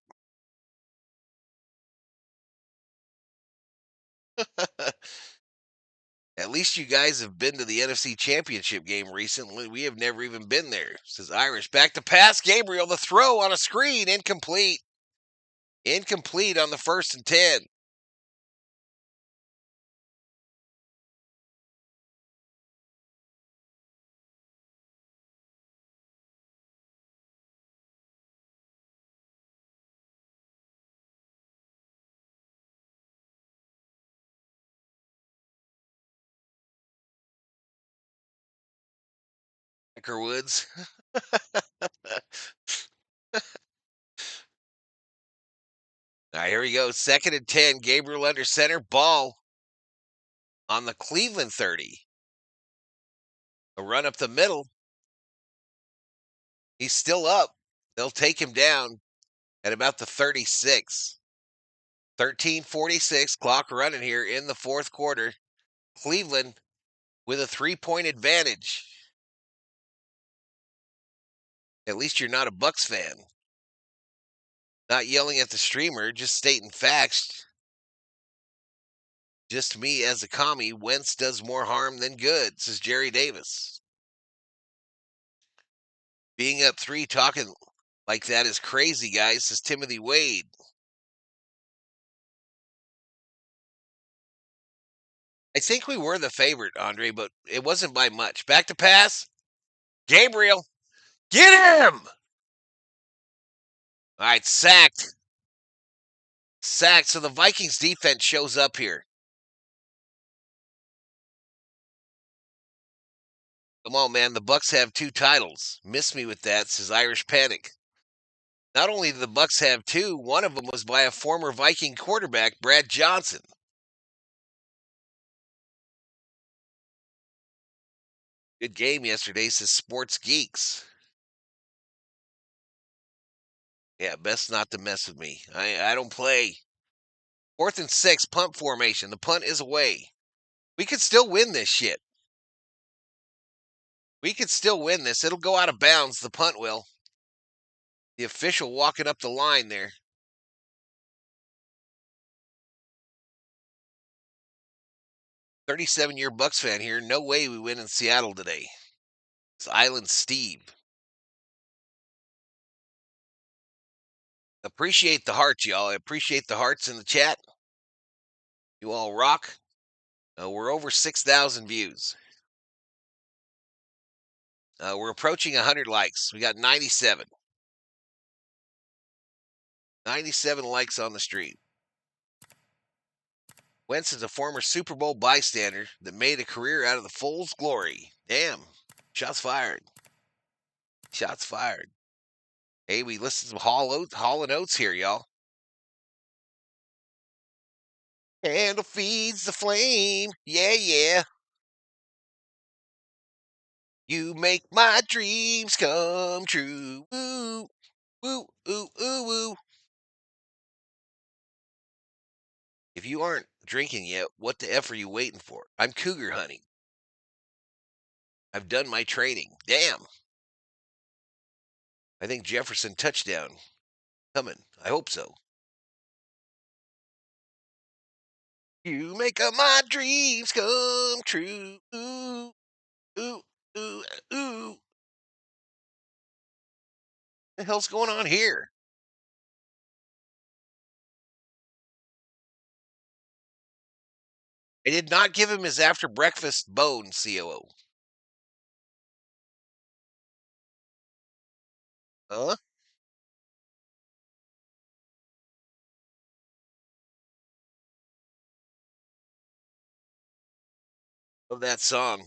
At least you guys have been to the NFC Championship game recently. We have never even been there, says Irish. Back to pass. Gabriel, the throw on a screen. Incomplete. Incomplete on the 1st and 10. Woods. All right, here we go. 2nd and 10. Gabriel under center. Ball on the Cleveland 30. A run up the middle. He's still up. They'll take him down at about the 36. 13:46. Clock running here in the fourth quarter. Cleveland with a 3-point advantage. At least you're not a Bucks fan. Not yelling at the streamer, just stating facts. Just me as a commie, Wentz does more harm than good, says Jerry Davis. Being up 3 talking like that is crazy, guys, says Timothy Wade. I think we were the favorite, Andre, but it wasn't by much. Back to pass. Gabriel. Get him! All right, sacked. Sacked. So the Vikings defense shows up here. Come on, man. The Bucks have 2 titles. Miss me with that, says Irish Panic. Not only do the Bucks have 2, one of them was by a former Viking quarterback, Brad Johnson. Good game yesterday, says Sports Geeks. Yeah, best not to mess with me. I don't play. 4th and 6, punt formation. The punt is away. We could still win this shit. We could still win this. It'll go out of bounds. The punt will. The official walking up the line there. 37-year Bucks fan here. No way we win in Seattle today. It's Island Steve. Appreciate the hearts, y'all. I appreciate the hearts in the chat. You all rock. We're over 6,000 views. We're approaching 100 likes. We got 97. 97 likes on the stream. Wentz is a former Super Bowl bystander that made a career out of the Foles' glory. Damn. Shots fired. Shots fired. Hey, we listened to Hall & Oates here, y'all. Candle feeds the flame. Yeah, yeah. You make my dreams come true. Woo, woo, ooh, ooh, woo. If you aren't drinking yet, what the F are you waiting for? I'm cougar hunting. I've done my training. Damn. I think Jefferson touchdown coming. I hope so. You make my dreams come true. Ooh, ooh, ooh, ooh. What the hell's going on here? I did not give him his after breakfast bone, COO. Huh? Of that song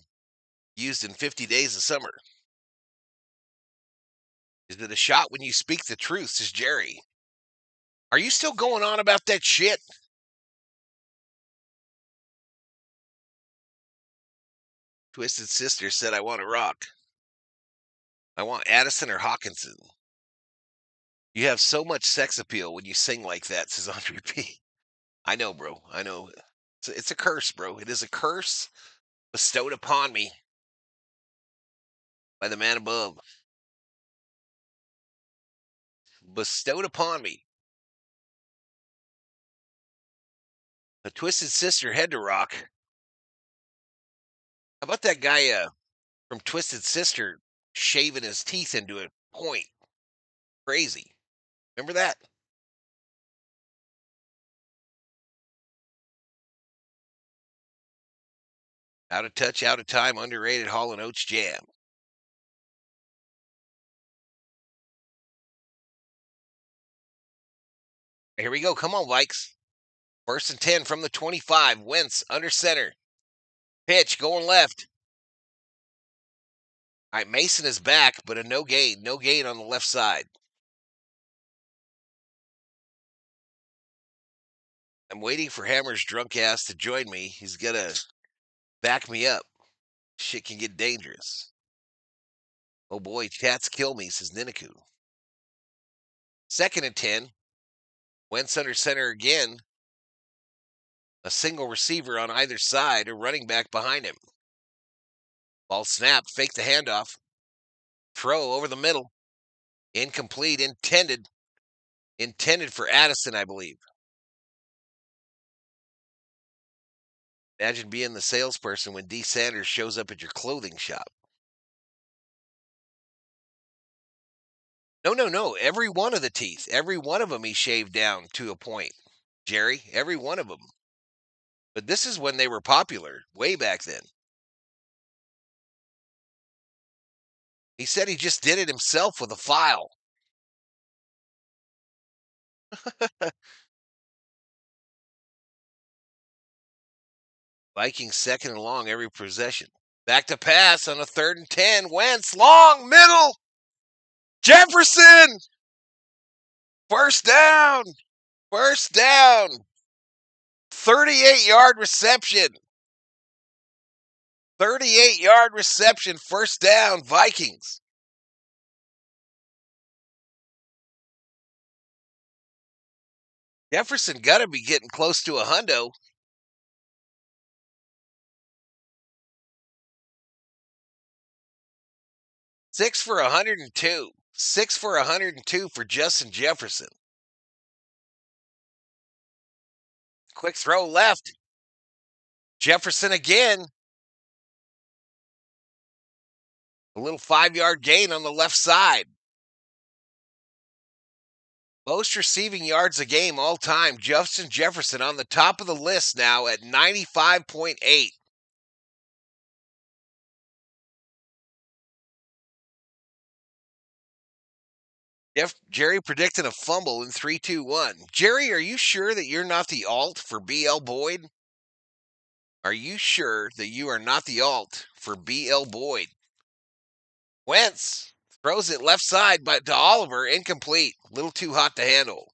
used in 50 Days of Summer. Is it a shot when you speak the truth, says Jerry. Are you still going on about that shit? Twisted Sister said, I want to rock. I want Addison or Hawkinson. You have so much sex appeal when you sing like that, says Andre P. I know, bro. I know. It's a curse, bro. It is a curse bestowed upon me by the man above. Bestowed upon me. A Twisted Sister head to rock. How about that guy from Twisted Sister shaving his teeth into a point? Crazy. Remember that? Out of touch, out of time, underrated Hall & Oates jam. Here we go. Come on, Vikes. 1st and 10 from the 25. Wentz under center. Pitch going left. All right, Mason is back, but a no gain. No gain on the left side. I'm waiting for Hammer's drunk ass to join me. He's going to back me up. Shit can get dangerous. Oh boy, cats kill me, says Ninaku. 2nd and 10. Wentz under center again. A single receiver on either side, a running back behind him. Ball snapped, fake the handoff. Throw over the middle. Incomplete, intended for Addison, I believe. Imagine being the salesperson when D. Sanders shows up at your clothing shop. No. Every one of the teeth, every one of them he shaved down to a point. Jerry, every one of them. But this is when they were popular, way back then. He said he just did it himself with a file. Vikings 2nd and long every possession. Back to pass on a 3rd and 10. Wentz, long, middle. Jefferson! First down. 38-yard reception. 38-yard reception, first down, Vikings. Jefferson got to be getting close to a hundo. Six for 102. 6 for 102 for Justin Jefferson. Quick throw left. Jefferson again. A little 5-yard gain on the left side. Most receiving yards a game all time. Justin Jefferson on the top of the list now at 95.8. Jerry predicted a fumble in 3-2-1. Jerry, are you sure that you're not the alt for BL Boyd? Are you sure that you are not the alt for BL Boyd? Wentz throws it left side but to Oliver, incomplete. A little too hot to handle.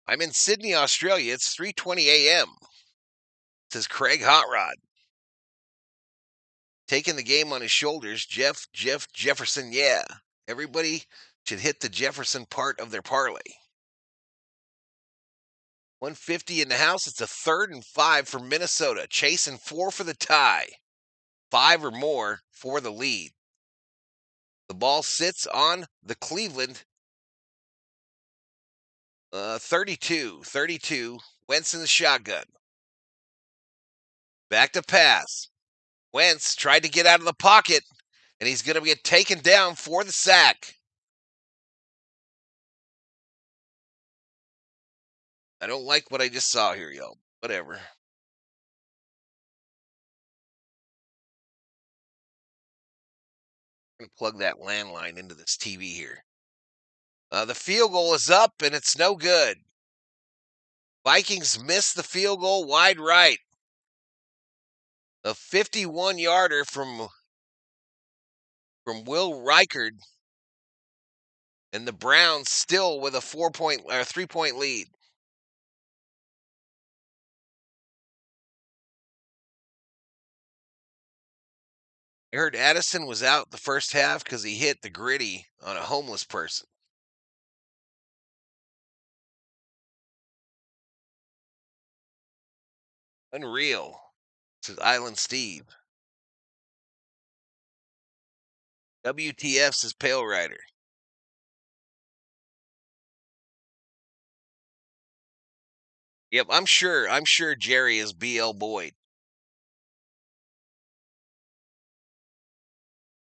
I'm in Sydney, Australia. It's 3:20 a.m. Says Craig Hotrod. Taking the game on his shoulders, Jefferson, yeah. Everybody should hit the Jefferson part of their parlay. 150 in the house. It's a 3rd and 5 for Minnesota. Chasing 4 for the tie. 5 or more for the lead. The ball sits on the Cleveland 32. Wentz in the shotgun. Back to pass. Wentz tried to get out of the pocket, and he's going to get taken down for the sack. I don't like what I just saw here, y'all. Whatever. I'm going to plug that landline into this TV here. The field goal is up, and it's no good. Vikings miss the field goal wide right. A 51-yarder from Will Reichard, and the Browns still with a 3-point lead. I heard Addison was out the first half because he hit the gritty on a homeless person. Unreal, says Island Steve. WTF, says Pale Rider. Yep, I'm sure Jerry is BL Boyd.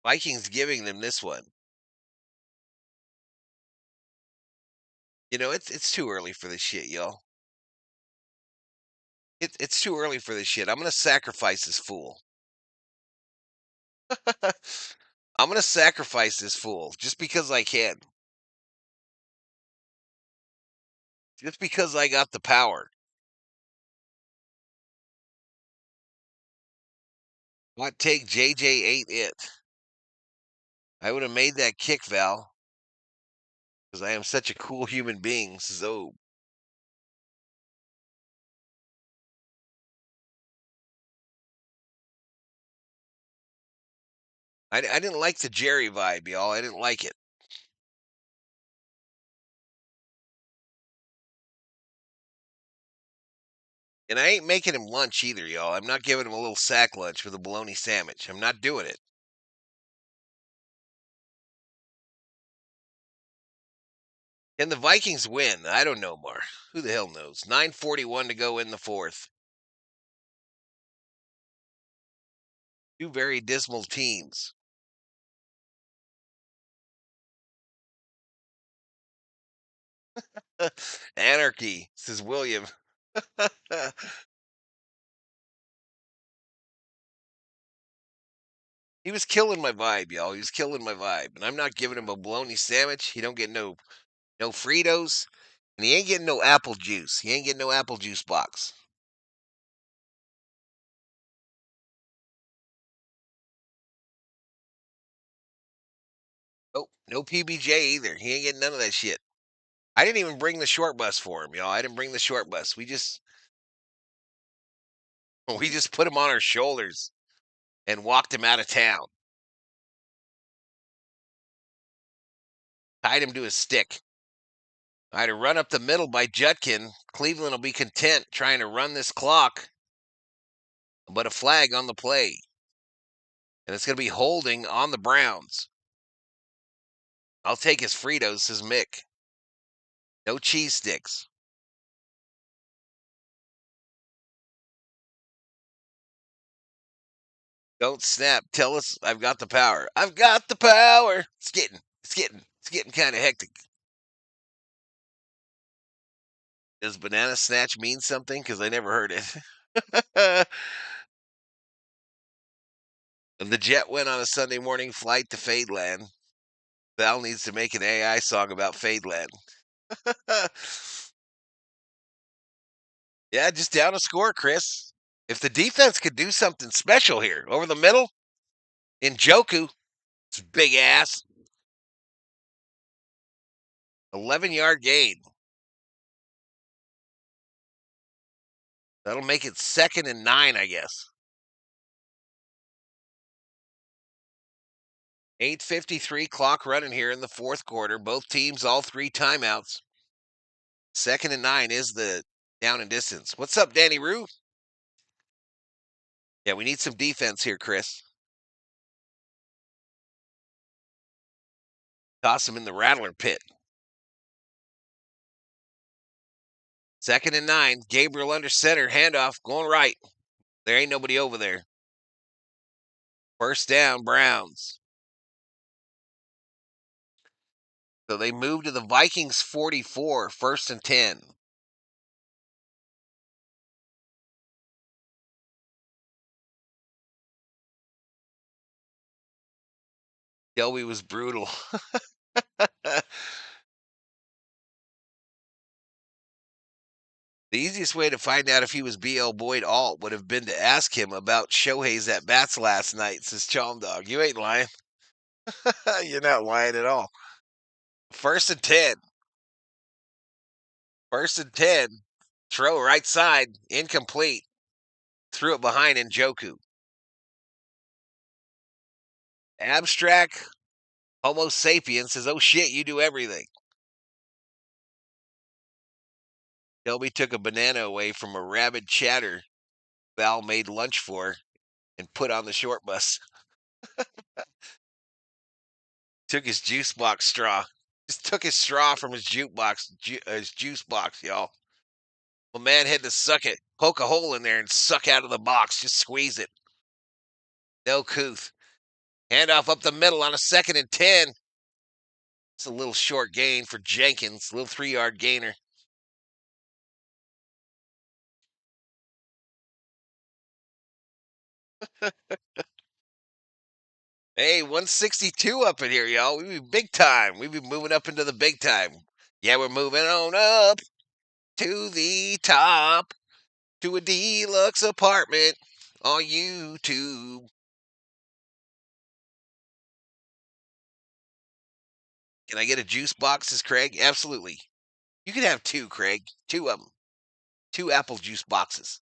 Vikings giving them this one. You know, it's too early for this shit, y'all. It's too early for this shit. I'm gonna sacrifice this fool. I'm gonna sacrifice this fool just because I can. Just because I got the power. Hot take, JJ ain't it. I would have made that kick, Val, because I am such a cool human being. So I didn't like the Jerry vibe, y'all. I didn't like it. And I ain't making him lunch either, y'all. I'm not giving him a little sack lunch with a bologna sandwich. I'm not doing it. Can the Vikings win? I don't know, Mar. Who the hell knows? 9:41 to go in the fourth. Two very dismal teams. Anarchy, says William. He was killing my vibe, y'all. He was killing my vibe. And I'm not giving him a bologna sandwich. He don't get no Fritos. And he ain't getting no apple juice. He ain't getting no apple juice box. Nope, no PBJ either. He ain't getting none of that shit. I didn't even bring the short bus for him, y'all. I didn't bring the short bus. We just put him on our shoulders and walked him out of town. Tied him to a stick. I had to run up the middle by Judkin. Cleveland will be content trying to run this clock, but a flag on the play. And it's going to be holding on the Browns. I'll take his Fritos, says Mick. No cheese sticks. Don't snap. Tell us I've got the power. I've got the power. It's getting kind of hectic. Does banana snatch mean something? Because I never heard it. The jet went on a Sunday morning flight to Fadeland. Val needs to make an AI song about Fadeland. Yeah, just down a score, Chris. If the defense could do something special here over the middle, in Joku, it's big ass, 11-yard gain. That'll make it 2nd and 9, I guess. 8:53 clock running here in the fourth quarter. Both teams, all three timeouts. 2nd and 9 is the down and distance. What's up, Danny Rue? Yeah, we need some defense here, Chris. Toss him in the rattler pit. 2nd and 9. Gabriel under center. Handoff going right. There ain't nobody over there. First down, Browns. So they move to the Vikings 44, 1st and 10. Delby was brutal. The easiest way to find out if he was BL Boyd alt would have been to ask him about Shohei's at bats last night, says Chalm Dog. You ain't lying. You're not lying at all. 1st and 10. 1st and 10. Throw right side. Incomplete. Threw it behind Njoku. Abstract Homo sapien says, oh shit, you do everything. Delby took a banana away from a rabid chatter Val made lunch for and put on the short bus. Took his juice box straw. Just took his straw from his his juice box, y'all. The man had to suck it, poke a hole in there and suck out of the box. Just squeeze it. No couth. Handoff up the middle on a 2nd and 10. It's a little short gain for Jenkins. Little 3-yard gainer. Hey, 162 up in here, y'all. We be big time. We be moving up into the big time. Yeah, we're moving on up to the top to a deluxe apartment on YouTube. Can I get a juice box, says Craig? Absolutely. You can have 2, Craig. 2 of them. 2 apple juice boxes.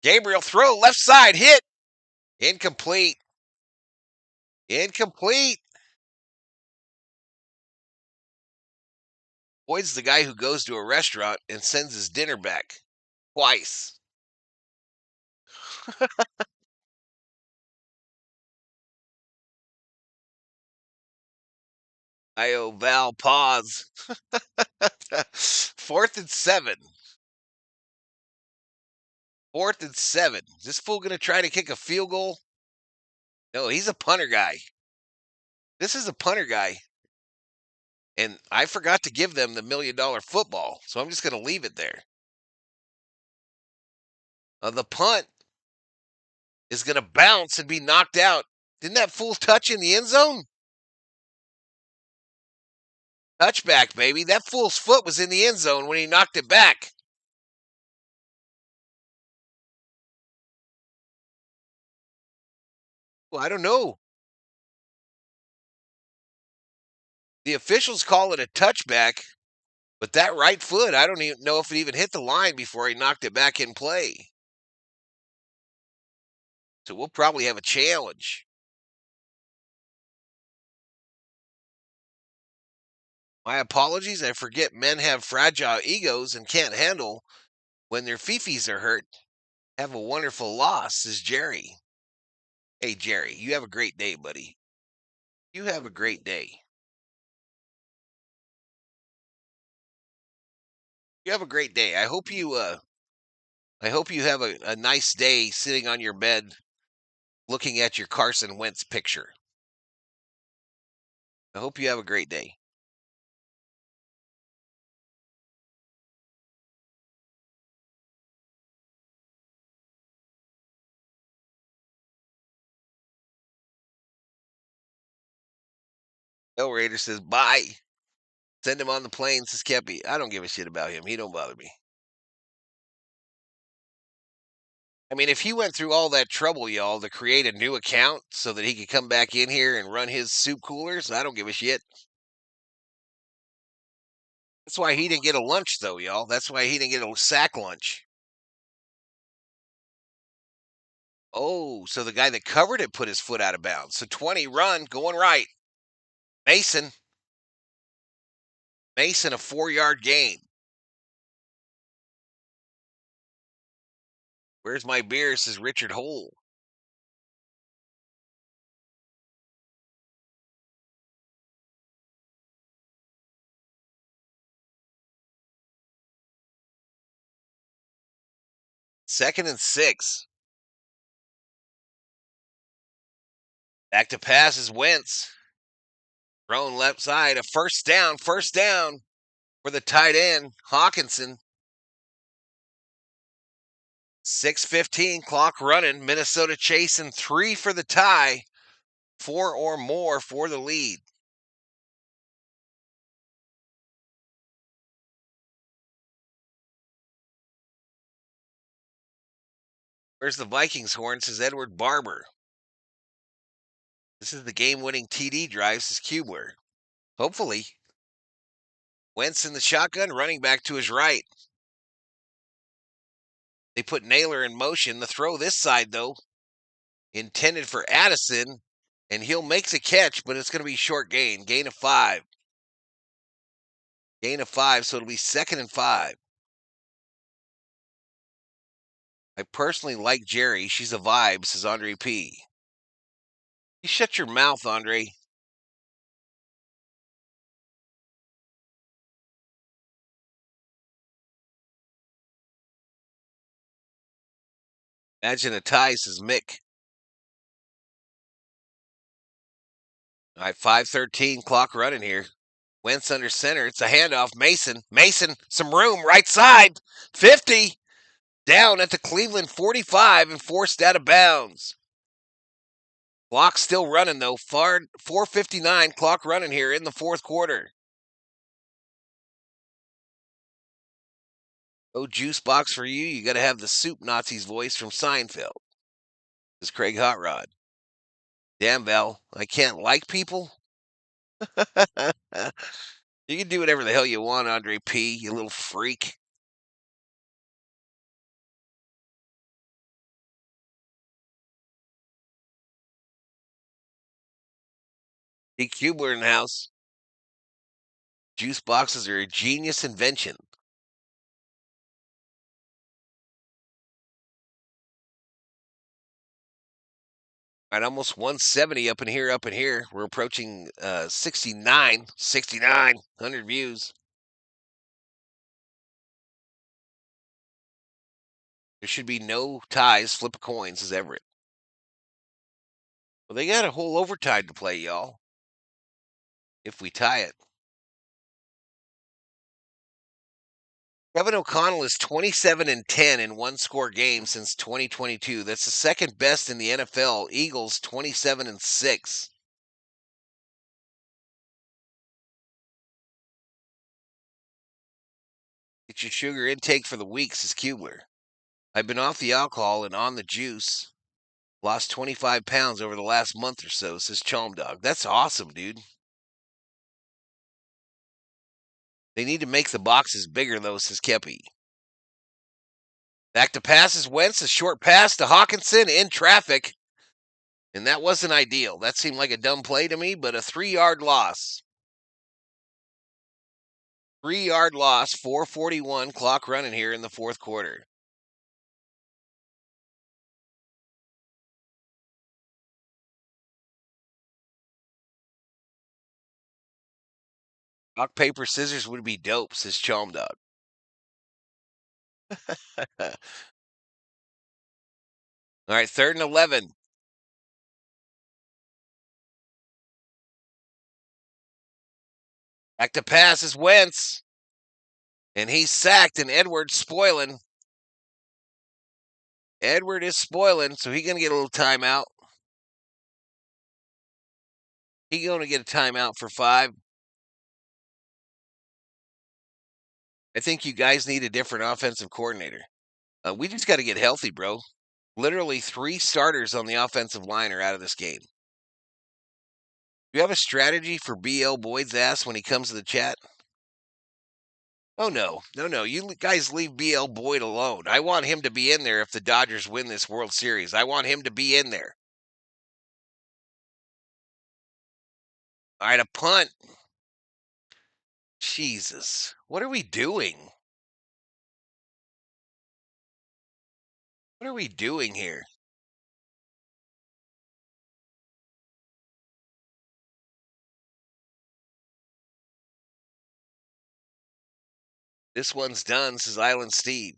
Gabriel throw, left side, hit. Incomplete. Incomplete. Boyd's the guy who goes to a restaurant and sends his dinner back. Twice. I owe Val pause. 4th and 7. 4th and 7. Is this fool going to try to kick a field goal? No, he's a punter guy. This is a punter guy. And I forgot to give them the $1 million football, so I'm just going to leave it there. The punt is going to bounce and be knocked out. Didn't that fool touch in the end zone? Touchback, baby. That fool's foot was in the end zone when he knocked it back. Well, I don't know. The officials call it a touchback, but that right foot, I don't even know if it even hit the line before he knocked it back in play. So we'll probably have a challenge. My apologies. I forget men have fragile egos and can't handle when their fifis are hurt. Have a wonderful loss, says Jerry. Hey, Jerry, you have a great day, buddy. You have a great day. You have a great day. I hope you have a nice day sitting on your bed looking at your Carson Wentz picture. I hope you have a great day. El Raider says, bye. Send him on the plane, says Kepi. I don't give a shit about him. He don't bother me. I mean, if he went through all that trouble, y'all, to create a new account so that he could come back in here and run his soup coolers, I don't give a shit. That's why he didn't get a lunch, though, y'all. That's why he didn't get a sack lunch. Oh, so the guy that covered it put his foot out of bounds. So 20 run, going right. Mason, a 4-yard gain. Where's my beer, says Richard Hole. Second and 6. Back to pass is Wentz. Thrown left side, a first down for the tight end, Hawkinson. 6:15, clock running. Minnesota chasing 3 for the tie, 4 or more for the lead. Where's the Vikings horn, says Edward Barber. This is the game-winning TD drive, says Kubler. Hopefully. Wentz in the shotgun, running back to his right. They put Naylor in motion. The throw this side, though, intended for Addison, and he'll make the catch, but it's going to be short gain. Gain of 5. Gain of 5, so it'll be 2nd and 5. I personally like Jerry. She's a vibe, says Andre P. You shut your mouth, Andre. Imagine a tie, says Mick. All right, 5:13, clock running here. Wentz under center. It's a handoff. Mason, some room, right side. 50. Down at the Cleveland 45 and forced out of bounds. Clock still running, though. 4:59, clock running here in the 4th quarter. Oh, juice box for you. You got to have the soup Nazi's voice from Seinfeld. This is Craig Hotrod. Damn, Val, I can't like people. You can do whatever the hell you want, Andre P., you little freak. D. Kubler in the house. Juice boxes are a genius invention. Right, almost 170 up in here, up in here. We're approaching 69, 100 views. There should be no ties. Flip a coin, says Everett. Well, they got a whole overtime to play, y'all. If we tie it. Kevin O'Connell is 27-10 in one-score games since 2022. That's the second best in the NFL. Eagles 27-6. Get your sugar intake for the week, says Kubler. I've been off the alcohol and on the juice. Lost 25 pounds over the last month or so, says Chom Dog. That's awesome, dude. They need to make the boxes bigger, though, says Kepi. Back to passes. Wentz, a short pass to Hawkinson in traffic. And that wasn't ideal. That seemed like a dumb play to me, but a 3-yard loss. 3-yard loss, 4:41 clock running here in the fourth quarter. Rock, paper, scissors would be dope, says Chom Dog. All right, 3rd and 11. Back to pass is Wentz. And he's sacked, and Edward's spoiling. Edward is spoiling, so he's going to get a little timeout. He's going to get a timeout for 5. I think you guys need a different offensive coordinator. We just got to get healthy, bro. Literally 3 starters on the offensive line are out of this game. Do you have a strategy for BL Boyd's ass when he comes to the chat? Oh, no. No. You guys leave BL Boyd alone. I want him to be in there if the Dodgers win this World Series. I want him to be in there. All right, a punt. Jesus. What are we doing? What are we doing here? This one's done, says Island Steve.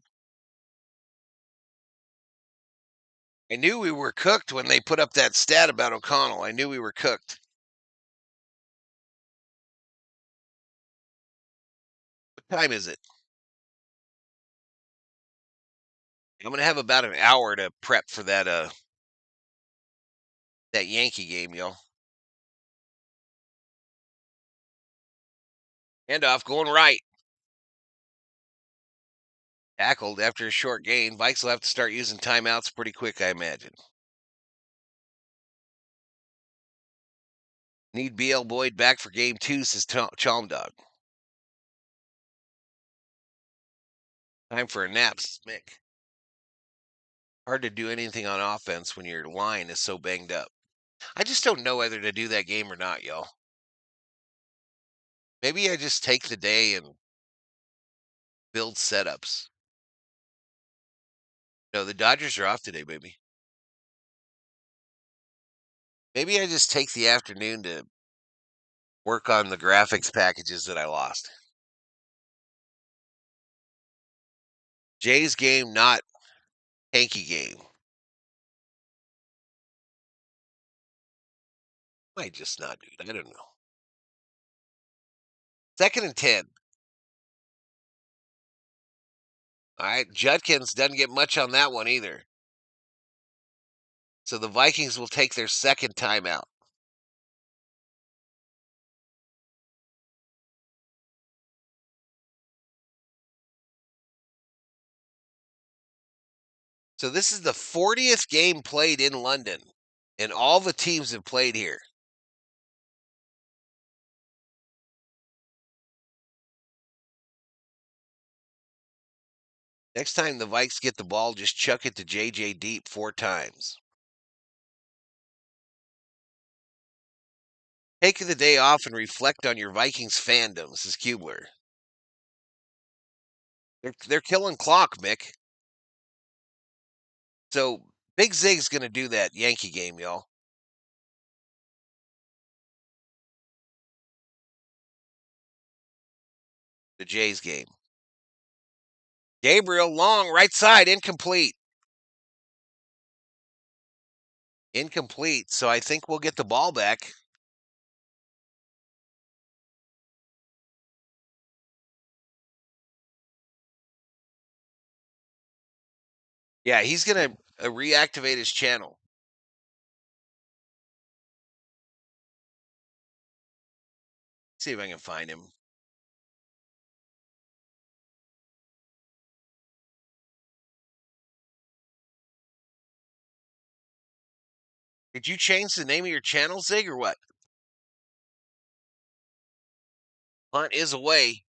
I knew we were cooked when they put up that stat about O'Connell. I knew we were cooked. What time is it? I'm gonna have about an hour to prep for that Yankee game, y'all. Handoff going right. Tackled after a short gain. Vikes will have to start using timeouts pretty quick, I imagine. Need BL Boyd back for game 2, says Chalm Dog. Time for a nap, says Mick. Hard to do anything on offense when your line is so banged up. I just don't know whether to do that game or not, y'all. Maybe I just take the day and build setups. No, the Dodgers are off today, baby. Maybe I just take the afternoon to work on the graphics packages that I lost. Jay's game, not Hanky game. Might just not, dude. I don't know. 2nd and 10. All right. Judkins doesn't get much on that one either. So the Vikings will take their second timeout. So this is the 40th game played in London, and all the teams have played here. Next time the Vikes get the ball, just chuck it to JJ deep 4 times. Take the day off and reflect on your Vikings fandom, says Kubler. They're killing clock, Mick. So Big Zig's going to do that Yankee game, y'all. The Jays game. Gabriel, long, right side, incomplete. Incomplete, so I think we'll get the ball back. Yeah, he's going to reactivate his channel. See if I can find him. Did you change the name of your channel, Zig, or what? Punt is away.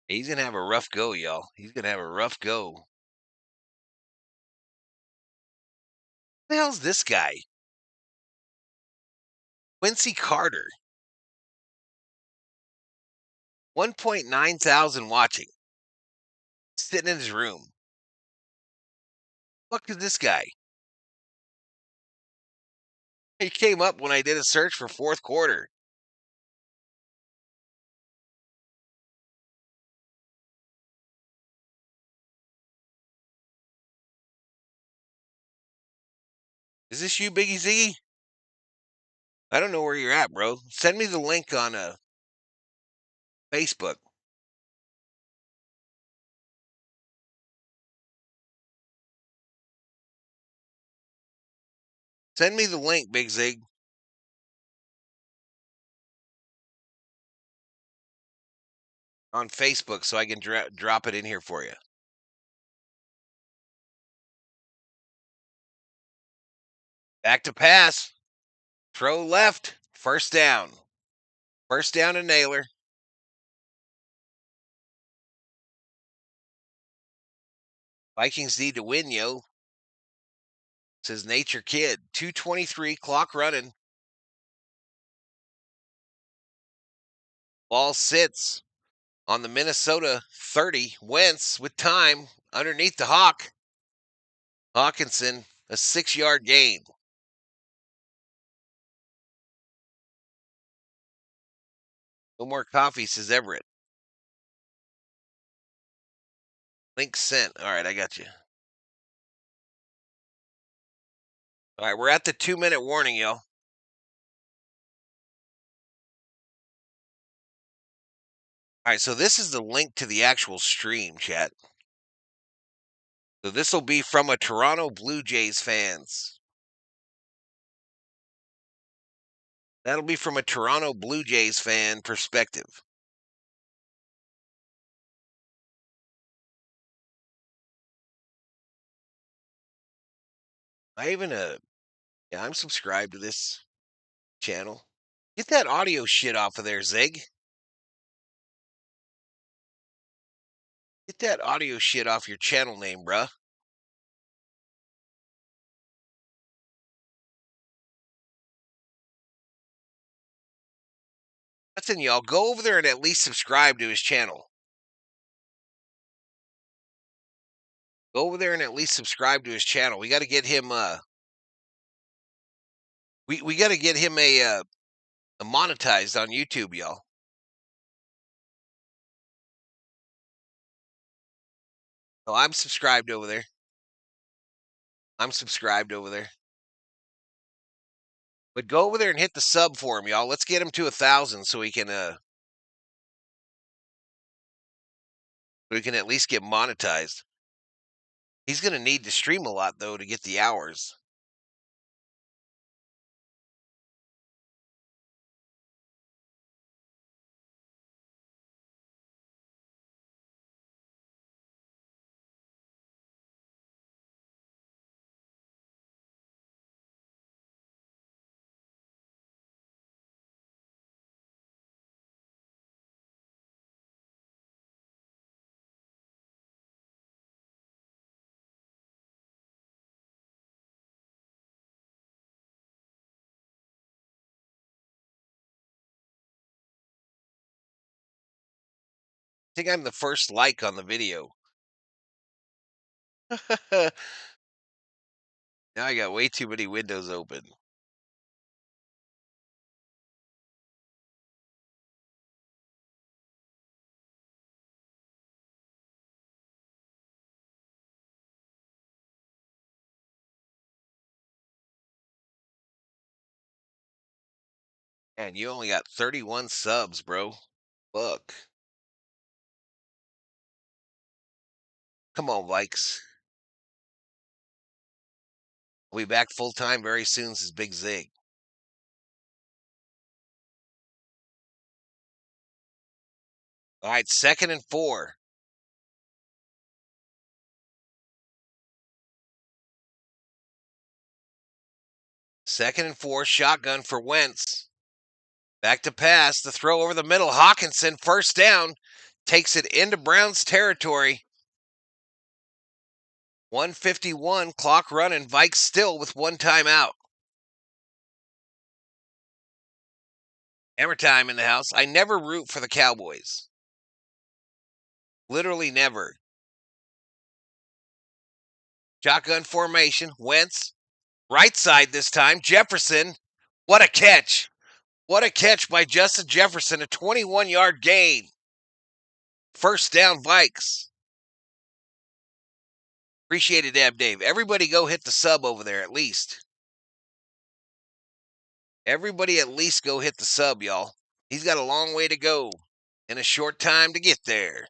He's going to have a rough go, y'all. He's going to have a rough go. Who the hell's this guy? Quincy Carter. 1.9 thousand watching. Sitting in his room. Look at this guy. He came up when I did a search for fourth quarter. Is this you, Biggie Z? I don't know where you're at, bro. Send me the link on Facebook. Send me the link, Big Zig. On Facebook so I can drop it in here for you. Back to pass. Throw left. First down. First down to Naylor. Vikings need to win, yo. Says Nature Kid. 2:23, clock running. Ball sits on the Minnesota 30. Wentz with time underneath the Hawk. Hawkinson, a 6-yard gain. No more coffee, says Everett. Link sent. All right, I got you. All right, we're at the 2-minute warning, y'all. All right, so this is the link to the actual stream, chat. So this will be from a Toronto Blue Jays fans. That'll be from a Toronto Blue Jays fan perspective. Yeah, I'm subscribed to this channel. Get that audio shit off of there, Zig. Get that audio shit off your channel name, bruh. Listen, y'all, go over there and at least subscribe to his channel. Go over there and at least subscribe to his channel. We got to get him. We got to get him a monetized on YouTube, y'all. Oh, I'm subscribed over there. I'm subscribed over there. But go over there and hit the sub for him, y'all. Let's get him to 1,000 so we can at least get monetized. He's gonna need to stream a lot though to get the hours. think I'm the first like on the video. Now I got way too many windows open. And you only got 31 subs, bro. Fuck. Come on, Vikes. We'll be back full time very soon, says Big Zig. All right, 2nd and 4. Second and 4, shotgun for Wentz. Back to pass, the throw over the middle. Hawkinson, first down, takes it into Browns territory. 151, clock running. Vikes still with one timeout. Hammer time in the house. I never root for the Cowboys. Literally never. Shotgun formation. Wentz, right side this time. Jefferson, what a catch. What a catch by Justin Jefferson. A 21-yard gain. First down, Vikes. Appreciate it, Dab Dave. Everybody go hit the sub over there at least. Everybody at least go hit the sub, y'all. He's got a long way to go and a short time to get there.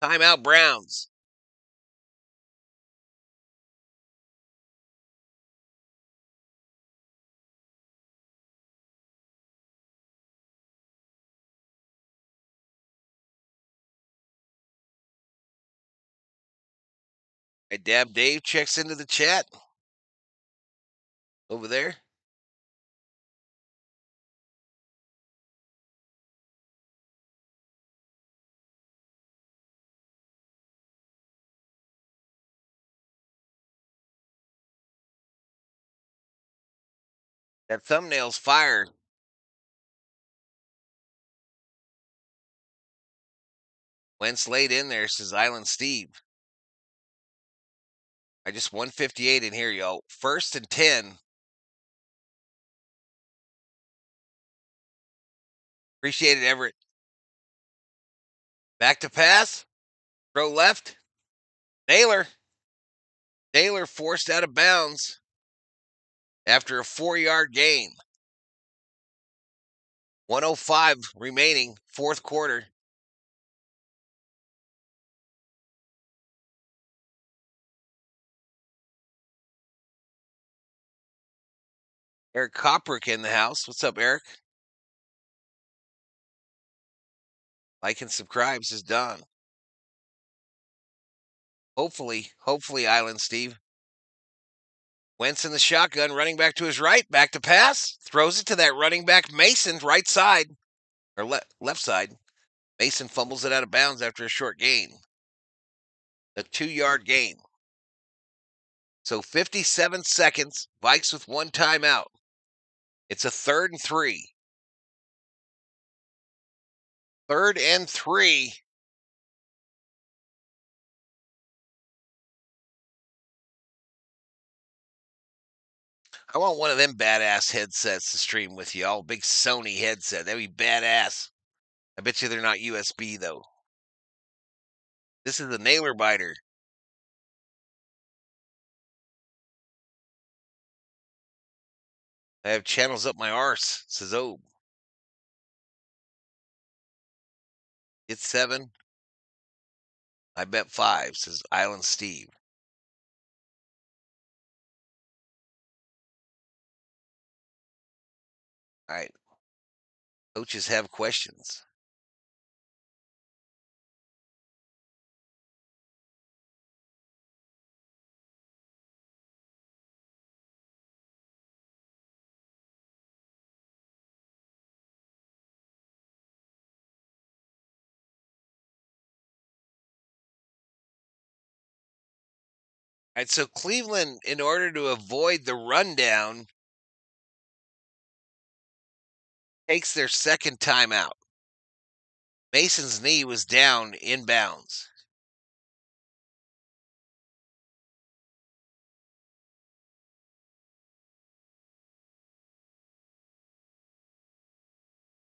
Timeout, Browns. Hey, Dab Dave checks into the chat over there. That thumbnail's fire. Wentz laid in there, says Island Steve. I just 158 in here, y'all. 1st and 10. Appreciate it, Everett. Back to pass. Throw left. Naylor. Naylor forced out of bounds after a 4-yard gain. 105 remaining, 4th quarter. Eric Koprick in the house. What's up, Eric? Like and subscribe, says Don. Hopefully, Island Steve. Wentz in the shotgun, running back to his right, back to pass, throws it to that running back Mason, right side, or left side. Mason fumbles it out of bounds after a short gain. A 2-yard gain. So 57 seconds, Vikes with one timeout. It's a 3rd and 3. 3rd and 3. I want one of them badass headsets to stream with y'all. Big Sony headset. That'd be badass. I bet you they're not USB, though. This is the nailer biter. I have channels up my arse, says Obe. It's 7. I bet 5, says Island Steve. All right. Coaches have questions. All right, so Cleveland, in order to avoid the rundown, takes their second timeout. Mason's knee was down inbounds.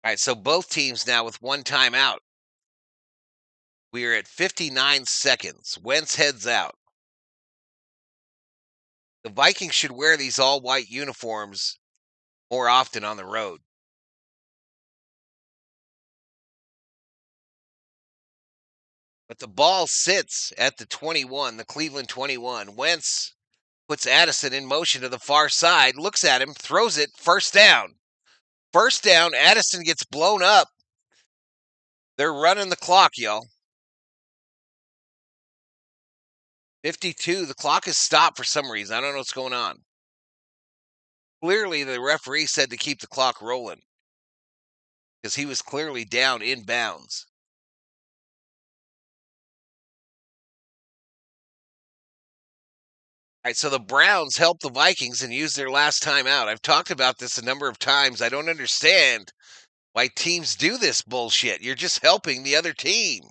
All right, so both teams now with one timeout. We are at 59 seconds. Wentz heads out. The Vikings should wear these all-white uniforms more often on the road. But the ball sits at the 21, the Cleveland 21. Wentz puts Addison in motion to the far side, looks at him, throws it, first down. First down, Addison gets blown up. They're running the clock, y'all. 52, the clock is stopped for some reason. I don't know what's going on. Clearly, the referee said to keep the clock rolling because he was clearly down inbounds. All right, so the Browns helped the Vikings and used their last time out. I've talked about this a number of times. I don't understand why teams do this bullshit. You're just helping the other team.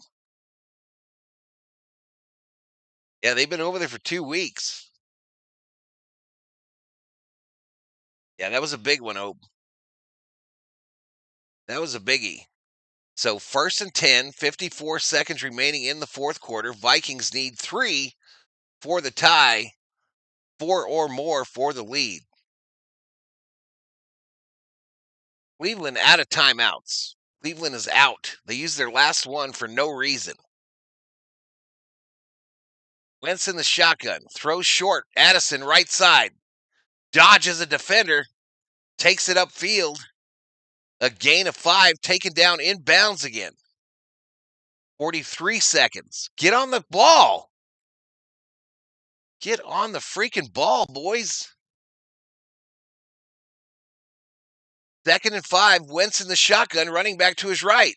Yeah, they've been over there for 2 weeks. Yeah, that was a big one, Ope. That was a biggie. So 1st and 10, 54 seconds remaining in the fourth quarter. Vikings need 3 for the tie, 4 or more for the lead. Cleveland out of timeouts. Cleveland is out. They used their last one for no reason. Wentz in the shotgun. Throws short. Addison right side. Dodges a defender. Takes it upfield. A gain of 5. Taken down inbounds again. 43 seconds. Get on the ball. Get on the freaking ball, boys. 2nd and 5. Wentz in the shotgun, running back to his right.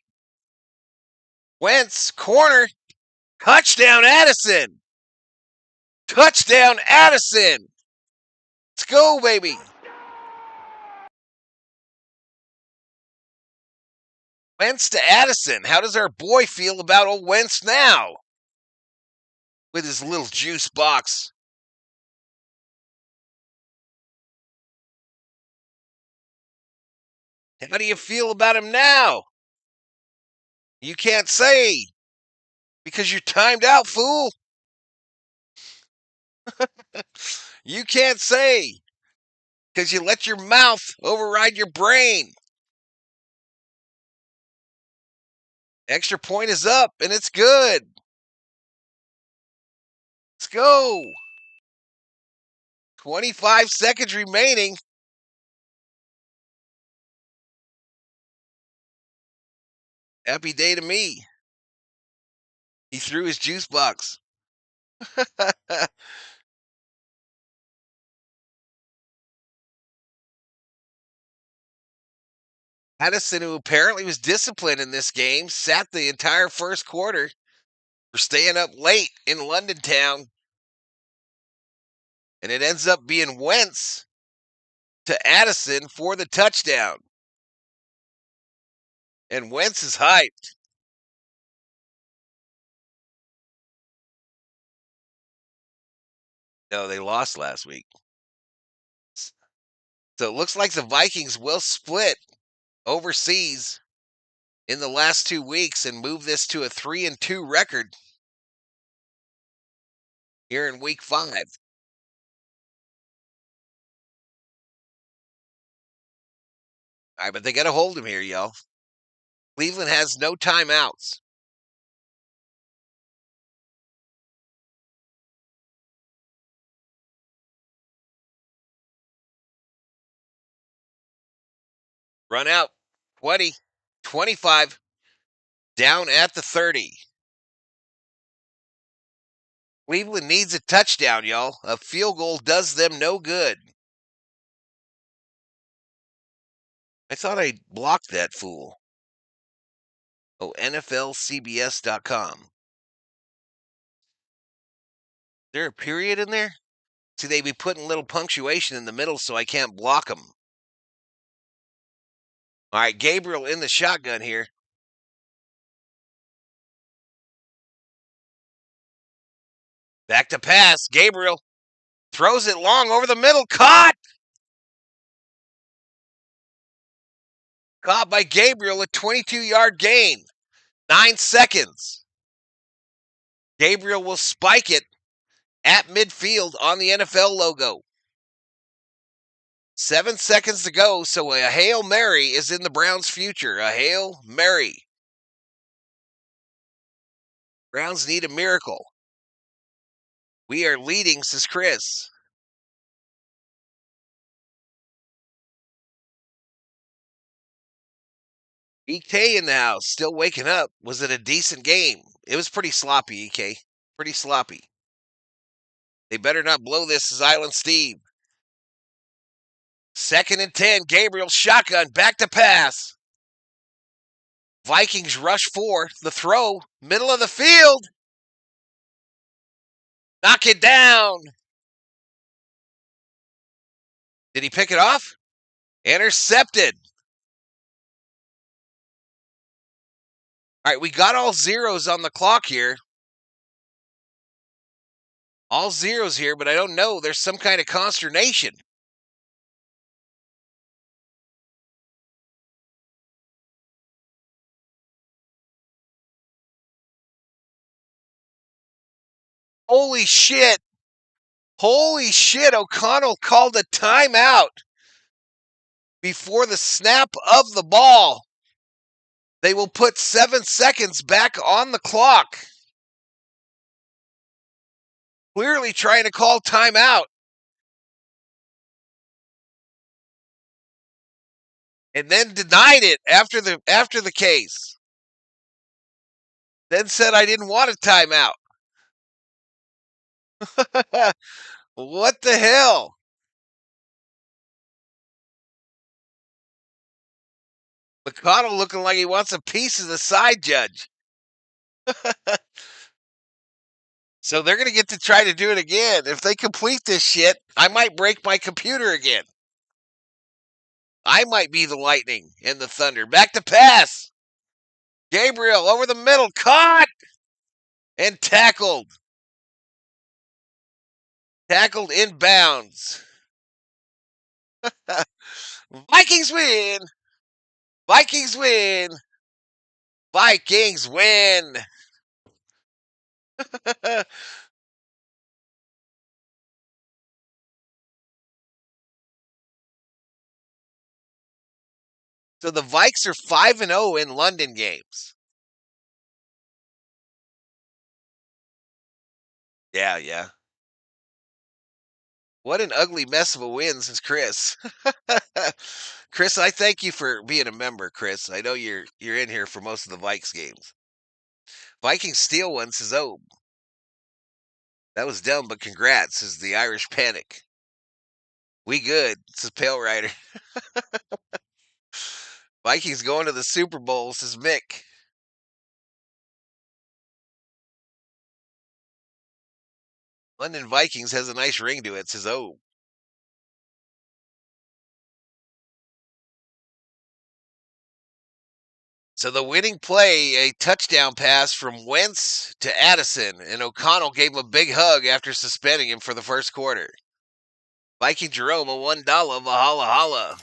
Wentz, corner. Touchdown, Addison. Touchdown, Addison. Let's go, baby. Wentz to Addison. How does our boy feel about old Wentz now? With his little juice box. How do you feel about him now? You can't say. Because you're timed out, fool. You can't say. Because you let your mouth override your brain. Extra point is up, and it's good. Let's go. 25 seconds remaining. Happy day to me. He threw his juice box. Addison, who apparently was disciplined in this game, sat the entire first quarter for staying up late in London town. And it ends up being Wentz to Addison for the touchdown. And Wentz is hyped. No, they lost last week. So it looks like the Vikings will split overseas in the last 2 weeks and move this to a 3-2 record here in week 5. All right, but they got to hold him here, y'all. Cleveland has no timeouts. Run out 20, 25, down at the 30. Cleveland needs a touchdown, y'all. A field goal does them no good. I thought I blocked that fool. Oh, NFLCBS.com. Is there a period in there? See, they be putting little punctuation in the middle so I can't block them. All right, Gabriel in the shotgun here. Back to pass. Gabriel throws it long over the middle. Caught by Gabriel, a 22-yard gain. 9 seconds. Gabriel will spike it at midfield on the NFL logo. 7 seconds to go, so a Hail Mary is in the Browns' future. A Hail Mary. Browns need a miracle. We are leading, says Chris. EK in the house, still waking up. Was it a decent game? It was pretty sloppy, EK. Pretty sloppy. They better not blow this, says Island Steve. 2nd and 10. Gabriel shotgun. Back to pass. Vikings rush 4. The throw. Middle of the field. Knock it down. Did he pick it off? Intercepted. All right, we got all zeros on the clock here. All zeros here, but I don't know. There's some kind of consternation. Holy shit. Holy shit. O'Connell called a timeout before the snap of the ball. They will put 7 seconds back on the clock. Clearly trying to call timeout. And then denied it after the case. Then said I didn't want a timeout. What the hell? McConnell looking like he wants a piece of the side judge. So they're going to get to try to do it again. If they complete this shit, I might break my computer again. I might be the lightning and the thunder. Back to pass. Gabriel over the middle. Caught and tackled. Tackled inbounds. Vikings win. Vikings win. Vikings win. So the Vikes are 5-0 in London games. Yeah. What an ugly mess of a win, says Chris. Chris, I thank you for being a member, Chris. I know you're in here for most of the Vikes games. Vikings steal one, says oh. That was dumb, but congrats, says the Irish Panic. We good, says Pale Rider. Vikings going to the Super Bowl, says Mick. London Vikings has a nice ring to it, says oh. So the winning play, a touchdown pass from Wentz to Addison, and O'Connell gave him a big hug after suspending him for the first quarter. Viking Jerome, a $1 Valhalla.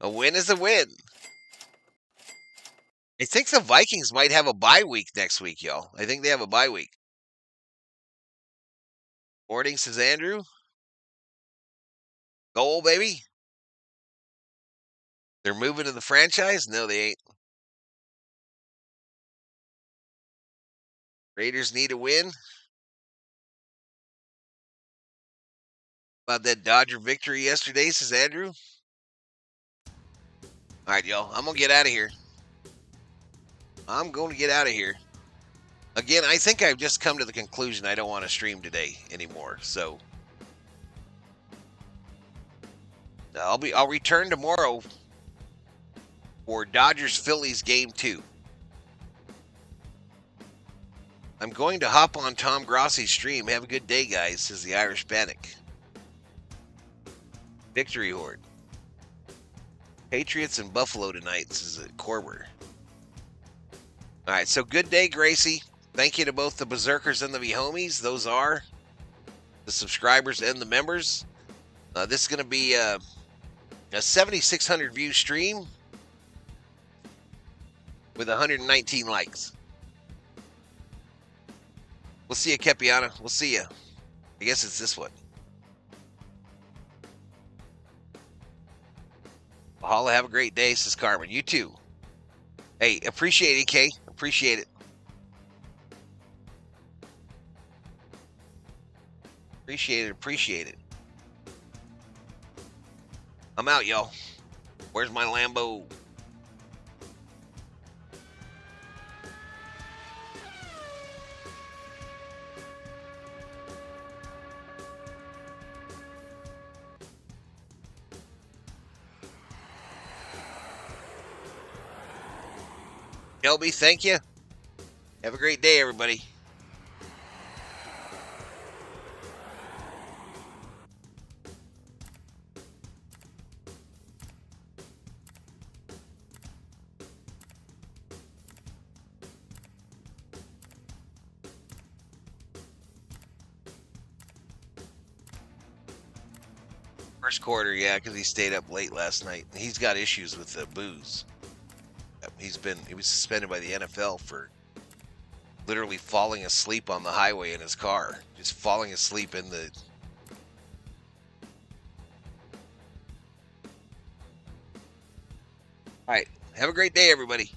A win is a win. I think the Vikings might have a bye week next week, y'all. I think they have a bye week. Morning, says Andrew. Goal, baby. They're moving to the franchise? No, they ain't. Raiders need a win. About that Dodger victory yesterday, says Andrew. All right, y'all. I'm going to get out of here. Again, I think I've just come to the conclusion I don't want to stream today anymore. So I'll return tomorrow for Dodgers Phillies game 2. I'm going to hop on Tom Grossi's stream. Have a good day, guys, says the Irish Panic. Victory Horde. Patriots and Buffalo tonight, says Corber. All right, so good day, Gracie. Thank you to both the Berserkers and the V-Homies. Those are the subscribers and the members. This is going to be a 7,600 view stream with 119 likes. We'll see you, Kepiana. We'll see you. I guess it's this one. Valhalla, have a great day, says Carmen. You too. Hey, appreciate it, Kay. Appreciate it. Appreciate it. I'm out, y'all. Where's my Lambo? Shelby, thank you. Have a great day, everybody. First quarter, yeah, because he stayed up late last night. He's got issues with the booze. He was suspended by the NFL for literally falling asleep on the highway in his car. Just falling asleep in the... All right. Have a great day, everybody.